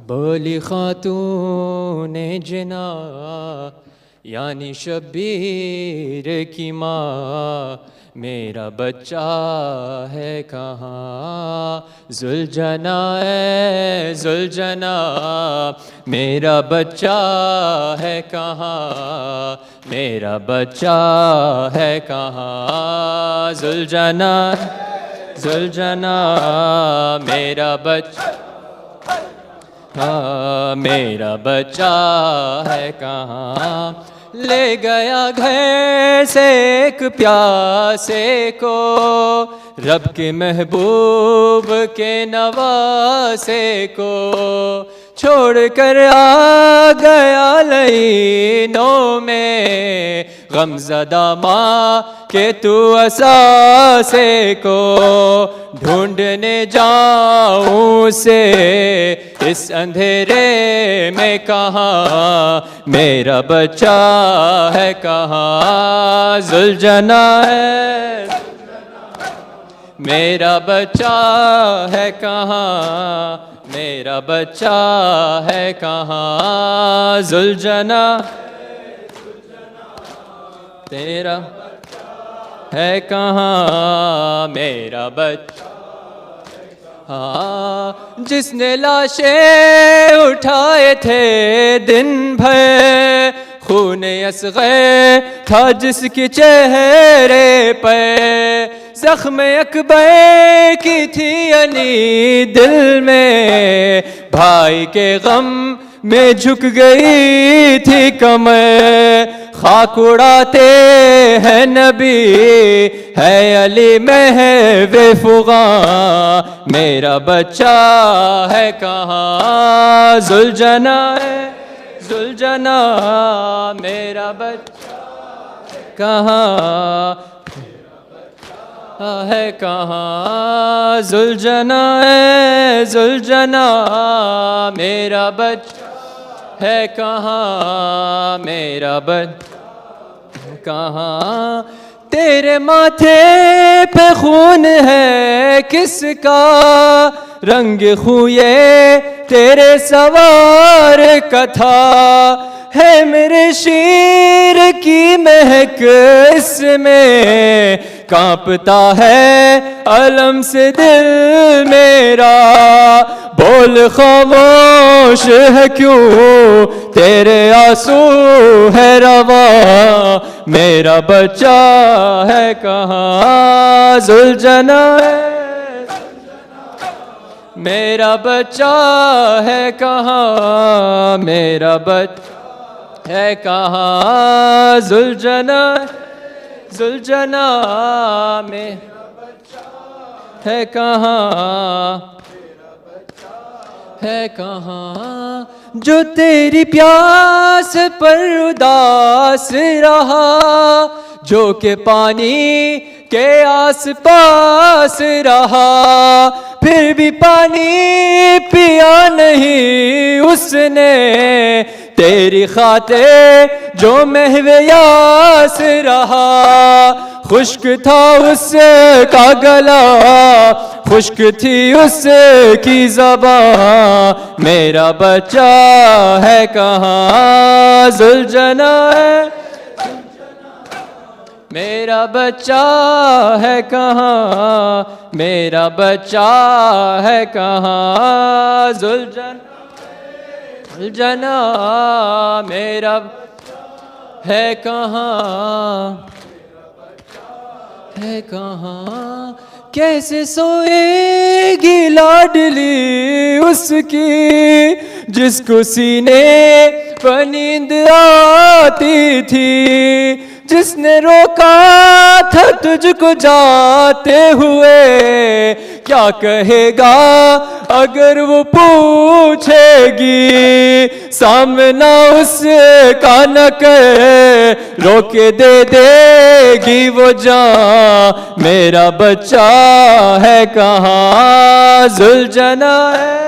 बोली खातूने जना यानी शब्बीर की माँ, मेरा बच्चा है कहाँ, जुलझना है जुलझना, मेरा बच्चा है कहाँ, मेरा बच्चा है कहाँ, जुलझना जुलझना, मेरा बच्चा हाँ, मेरा बच्चा है कहाँ। ले गया घर से एक प्यासे को, रब के महबूब के नवासे को, छोड़ कर आ गया लईनों में, गमज़दा माँ के तू असासे को, ढूंढने जाऊं से इस अंधेरे में कहाँ, मेरा बच्चा है कहाँ, जुलझना है, मेरा बच्चा है कहाँ, मेरा बच्चा है कहाँ, जुलझना तेरा है कहाँ, मेरा बच्चा हाँ, जिसने लाशें उठाए थे दिन भर, खून असग़र था जिसके चेहरे पर, ज़ख्म अकबर की थी यानी दिल में, भाई के गम में झुक गई थी कमर, खाक उड़ाते हैं नबी है अली महवे फुगा, मेरा बच्चा है कहाँ, जुलझना है जुलझना, मेरा बच्चा कहाँ है कहाँ, जुलझना है जुलझना, मेरा बच्चा है कहाँ, मेरा बच्चा कहाँ, तेरे माथे पे खून है किसका, रंग खूये तेरे सवार का था, है मेरे शीर की महक इसमें, कांपता है अलम से दिल मेरा, बोल खामोश है क्यों तेरे आंसू है रवा, मेरा बच्चा है कहाँ, जुलझना है, मेरा बच्चा है कहाँ, मेरा बच्चा है कहाँ, जुलझना जुलझना में है कहाँ, है कहाँ, जो तेरी प्यास पर उदास रहा, जो के पानी के आस पास रहा, फिर भी पानी पिया नहीं उसने, तेरी खातिर जो महवे यास रहा, खुश्क था उसका गला, खुश्क थी उसकी ज़बां, मेरा बच्चा है कहाँ, जुलझना है, मेरा बच्चा है कहाँ, मेरा बच्चा है कहाँ, जुलझना जुलझना, मेरा है कहाँ, है कहाँ, कैसे सोएगी लाडली उसकी जिसको सीने पर नींद आती थी, जिसने रोका था तुझको जाते हुए। क्या कहेगा अगर वो पूछेगी, सामना उसका न कर, रोके दे देगी वो जान। मेरा बच्चा है कहाँ, जुलझना है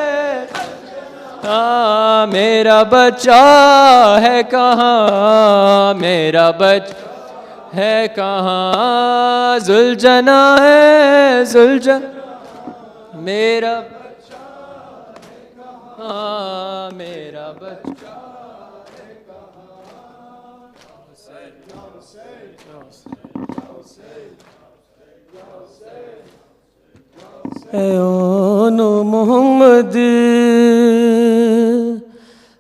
मेरा बच्चा है कहाँ, मेरा बच्चा है कहाँ, जुलझना है जुलझन। मेरा बच्चा है कहाँ, मेरा बच्चा है कहाँ। ओनो मोहम्मद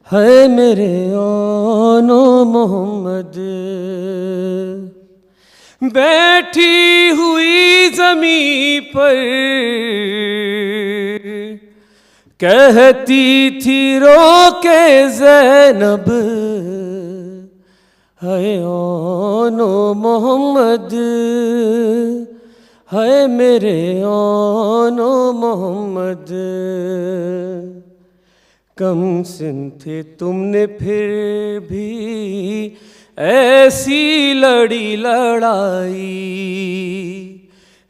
है मेरे ओनो मोहम्मद, बैठी हुई जमी पर कहती थी रो के ज़ैनब, है ओनो मोहम्मद है मेरे ओनो मोहम्मद। कम सिन थे तुमने फिर भी ऐसी लड़ी लड़ाई,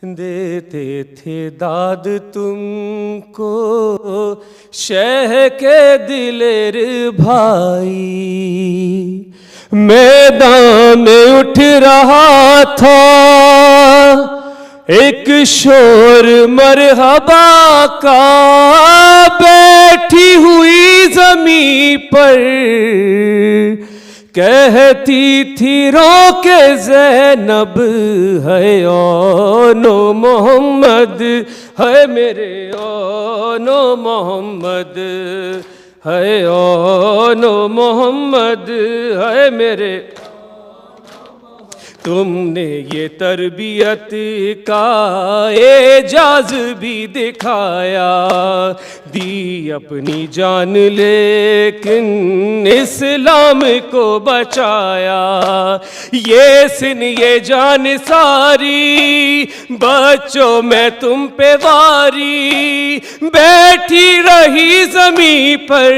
देते थे दाद तुमको शह के दिलेर भाई। मैदान में उठ रहा था एक शोर मरहबा का, बैठी हुई जमी पर कहती थी रो के ज़ैनब, है ओनो मोहम्मद है मेरे ओनो मोहम्मद, है ओनो मोहम्मद है मेरे। तुमने ये तरबियत का एजाज भी दिखाया, दी अपनी जान लेकिन इस्लाम को बचाया। ये सिन ये जान सारी बच्चों में तुम पे वारी, बैठी रही जमी पर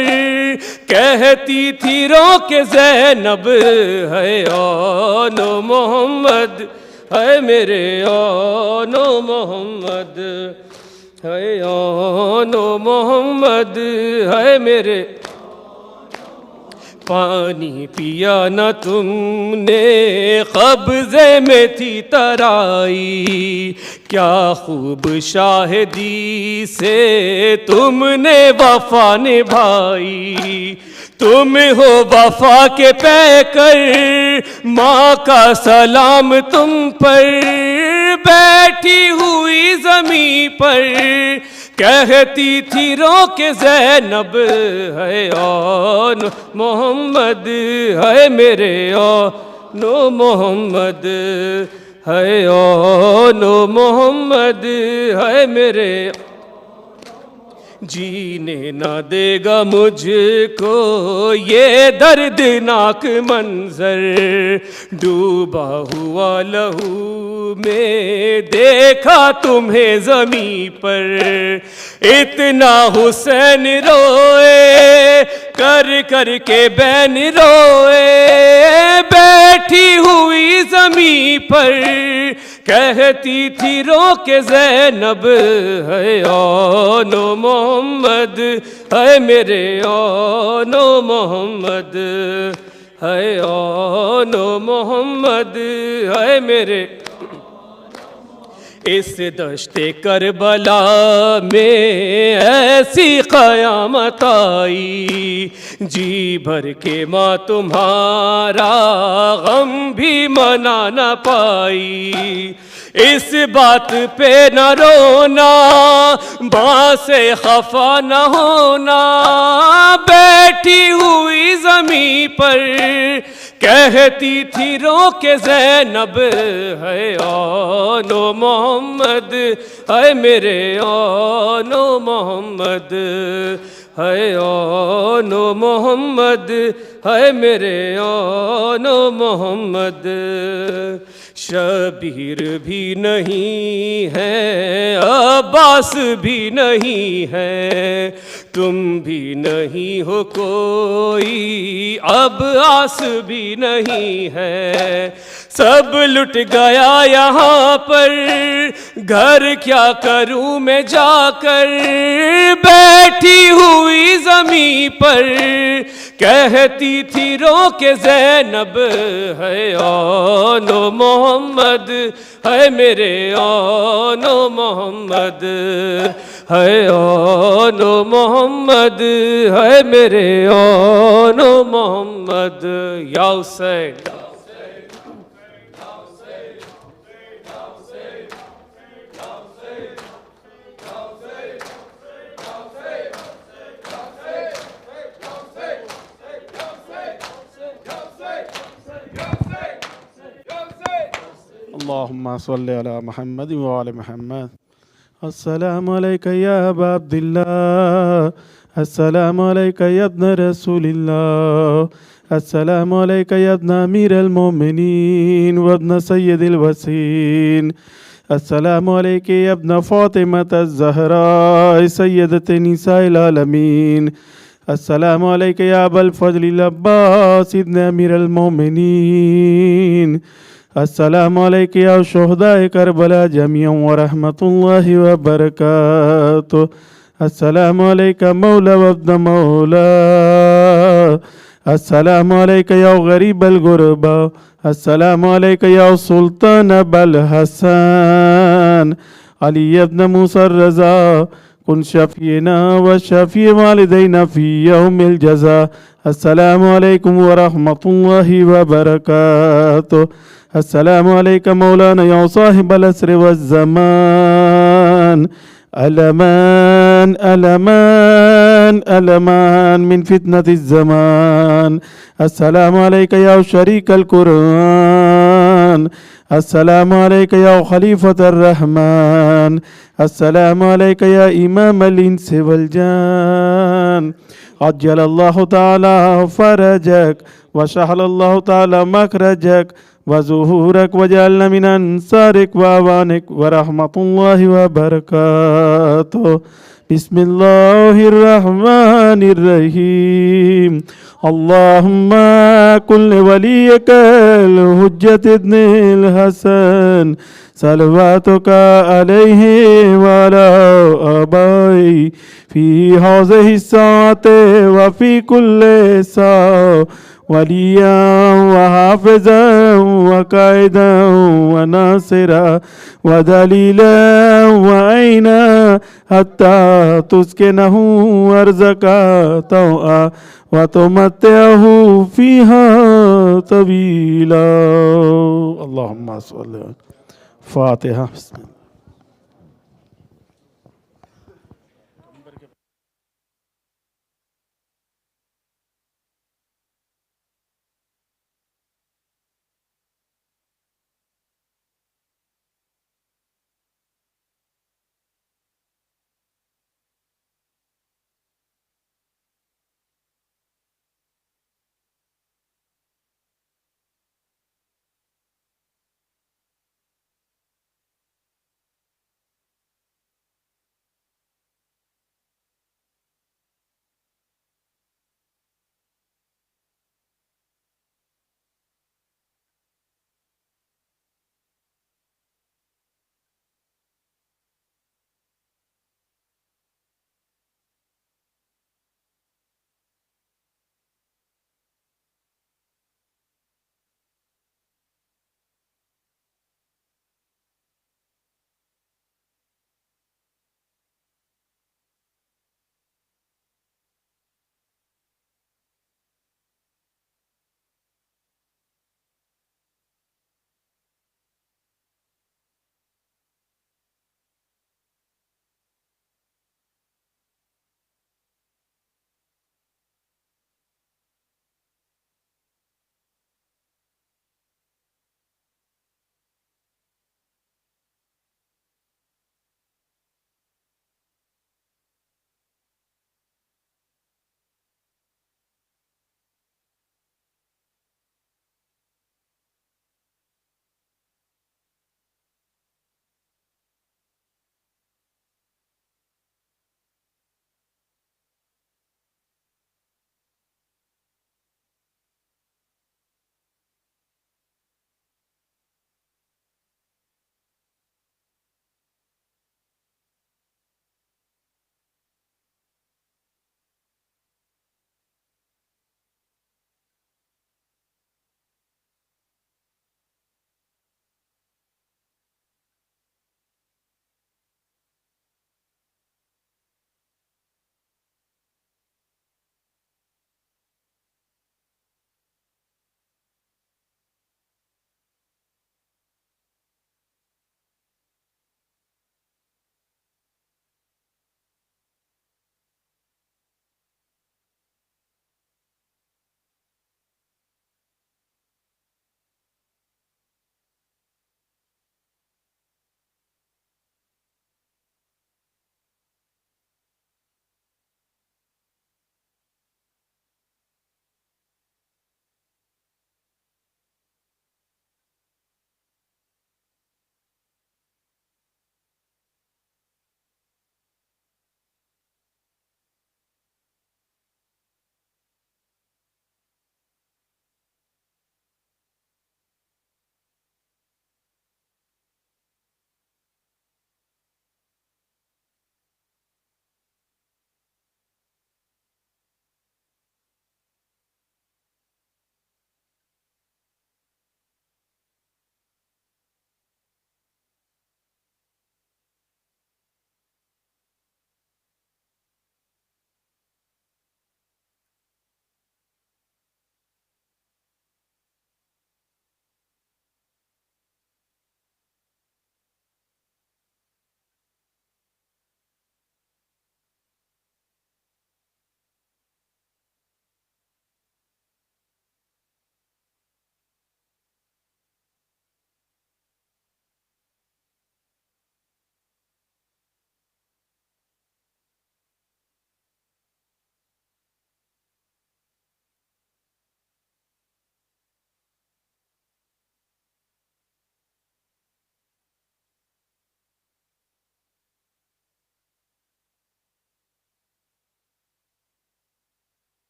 कहती थी रो के ज़ैनब, है ओनो मोहम्मद है मेरे ओनो मोहम्मद, है ओनो मोहम्मद है मेरे। पानी पिया न तुमने कब्ज़े में थी तराई, क्या खूब शाहिदी से तुमने वफा निभाई। तुम हो वफा के पैकर, माँ का सलाम तुम पर, बैठी हुई जमी पर कहती थी रो के ज़ैनब, है ओनो मोहम्मद है मेरे ओनो मोहम्मद, है ओनो मोहम्मद है मेरे। जीने न देगा मुझको ये दर्दनाक मंजर, डूबा हुआ लहू में देखा तुम्हें जमी पर। इतना हुसैन रोए कर कर के बैन रोए, बैठी हुई जमी पर कहती थी रो के ज़ैनब, है ओनो मोहम्मद है मेरे ओनो मोहम्मद, है ओनो मोहम्मद है मेरे। इस दश्ते करबला में ऐसी क़यामत आई, जी भर के माँ तुम्हारा गम भी मना न पाई। इस बात पे न रोना, माँ से खफा न होना, बैठी हुई जमी पर कहती थी रो के ज़ैनब है आनो मोहम्मद, है मेरे आनो मोहम्मद, है आनो मोहम्मद, है मेरे आनो मोहम्मद। शबीर भी नहीं है, अब्बास भी नहीं है, तुम भी नहीं हो कोई, अब आस भी नहीं है। सब लुट गया यहाँ पर, घर क्या करूँ मैं जाकर, बैठी हुई ज़मीं पर। कहती थी रो के ज़ैनब है आनो मोहम्मद, है मेरे आनो मोहम्मद, है आनो मोहम्मद, है मेरे आनो मोहम्मद। या हुसैन। अल्लाहुम्मा सल्लि अला मुहम्मद व आले मुहम्मद। अस्सलामु अलैका या अबा अब्दुल्लाह, अस्सलामु अलैका या इब्न रसूलिल्लाह, अस्सलामु अलैका या इब्न अमीरुल मोमिनीन व इब्न सय्यदिल वसीन, अस्सलामु अलैका या इब्न फातिमत अज़-ज़हरा सय्यदत निसाइल आलमीन, अस्सलामु अलैका या अबल फज़लिल अब्बास इब्न अमीरुल मोमिनीन, अस्सलामु अलैका या शुहदाए करबला जमीअन व रहमतुल्लाहि व बरकातुहू, अस्सलामु अलैका मौला व इब्न मौला, अस्सलामु अलैका या गरीबल गुरबा, अस्सलामु अलैका या सुल्तान अबल हसन अली इब्न मूसा रज़ा, कुन शफीना व शफी वालिदैना फी यौमिल जज़ा। अस्सलामु अलैकुम व रहमतुल्लाहि व बरकातुहू। अस्सलामु अलैका मौलाना या साहिबल असर व ज़मान, अलमान अलमान अलमान मिन फितनतिज़ ज़मान। अस्सलामु अलैका या शरीकल कुरान, अस्सलामु अलैका या खलीफतर रहमान, अस्सलामु अलैका या इमामल इंस वल जान। अज्जलल्लाहु तआला फरजक व शहलल्लाहु तआला मखरजक व ज़ुहूरक व जअलना मिन अंसारिक व अवानिक व रहमतुल्लाहि व बरकातुहू। बिस्मिल्लाहिर रहमानिर रहीम। अल्लाहुम्मा कुल वलियकल हुज्जत इब्निल हसन सलवातुका अलैहि व अला आबाई फी हाज़िहि साअति व फी कुल्लि साअ वलिया व हाफ़िज़न व काइदन व नासिरा व दलीलन व ऐना हत्ता तुस्किनहु अर्ज़का तौआ व तुमत्तिअहु फ़ीहा तवीला। अल्लाहुम्मा सल्लि अला फ़ातिहा।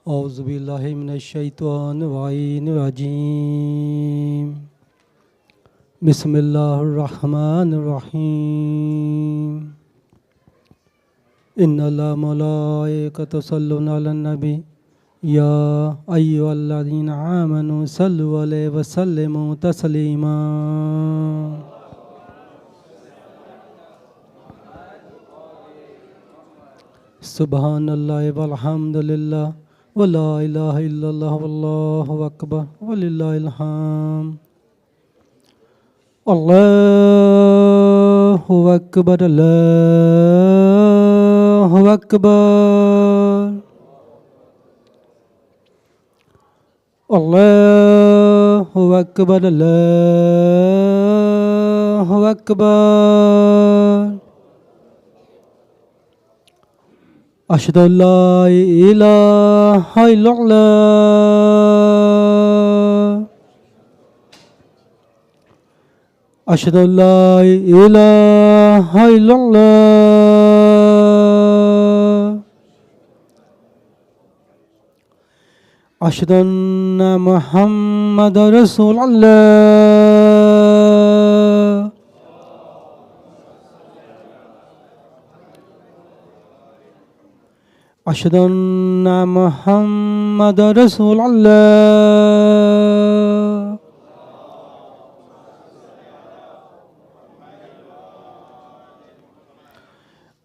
أعوذ بالله من الشيطان الرجيم بسم الله الرحمن الرحيم إن الله ملائكته يصلون على النبي يا أيها الذين آمنوا صلوا عليه وسلموا تسليما سبحان الله والحمد لله ولا إله إلا الله والله أكبر ولله الحمد الله أكبر الله أكبر الله أكبر الله أكبر أشهد أن لا إله إلا الله أشهد أن لا إله إلا الله أشهد أن محمد رسول الله أشهد أن محمد رسول الله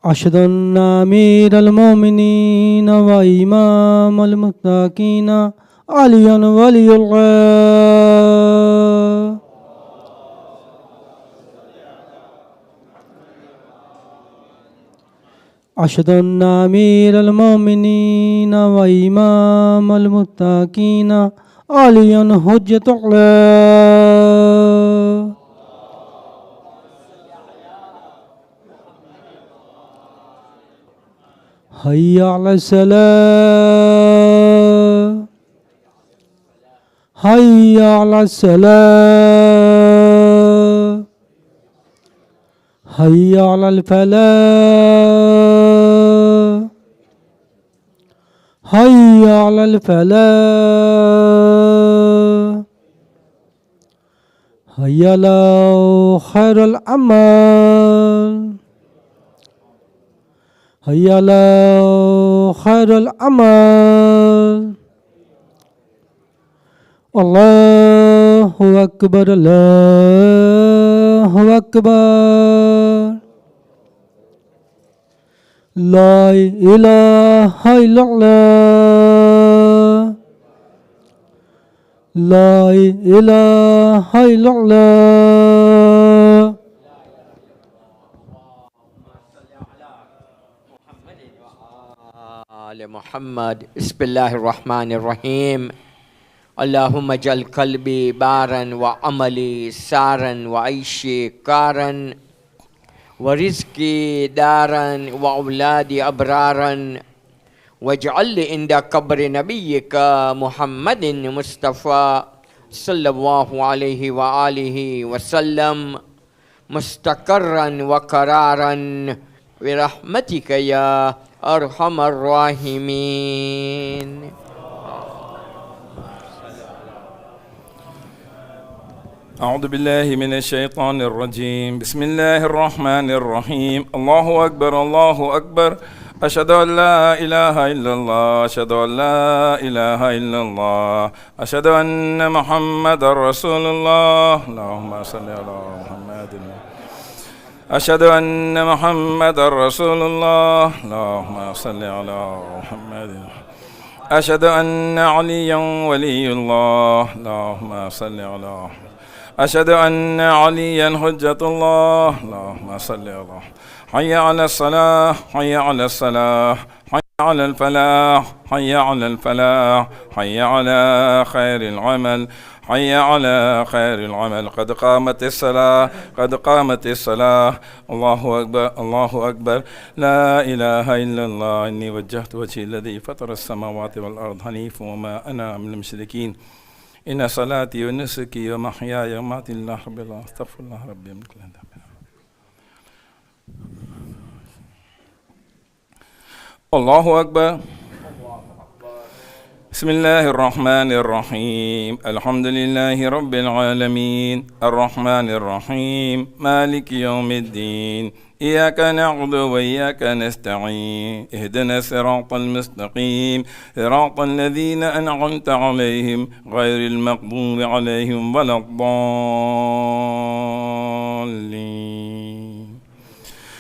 أشهد أن أمير المؤمنين وإمام المتقين علي ولي الله أشهد أن أمير المؤمنين وإمام المتقين علي حجة الله حي على الصلاة حي على الصلاة حي على الفلاح حي على الفلاح حي على خير الأعمال حي على خير الأعمال الله أكبر الله أكبر لا إله إلا الله لا إله إلا الله آل محمد بسم الله الرحمن الرحيم اللهم اجعل قلبي بارا وعملي سارا وعيشي كارا ورزقي دارا وأولادي أبرارا واجعل لي عند قبر نبيك محمد مصطفى صلى الله عليه وآله وسلم مستقرا وقرارا برحمتك يا أرحم الراحمين. أعوذ بالله من الشيطان الرجيم بسم الله الرحمن الرحيم الله أكبر الله أكبر أشهد أن لا إله إلا الله أشهد أن لا إله إلا الله أشهد أن محمد رسول الله اللهم صل على محمد أشهد أن محمد رسول الله اللهم صل على محمد أشهد أن عليا ولي الله اللهم صل على محمد أشهد أن عليا حجة الله اللهم صل على حي على الصلاة حي على الصلاة حي على الفلاح حي على الفلاح حي على خير العمل حي على خير العمل قد قامت الصلاة قد قامت الصلاة الله أكبر الله أكبر لا إله إلا الله إني وجهت وجهي الذي فطر السماوات والأرض حنيف وما أنا من المشركين إن صلاتي ونسكي ومحياي ومماتي لله رب العالمين أستغفر الله ربي من كل ذنب. الله أكبر بسم الله الرحمن الرحيم الحمد لله رب العالمين الرحمن الرحيم مالك يوم الدين إياك نعبد وإياك نستعين اهدنا الصراط المستقيم صراط الذين أنعمت عليهم غير المغضوب عليهم ولا الضالين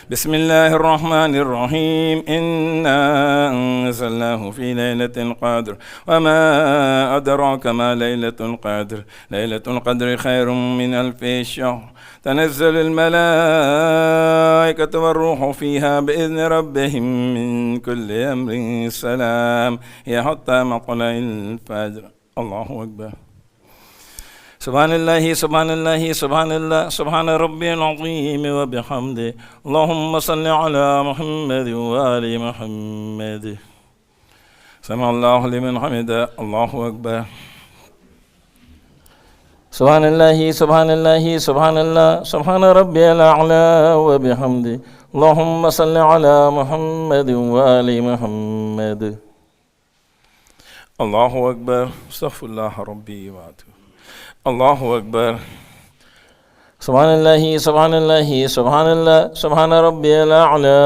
بسم الله الرحمن الرحيم إنا أنزلناه في ليلة القدر وما أدراك ما ليلة القدر ليلة القدر خير من 1000 شهر تنزل الملائكة والروح فيها بإذن ربهم من كل أمر سلام هي حتى مطلع الفجر الله أكبر سبحان الله سبحان الله سبحان الله سبحان ربي العظيم وبحمده اللهم صل على محمد وآل محمد سمع الله لمن حمده الله أكبر سبحان الله سبحان الله سبحان الله سبحان ربي الأعلى وبحمده اللهم صل على محمد وآل محمد الله أكبر استغفر الله ربي وأتوب الله أكبر سبحان الله سبحان الله سبحان الله سبحان ربي الأعلى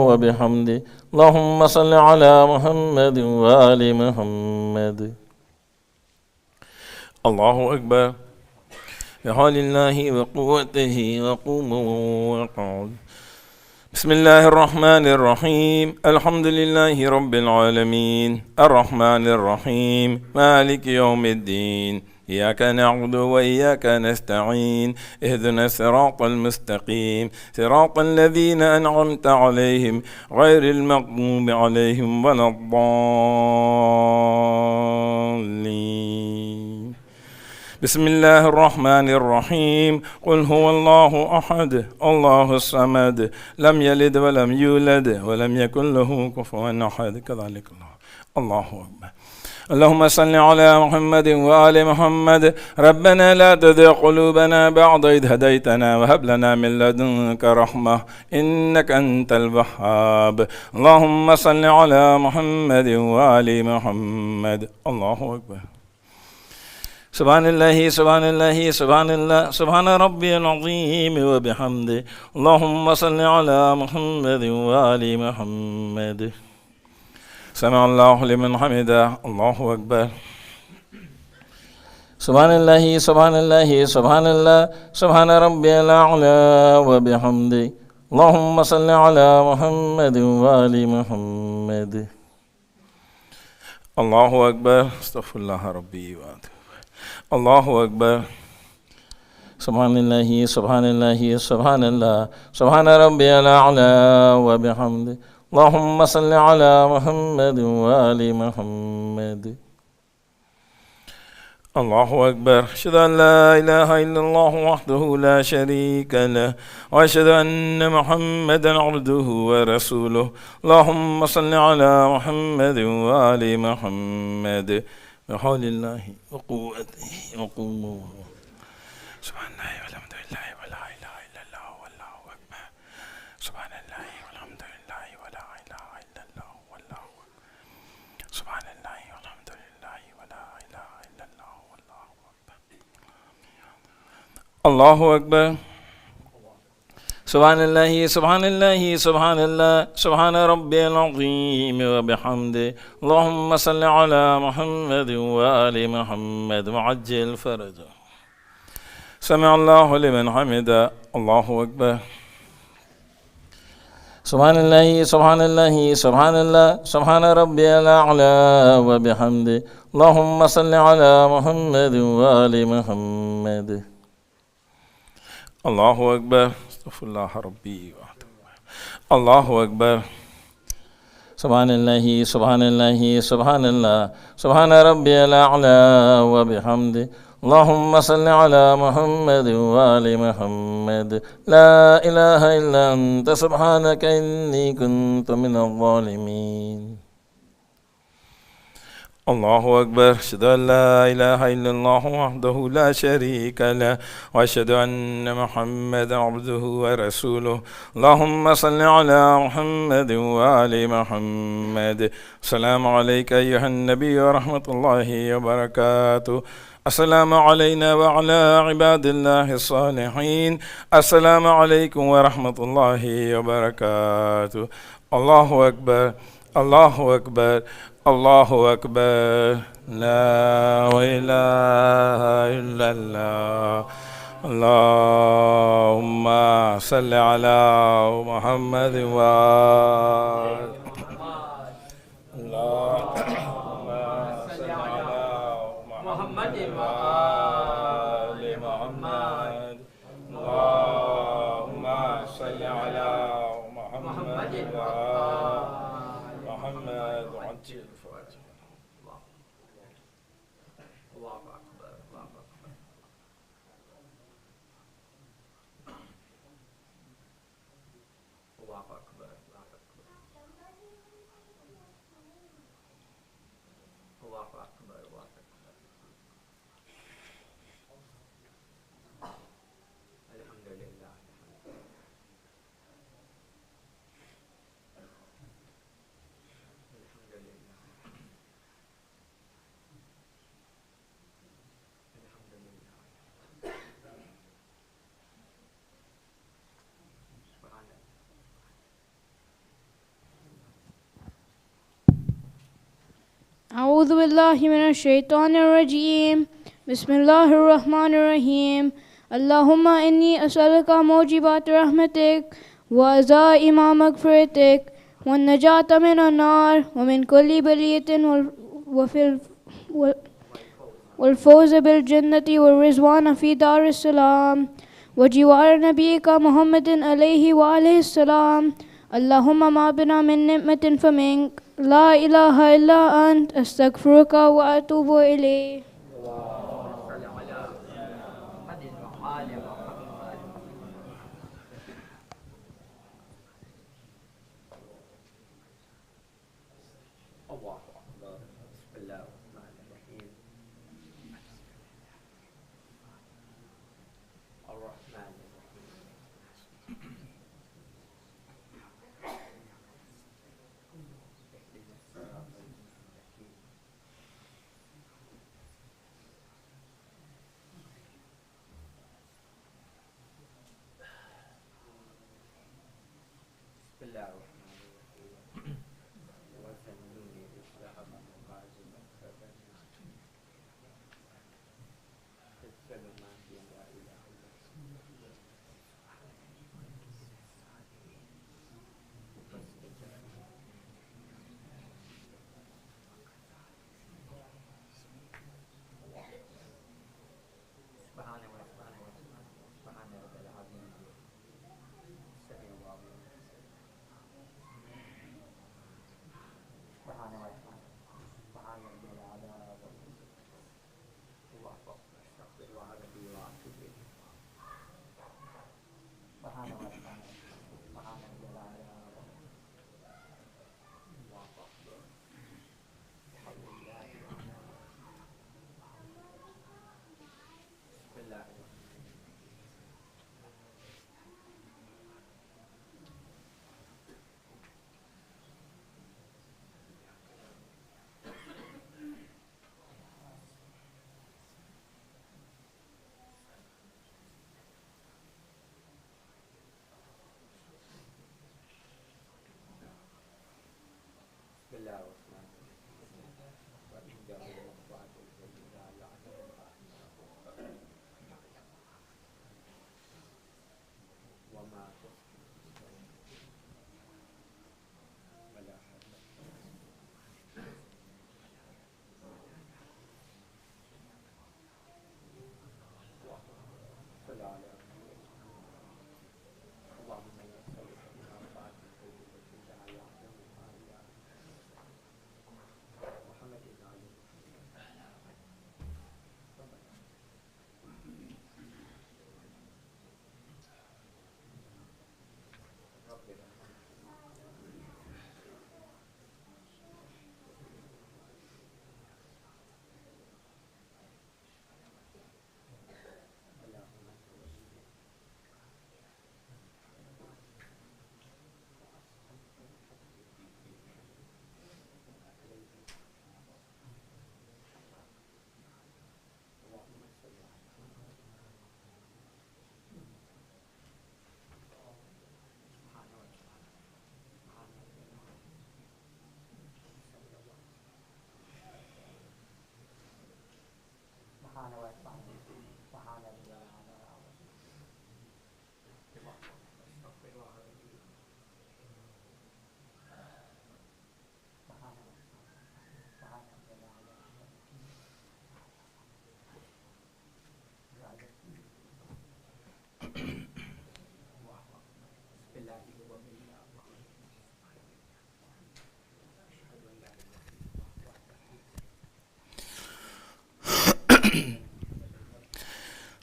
وبحمده اللهم صل على محمد وآل محمد الله أكبر بحول الله وقوته وقوموا وقعوا بسم الله الرحمن الرحيم الحمد لله رب العالمين الرحمن الرحيم مالك يوم الدين إياك نعبد وإياك نستعين اهدنا الصراط المستقيم صراط الذين أنعمت عليهم غير المغضوب عليهم ولا الضالين بسم الله الرحمن الرحيم قل هو الله أحد الله الصمد لم يلد ولم يولد ولم يكن له كفوا أحد كذلك الله أكبر اللهم صل على محمد وآل محمد ربنا لا تزغ قلوبنا بعد إذ هديتنا وهب لنا من لدنك رحمة إنك أنت الوهاب اللهم صل على محمد وآل محمد الله أكبر سبحان الله سبحان الله سبحان الله سبحان ربي العظيم وبحمده اللهم صل على محمد وآل محمد سمع الله لمن حمده الله أكبر سبحان الله سبحان الله سبحان الله سبحان ربي الأعلى وبحمده اللهم صل على محمد وآل محمد الله أكبر استغفر الله ربي وأتوب الله أكبر سبحان الله سبحان الله سبحان الله سبحان ربي الأعلى وبحمده اللهم صل على محمد وآل محمد الله أكبر أشهد أن لا إله إلا الله وحده لا شريك له وأشهد أن محمدا عبده ورسوله اللهم صل على محمد وآل محمد بحول الله وقوته وقومه سبحان الله والحمد لله ولا إله إلا الله والله أكبر سبحان الله والحمد لله ولا إله إلا الله والله أكبر سبحان الله والحمد لله ولا إله إلا الله والله أكبر الله أكبر سبحان الله سبحان الله سبحان الله سبحان ربي العظيم وبحمده اللهم صل على محمد وآل محمد وعجل فرجه سمع الله لمن حمده الله أكبر سبحان الله سبحان الله سبحان الله سبحان ربي الأعلى وبحمده اللهم صل على محمد وآل محمد الله أكبر استغفر الله ربي وأتوب الله أكبر سبحان الله سبحان الله سبحان الله سبحان ربي الأعلى وبحمده اللهم صل على محمد وآل محمد لا إله إلا أنت سبحانك إني كنت من الظالمين الله أكبر أشهد أن لا إله إلا الله وحده لا شريك له وأشهد أن محمدا عبده ورسوله اللهم صل على محمد وآل محمد السلام عليك أيها النبي ورحمة الله وبركاته السلام علينا وعلى عباد الله الصالحين السلام عليكم ورحمة الله وبركاته الله أكبر الله أكبر الله أكبر لا إله إلا الله اللهم صل على محمد وآل اللهم صل على محمد وآل محمد اللهم صل على محمد وآل محمد وعجل الفاتحة الله أكبر الله أكبر الله أكبر الله أكبر الله أكبر الله أكبر الحمد لله أعوذ بالله من الشيطان الرجيم بسم الله الرحمن الرحيم اللهم إني أسألك موجبات رحمتك وعزائم مغفرتك والنجاة من النار ومن كل بلية والفوز بالجنة والرضوان في دار السلام وجوار نبيك محمد عليه وآله السلام اللهم ما بنا من نعمة فمنك لا إله إلا أنت أستغفرك وأتوب إليك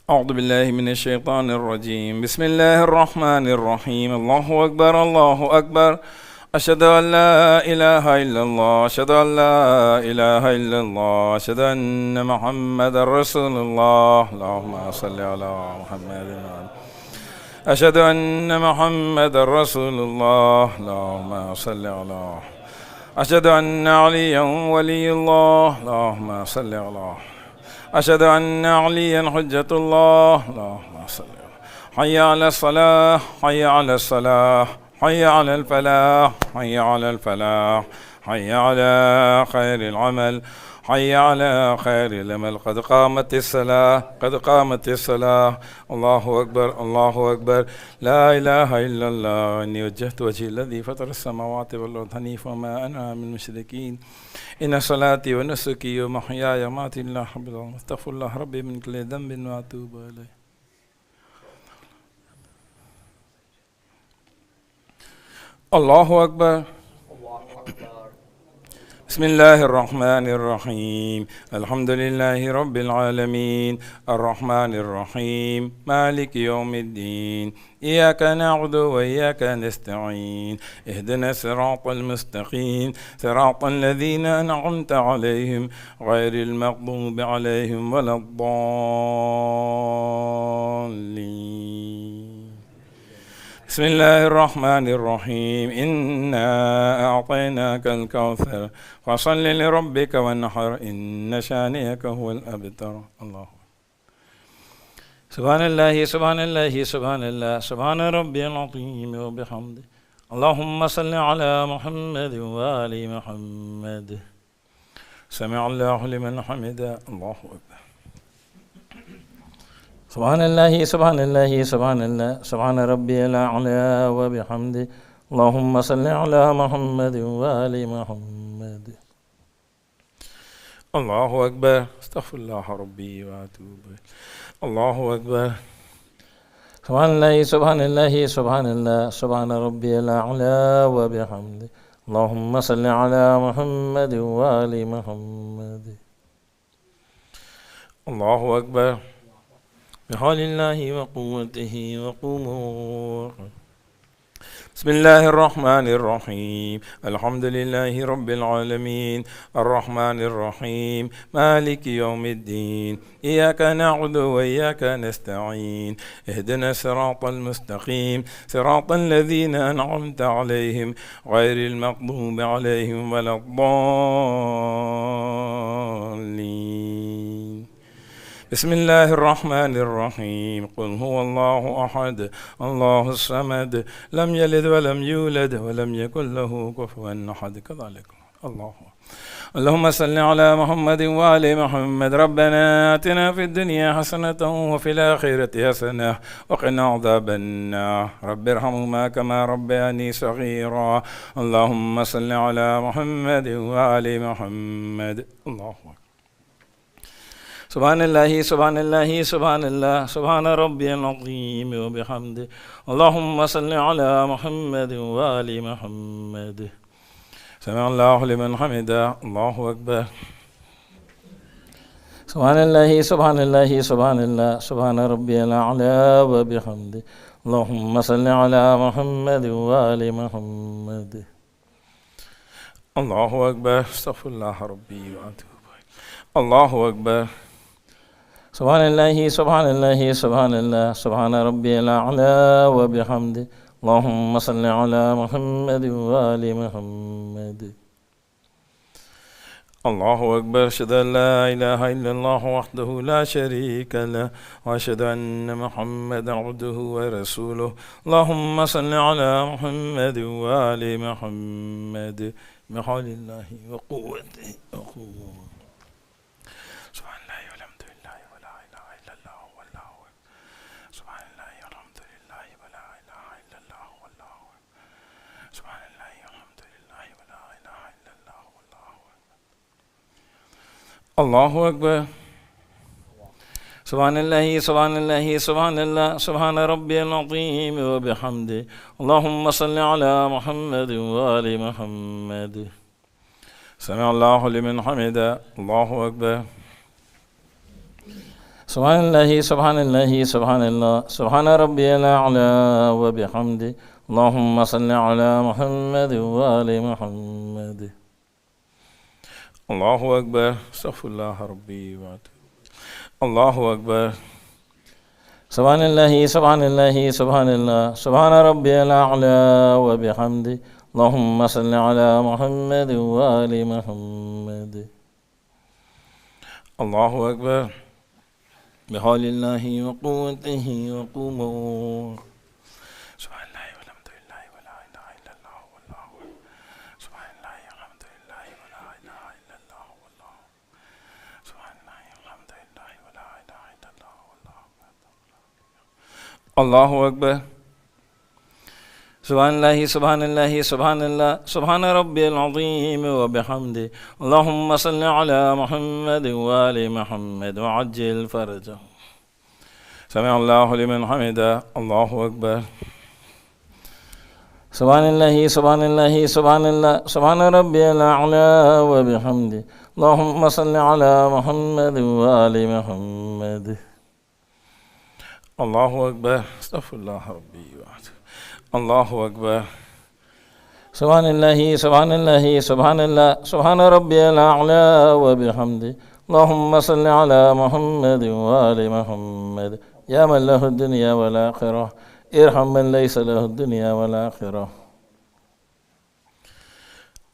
أعوذ بالله من الشيطان الرجيم. بسم الله الرحمن الرحيم. الله أكبر الله أكبر. أشهد أن لا إله إلا الله. أشهد أن لا إله إلا الله. أشهد أن محمد رسول الله. اللهم صل على محمد. أشهد أن محمد رسول الله. اللهم صل على. أشهد أن عليا ولي الله. اللهم صل على. أشهد أن عليا حجة الله. اللهم صل على. حي على الصلاة حي على الصلاة حي على الفلاح حي على الفلاح حي على خير العمل حي على خير الأمل. قد قامت الصلاة قد قامت الصلاة. الله أكبر الله أكبر. لا إله إلا الله. إني وجهت وجهي الذي فطر السماوات والأرض حنيفا وما أنا من المشركين. إن صلاتي ونسكي ومحياي ومماتي لله رب العالمين. أستغفر الله ربي من كل ذنب وأتوب إليه. الله أكبر. بسم الله الرحمن الرحيم. الحمد لله رب العالمين الرحمن الرحيم مالك يوم الدين. إياك نعبد وإياك نستعين. اهدنا الصراط المستقيم صراط الذين أنعمت عليهم غير المغضوب عليهم ولا الضالين. بسم الله الرحمن الرحيم. إنا أعطيناك الكوثر فصل لربك وانحر إن شانئك هو الأبتر. الله. سبحان الله سبحان الله سبحان الله سبحان ربي العظيم وبحمده. اللهم صل على محمد وآل محمد. سمع الله لمن حمده. الله أكبر. سبحان الله سبحان الله سبحان الله سبحان ربي الأعلى وبحمده. اللهم صل على محمد وآل محمد. الله أكبر. استغفر الله ربي وأتوب إليه. الله أكبر. سبحان الله سبحان الله سبحان الله سبحان ربي الأعلى وبحمده. اللهم صل على محمد وآل محمد. الله أكبر. بحول الله وقوته وقوموا. بسم الله الرحمن الرحيم. الحمد لله رب العالمين الرحمن الرحيم مالك يوم الدين. إياك نعبد وإياك نستعين. اهدنا الصراط المستقيم صراط الذين أنعمت عليهم غير المغضوب عليهم ولا الضالين. بسم الله الرحمن الرحيم. قل هو الله أحد الله الصمد لم يلد ولم يولد ولم يكن له كفوا أحد. كذلك الله. اللهم صل على محمد وآل محمد. ربنا آتنا في الدنيا حسنة وفي الآخرة حسنة وقنا عذاب النار. رب ارحمهما كما ربياني صغيرا. اللهم صل على محمد وآل محمد. الله أكبر. سبحان الله سبحان الله سبحان الله سبحان ربي العظيم وبحمده. اللهم صل على محمد وآل محمد. سمع الله لمن حمده. الله أكبر. سبحان الله سبحان الله سبحان الله سبحان ربي الأعلى وبحمده. اللهم صل على محمد وآل محمد. الله أكبر. استغفر الله ربي وأتوب إليه. الله أكبر. سبحان الله سبحان الله سبحان الله سبحان ربي الأعلى وبحمده. اللهم صل على محمد وآل محمد. الله أكبر. أشهد أن لا إله إلا الله وحده لا شريك له وأشهد أن محمدا عبده ورسوله. اللهم صل على محمد وآل محمد بحول الله وقوته وقوته. الله أكبر. سبحان الله سبحان الله سبحان الله سبحان ربي العظيم وبحمده. اللهم صل على محمد وآل محمد. سمع الله لمن حمده. الله أكبر. سبحان الله سبحان الله سبحان الله سبحان ربي الأعلى وبحمده اللهم صل على محمد وآل محمد. الله أكبر. استغفر الله ربي وأتوب. الله أكبر. سبحان الله سبحان الله سبحان الله سبحان ربي الأعلى وبحمده اللهم صل على محمد وآل محمد. الله أكبر. بحول الله وقوته وقوموا. سبحان الله والحمد لله ولا إله إلا الله والله أكبر. سبحان الله والحمد لله ولا إله إلا الله والله. سبحان الله والحمد لله ولا إله إلا الله والله أكبر. الله أكبر. سبحان الله سبحان الله سبحان الله سبحان ربي العظيم وبحمده اللهم صل على محمد وآل محمد وعجل فرجه. سمع الله لمن حمده. الله أكبر. سبحان الله سبحان الله سبحان الله سبحان ربي الأعلى وبحمده اللهم صل على محمد وآل محمد. الله أكبر. استغفر الله ربي وأتوب. الله أكبر. سبحان الله سبحان الله سبحان الله سبحان ربي الأعلى وبحمده اللهم صل على محمد وآل محمد. يا من له الدنيا والآخرة ارحم من ليس له الدنيا والآخرة.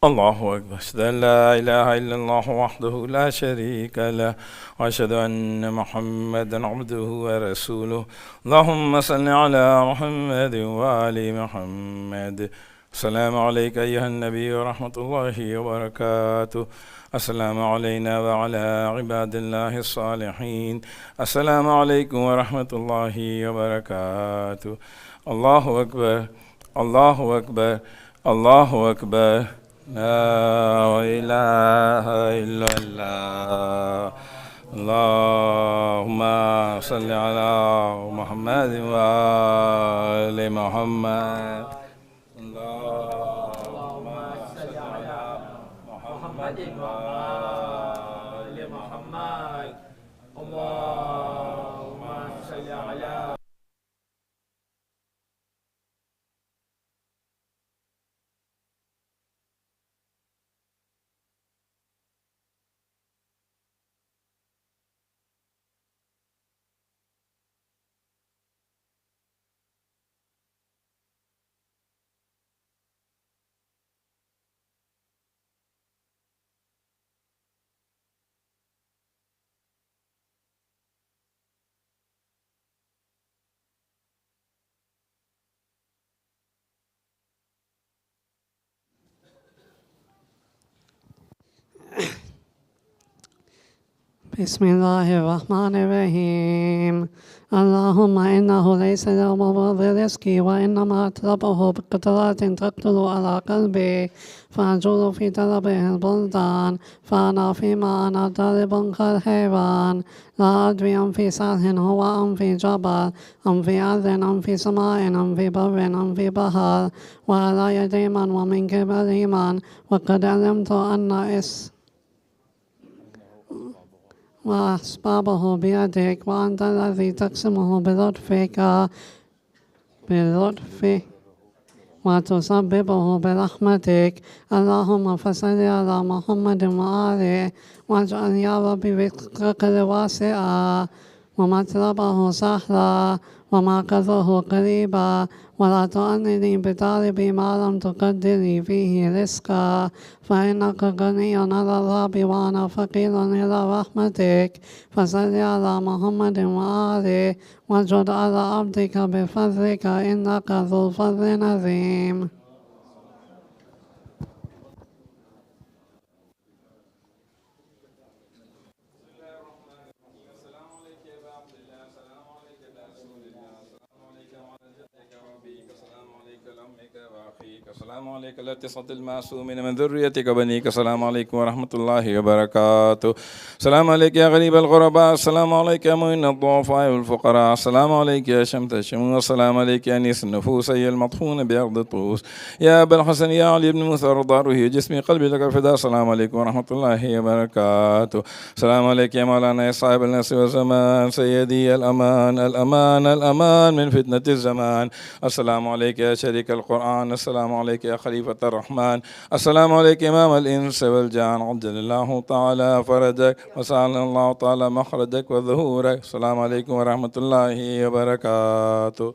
الله أكبر. أشهد أن لا إله إلا الله وحده لا شريك له وأشهد أن محمدا عبده ورسوله. اللهم صل على محمد وآل محمد. السلام عليك أيها النبي ورحمة الله وبركاته. السلام علينا وعلى عباد الله الصالحين. السلام عليكم ورحمة الله وبركاته. الله أكبر. الله أكبر. الله أكبر. لا إله إلا الله. اللهم صل على محمد وآل محمد. اللهم صل على محمد وآل محمد. اللهم صل على بسم الله الرحمن الرحيم. اللهم إنه ليس يوم رزقي وإنما أطلبه بقطرات تقتل على قلبي فأجول في طلبه البلدان فأنا فيما أنا ضارب كالحيوان لا أدري أم في سهل هو أم في جبل أم في أرض أم في سماء أم في بر أم في بحر وعلى يدي من ومن قبل من وقد علمت أن وأسبابه بيدك وأنت الذي تقسمه بلطفك وتسببه برحمتك. اللهم فصل على محمد وآله واجعل يا ربي رزقك واسعا ومطلبه سهلا ومقره قريبا ولا تؤنني بطالبي ما لم تقدري فيه رزقا فإنك غني على الرب وأنا فقير إلى رحمتك. فصل على محمد وآله واجد على عبدك بفضلك إنك ذو فضل عظيم. السلام السلام عليك لا تصد المعصومين من ذريتك بنيك السلام عليكم ورحمة الله وبركاته السلام عليك يا غريب الغرباء السلام عليك يا معين الضعفاء والفقراء السلام عليك يا شمت الشموس السلام عليك يا أنيس النفوس أي المطحون بأرض الطوس يا أبا الحسن يا علي بن موسى رضا روحي جسمي قلبي لك الفداء السلام عليكم ورحمة الله وبركاته السلام عليك يا مولانا يا صاحب الناس والزمان سيدي الأمان الأمان الأمان من فتنة الزمان السلام عليك يا شريك القرآن السلام عليك يا خليفة الرحمن السلام عليك إمام الإنس والجان عجل الله تعالى فرجك وسأل الله تعالى مخرجك وظهورك السلام عليكم ورحمة الله وبركاته